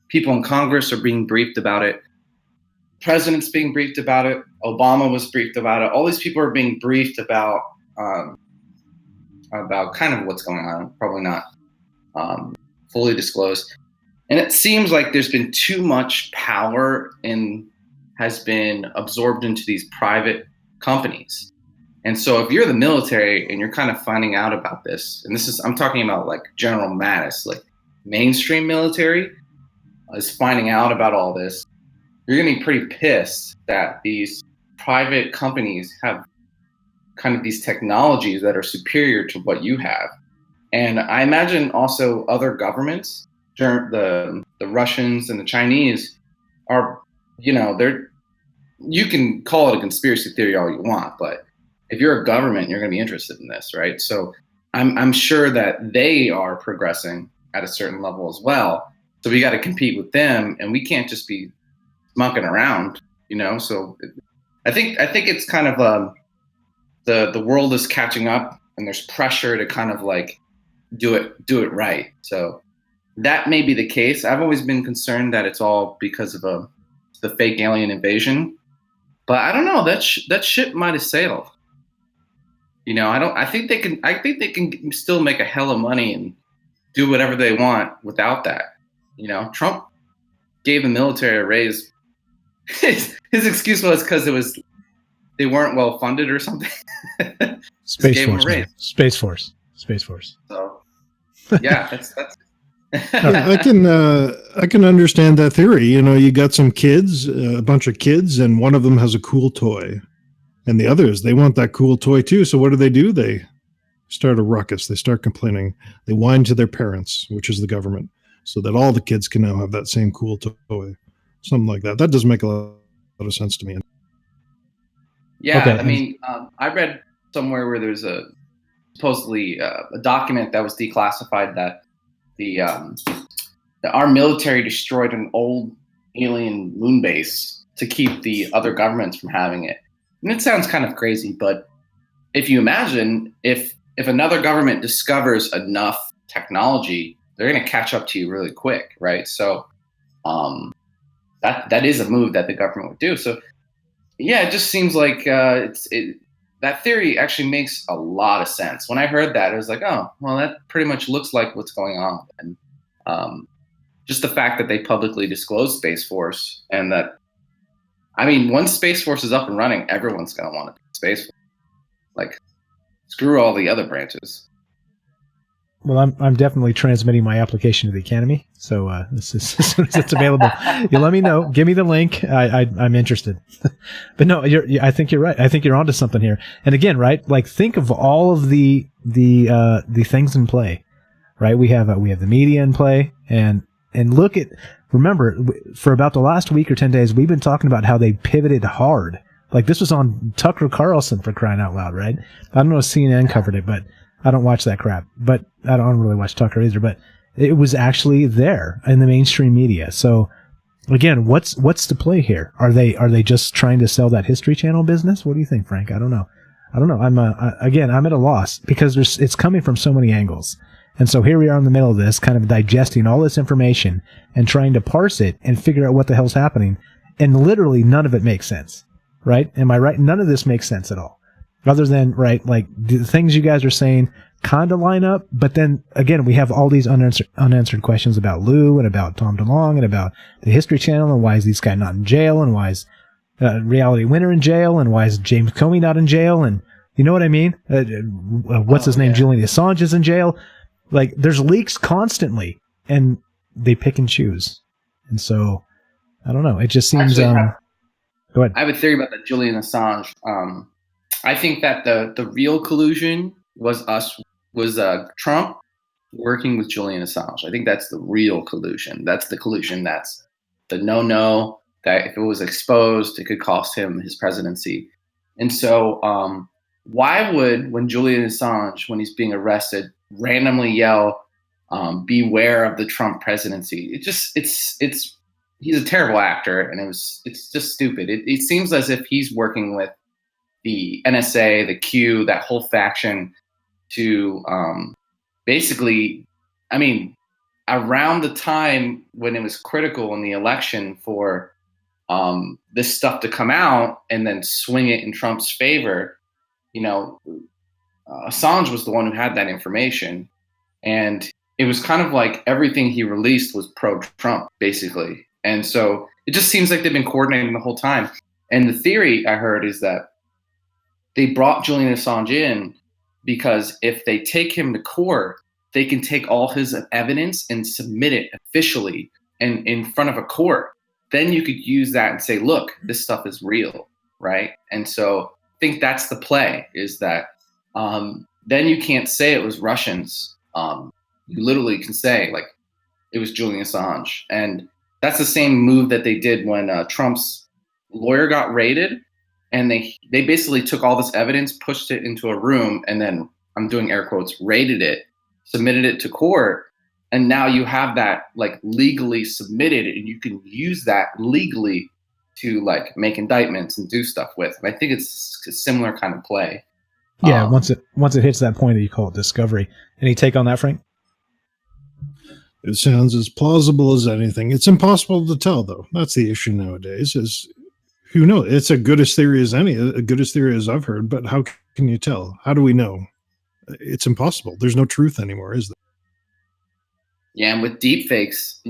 people in Congress are being briefed about it. President's being briefed about it. Obama was briefed about it. All these people are being briefed about kind of what's going on. Probably not fully disclosed. And it seems like there's been too much power has been absorbed into these private companies. And so if you're the military and you're kind of finding out about this, and I'm talking about like General Mattis, like mainstream military is finding out about all this, you're going to be pretty pissed that these private companies have kind of these technologies that are superior to what you have. And I imagine also other governments, the Russians and the Chinese are, you can call it a conspiracy theory all you want, but if you're a government, you're going to be interested in this, right? So I'm sure that they are progressing at a certain level as well. So we got to compete with them, and we can't just be mucking around, So I think it's kind of the world is catching up, and there's pressure to kind of like do it right. So that may be the case. I've always been concerned that it's all because of the fake alien invasion. But I don't know. That ship might have sailed. I think they can still make a hell of money and do whatever they want without that. Trump gave the military a raise. His excuse was because they weren't well funded or something. Space Force. So yeah, that's. I can understand that theory. You got some kids, a bunch of kids, and one of them has a cool toy, and the others, they want that cool toy too. So what do? They start a ruckus. They start complaining. They whine to their parents, which is the government. so that all the kids can now have that same cool toy. Something like that. That does make a lot of sense to me. Yeah, Okay. I mean, I read somewhere where there's a supposedly a document that was declassified that our military destroyed an old alien moon base to keep the other governments from having it. And it sounds kind of crazy, but if you imagine if another government discovers enough technology, they're going to catch up to you really quick, right? So that is a move that the government would do. So yeah, it just seems like that theory actually makes a lot of sense. When I heard that, I was like, oh, well, that pretty much looks like what's going on. And just the fact that they publicly disclosed Space Force, and that, I mean, once Space Force is up and running, everyone's going to want to be Space Force. Like, screw all the other branches. Well, I'm definitely transmitting my application to the Academy, so this is, as soon as it's available, you let me know. Give me the link. I'm interested. But no, I think you're right. I think you're onto something here. And again, right? Like, think of all of the things in play, right? We have the media in play, and look at. Remember, for about the last week or 10 days, we've been talking about how they pivoted hard. Like, this was on Tucker Carlson, for crying out loud, right? I don't know if CNN covered it, but I don't watch that crap. But I don't really watch Tucker either. But it was actually there in the mainstream media. So again, what's the play here? Are they just trying to sell that History Channel business? What do you think, Frank? I don't know. I'm at a loss because it's coming from so many angles. And so here we are in the middle of this, kind of digesting all this information and trying to parse it and figure out what the hell's happening. And literally none of it makes sense, right? Am I right? None of this makes sense at all. Other than, right, like the things you guys are saying kind of line up. But then again, we have all these unanswered questions about Lou and about Tom DeLonge and about the History Channel and why is this guy not in jail and why is Reality Winner in jail and why is James Comey not in jail? And you know what I mean? What's his name? Julian Assange is in jail. Like, there's leaks constantly, and they pick and choose. And so, I don't know. It just seems... Actually, go ahead. I have a theory about the Julian Assange. I think that the real collusion was Trump working with Julian Assange. I think that's the real collusion. That's the collusion that's the no-no, that if it was exposed, it could cost him his presidency. And so why would, when Julian Assange, when he's being arrested, randomly yell, beware of the Trump presidency? He's a terrible actor, and it's just stupid. It seems as if he's working with the NSA, the Q, that whole faction to basically, I mean, around the time when it was critical in the election for this stuff to come out and then swing it in Trump's favor, you know, Assange was the one who had that information, and it was kind of like everything he released was pro-Trump, basically. And so it just seems like they've been coordinating the whole time. And the theory I heard is that they brought Julian Assange in because if they take him to court, they can take all his evidence and submit it officially and in front of a court. Then you could use that and say, look, this stuff is real, right? And so I think that's the play, is that then you can't say it was Russians. You literally can say, like, it was Julian Assange. And that's the same move that they did when Trump's lawyer got raided. And they basically took all this evidence, pushed it into a room, and then, I'm doing air quotes, raided it, submitted it to court. And now you have that, like, legally submitted, and you can use that legally to, like, make indictments and do stuff with. And I think it's a similar kind of play. Yeah, once it hits that point that you call it discovery. Any take on that, Frank? It sounds as plausible as anything. It's impossible to tell, though. That's the issue nowadays, is who knows? It's a goodest theory as any, a goodest theory as I've heard, but how can you tell? How do we know? It's impossible. There's no truth anymore, is there? Yeah, and with deep fakes,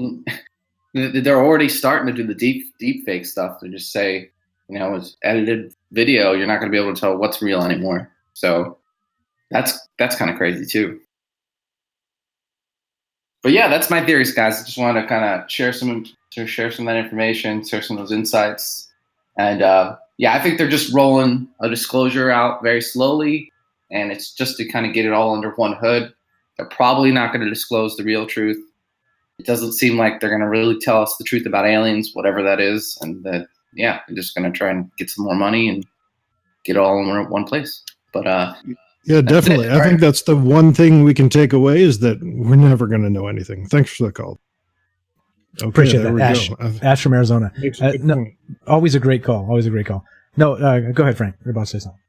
they're already starting to do the deep fake stuff. They just say, you know, it's edited video. You're not going to be able to tell what's real anymore. So that's kind of crazy too. But yeah, that's my theories, guys. I just want to kind of share some of that information, share some of those insights. And yeah, I think they're just rolling a disclosure out very slowly, and it's just to kind of get it all under one hood. They're probably not going to disclose the real truth. it doesn't seem like they're going to really tell us the truth about aliens, whatever that is, and that they're just going to try and get some more money and get it all in one place. But yeah, definitely. I think that's the one thing we can take away is that we're never going to know anything. Thanks for the call. Okay, Appreciate there that, we Ash. go. Ash from Arizona. Makes a good No, point. always a great call. Always a great call. No, go ahead, Frank. You're about to say something.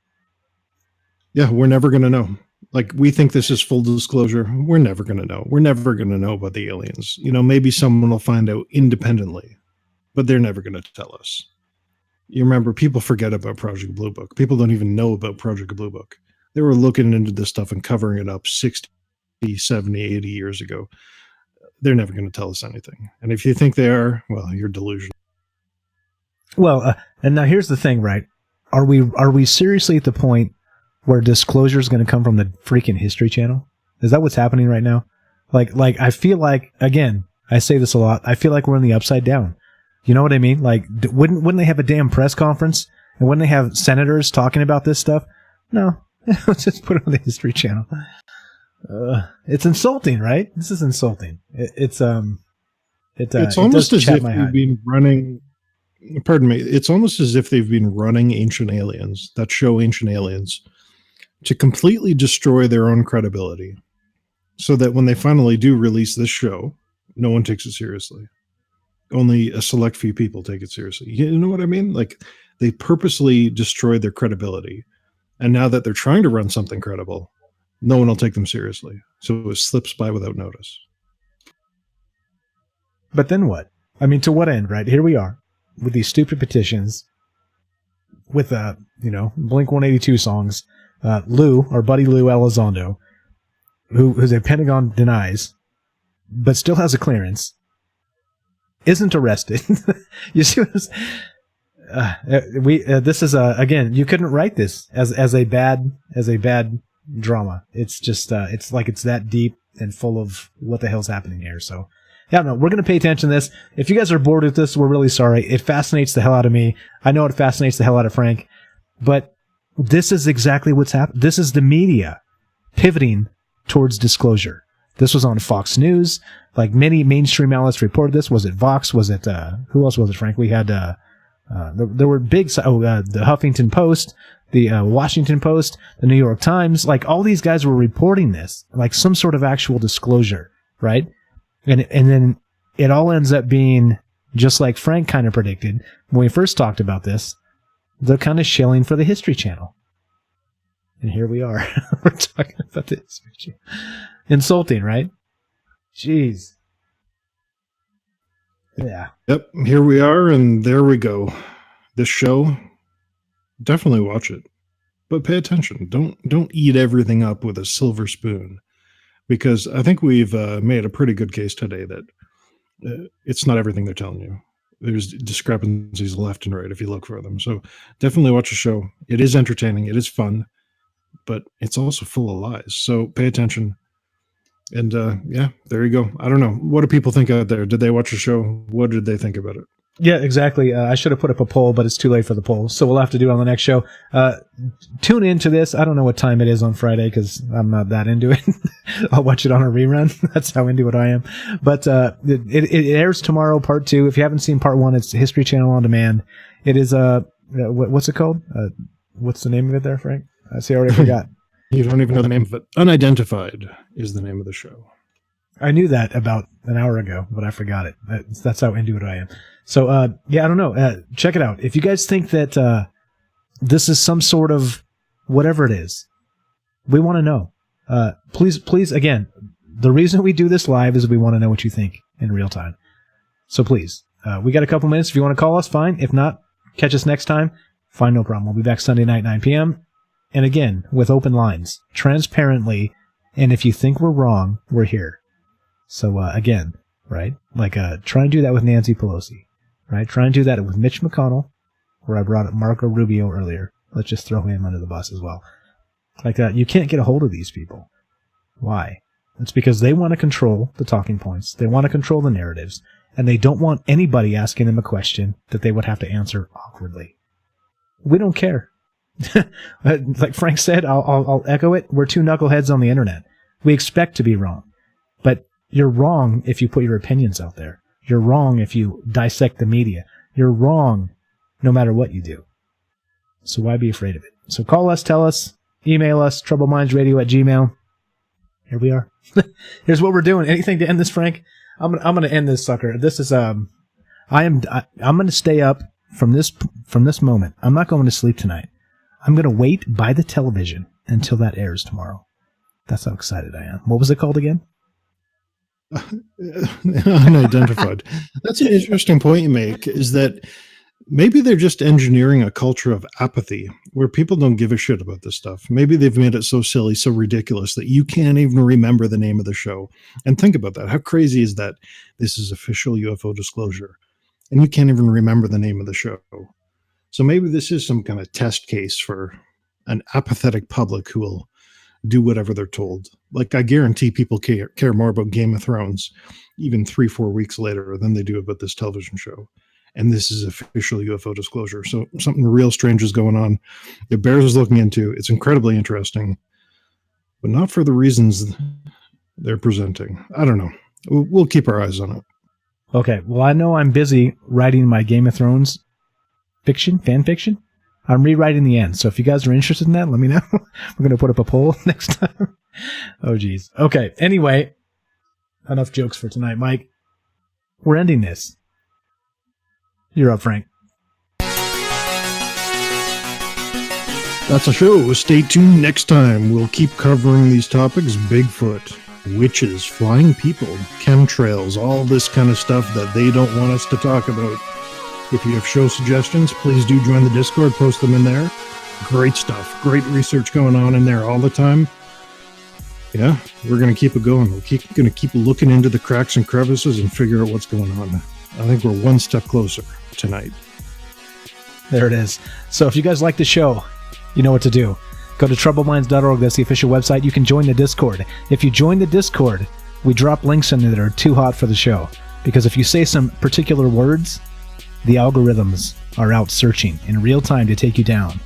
Yeah, we're never going to know. Like, we think this is full disclosure. We're never going to know. We're never going to know about the aliens. You know, maybe someone will find out independently, but they're never going to tell us. You remember, people forget about Project Blue Book. People don't even know about Project Blue Book. They were looking into this stuff and covering it up 60, 70, 80 years ago. They're never going to tell us anything. And if you think they are, well, you're delusional. Well, and now here's the thing, right? Are we seriously at the point where disclosure is going to come from the freaking History Channel? Is that what's happening right now? Like I feel like, again, I say this a lot, I feel like we're in the upside down. You know what I mean? Like, wouldn't they have a damn press conference? And wouldn't they have senators talking about this stuff? No. Let's just put it on the History Channel. It's insulting, right? This is insulting. It's almost as if they've been running. Pardon me. It's almost as if they've been running Ancient Aliens, that show Ancient Aliens, to completely destroy their own credibility, so that when they finally do release this show, no one takes it seriously. Only a select few people take it seriously. You know what I mean? Like, they purposely destroyed their credibility, and now that they're trying to run something credible, no one will take them seriously. So it slips by without notice. But then what? I mean, to what end, right? Here we are with these stupid petitions with, Blink-182 songs. Lou, our buddy Lou Elizondo, who's a Pentagon denies, but still has a clearance, isn't arrested. You see what this is again, you couldn't write this as a bad drama. It's just it's like it's that deep and full of what the hell's happening here. So yeah, no, we're going to pay attention to this. If you guys are bored with this, we're really sorry. It fascinates the hell out of me. I know it fascinates the hell out of Frank, but this is exactly what's happening. This is the media pivoting towards disclosure. This was on Fox News. Like, many mainstream outlets reported this. Was it Vox? Was it, who else was it, Frank? We had, there were big, the Huffington Post, the Washington Post, the New York Times. Like, all these guys were reporting this, like some sort of actual disclosure, right? And then it all ends up being just like Frank kind of predicted when we first talked about this. They're kind of shilling for the History Channel. And here we are. We're talking about the History Channel. Insulting, right? Jeez. Yeah. Yep. Here we are, and there we go. This show, definitely watch it, but pay attention. Don't eat everything up with a silver spoon, because I think we've made a pretty good case today that it's not everything they're telling you. There's discrepancies left and right if you look for them. So definitely watch the show. It is entertaining. It is fun, but it's also full of lies. So pay attention. And yeah, there you go. I don't know. What do people think out there? Did they watch the show? What did they think about it? Yeah, exactly. I should have put up a poll, but it's too late for the poll. So we'll have to do it on the next show. Tune into this. I don't know what time it is on Friday because I'm not that into it. I'll watch it on a rerun. That's how into it I am. But it airs tomorrow, part 2. If you haven't seen part 1, it's History Channel On Demand. It is, what's it called? What's the name of it there, Frank? I see, I already forgot. You don't even know the name of it. Unidentified is the name of the show. I knew that about an hour ago, but I forgot it. That's how into it I am. So, yeah, I don't know. Check it out. If you guys think that this is some sort of whatever it is, we want to know. Please, again, the reason we do this live is we want to know what you think in real time. So please, we got a couple minutes. If you want to call us, fine. If not, catch us next time. Fine, no problem. We'll be back Sunday night, 9 p.m. And again, with open lines, transparently. And if you think we're wrong, we're here. So, again, right? Like, try and do that with Nancy Pelosi, right? Try and do that with Mitch McConnell, where I brought up Marco Rubio earlier. Let's just throw him under the bus as well. Like that, you can't get a hold of these people. Why? It's because they want to control the talking points. They want to control the narratives. And they don't want anybody asking them a question that they would have to answer awkwardly. We don't care. Like Frank said, I'll echo it. We're two knuckleheads on the internet. We expect to be wrong. But You're wrong if you put your opinions out there. You're wrong if you dissect the media. You're wrong no matter what you do. So why be afraid of it? So call us, tell us, email us, troublemindsradio@gmail.com. Here we are. Here's what we're doing. Anything to end this, Frank? I'm gonna end this sucker. This is I'm gonna stay up from this moment. I'm not going to sleep tonight. I'm gonna wait by the television until that airs tomorrow. That's how excited I am. What was it called again? Unidentified. That's an interesting point you make, is that maybe they're just engineering a culture of apathy where people don't give a shit about this stuff. Maybe they've made it so silly, so ridiculous that you can't even remember the name of the show. And think about that. How crazy is that? This is official UFO disclosure, and you can't even remember the name of the show. So maybe this is some kind of test case for an apathetic public who will do whatever they're told. Like, I guarantee people care more about Game of Thrones even 3-4 weeks later than they do about this television show. And this is official UFO disclosure. So something real strange is going on. The Bears is looking into. It's incredibly interesting, but not for the reasons they're presenting. I don't know. We'll keep our eyes on it. Okay. Well, I know I'm busy writing my Game of Thrones fan fiction. I'm rewriting the end. So if you guys are interested in that, let me know. We're going to put up a poll next time. Oh, geez. Okay. Anyway, enough jokes for tonight, Mike. We're ending this. You're up, Frank. That's a show. Stay tuned next time. We'll keep covering these topics: Bigfoot, witches, flying people, chemtrails, all this kind of stuff that they don't want us to talk about. If you have show suggestions, please do join the Discord, post them in there. Great stuff. Great research going on in there all the time. Yeah, we're going to keep it going. We're going to keep looking into the cracks and crevices and figure out what's going on. I think we're one step closer tonight. There it is. So if you guys like the show, you know what to do. Go to troubleminds.org. That's the official website. You can join the Discord. If you join the Discord, we drop links in there that are too hot for the show. Because if you say some particular words, the algorithms are out searching in real time to take you down.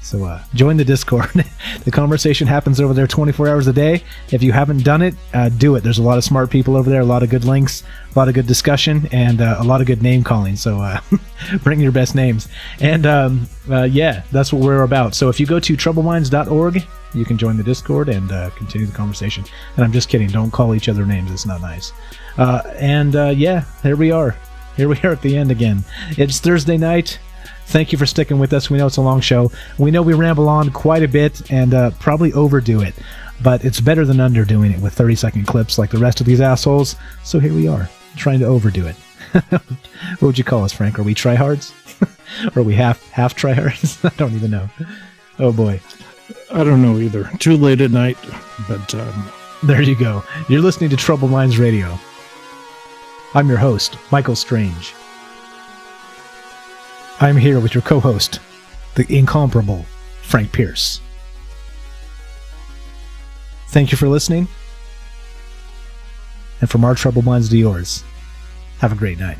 So join the Discord. The conversation happens over there 24 hours a day. If you haven't done it, do it. There's a lot of smart people over there, a lot of good links, a lot of good discussion, and a lot of good name calling. So bring your best names. And yeah, that's what we're about. So if you go to troubleminds.org, you can join the Discord and continue the conversation. And I'm just kidding. Don't call each other names. It's not nice. Yeah, here we are. Here we are at the end again. It's Thursday night. Thank you for sticking with us. We know it's a long show. We know we ramble on quite a bit and probably overdo it, but it's better than underdoing it with 30-second clips like the rest of these assholes. So here we are, trying to overdo it. What would you call us, Frank? Are we tryhards? Or are we half tryhards? I don't even know. Oh boy. I don't know either. Too late at night, but there you go. You're listening to Troubled Minds Radio. I'm your host, Michael Strange. I'm here with your co-host, the incomparable Frank Pierce. Thank you for listening. And from our troubled minds to yours, have a great night.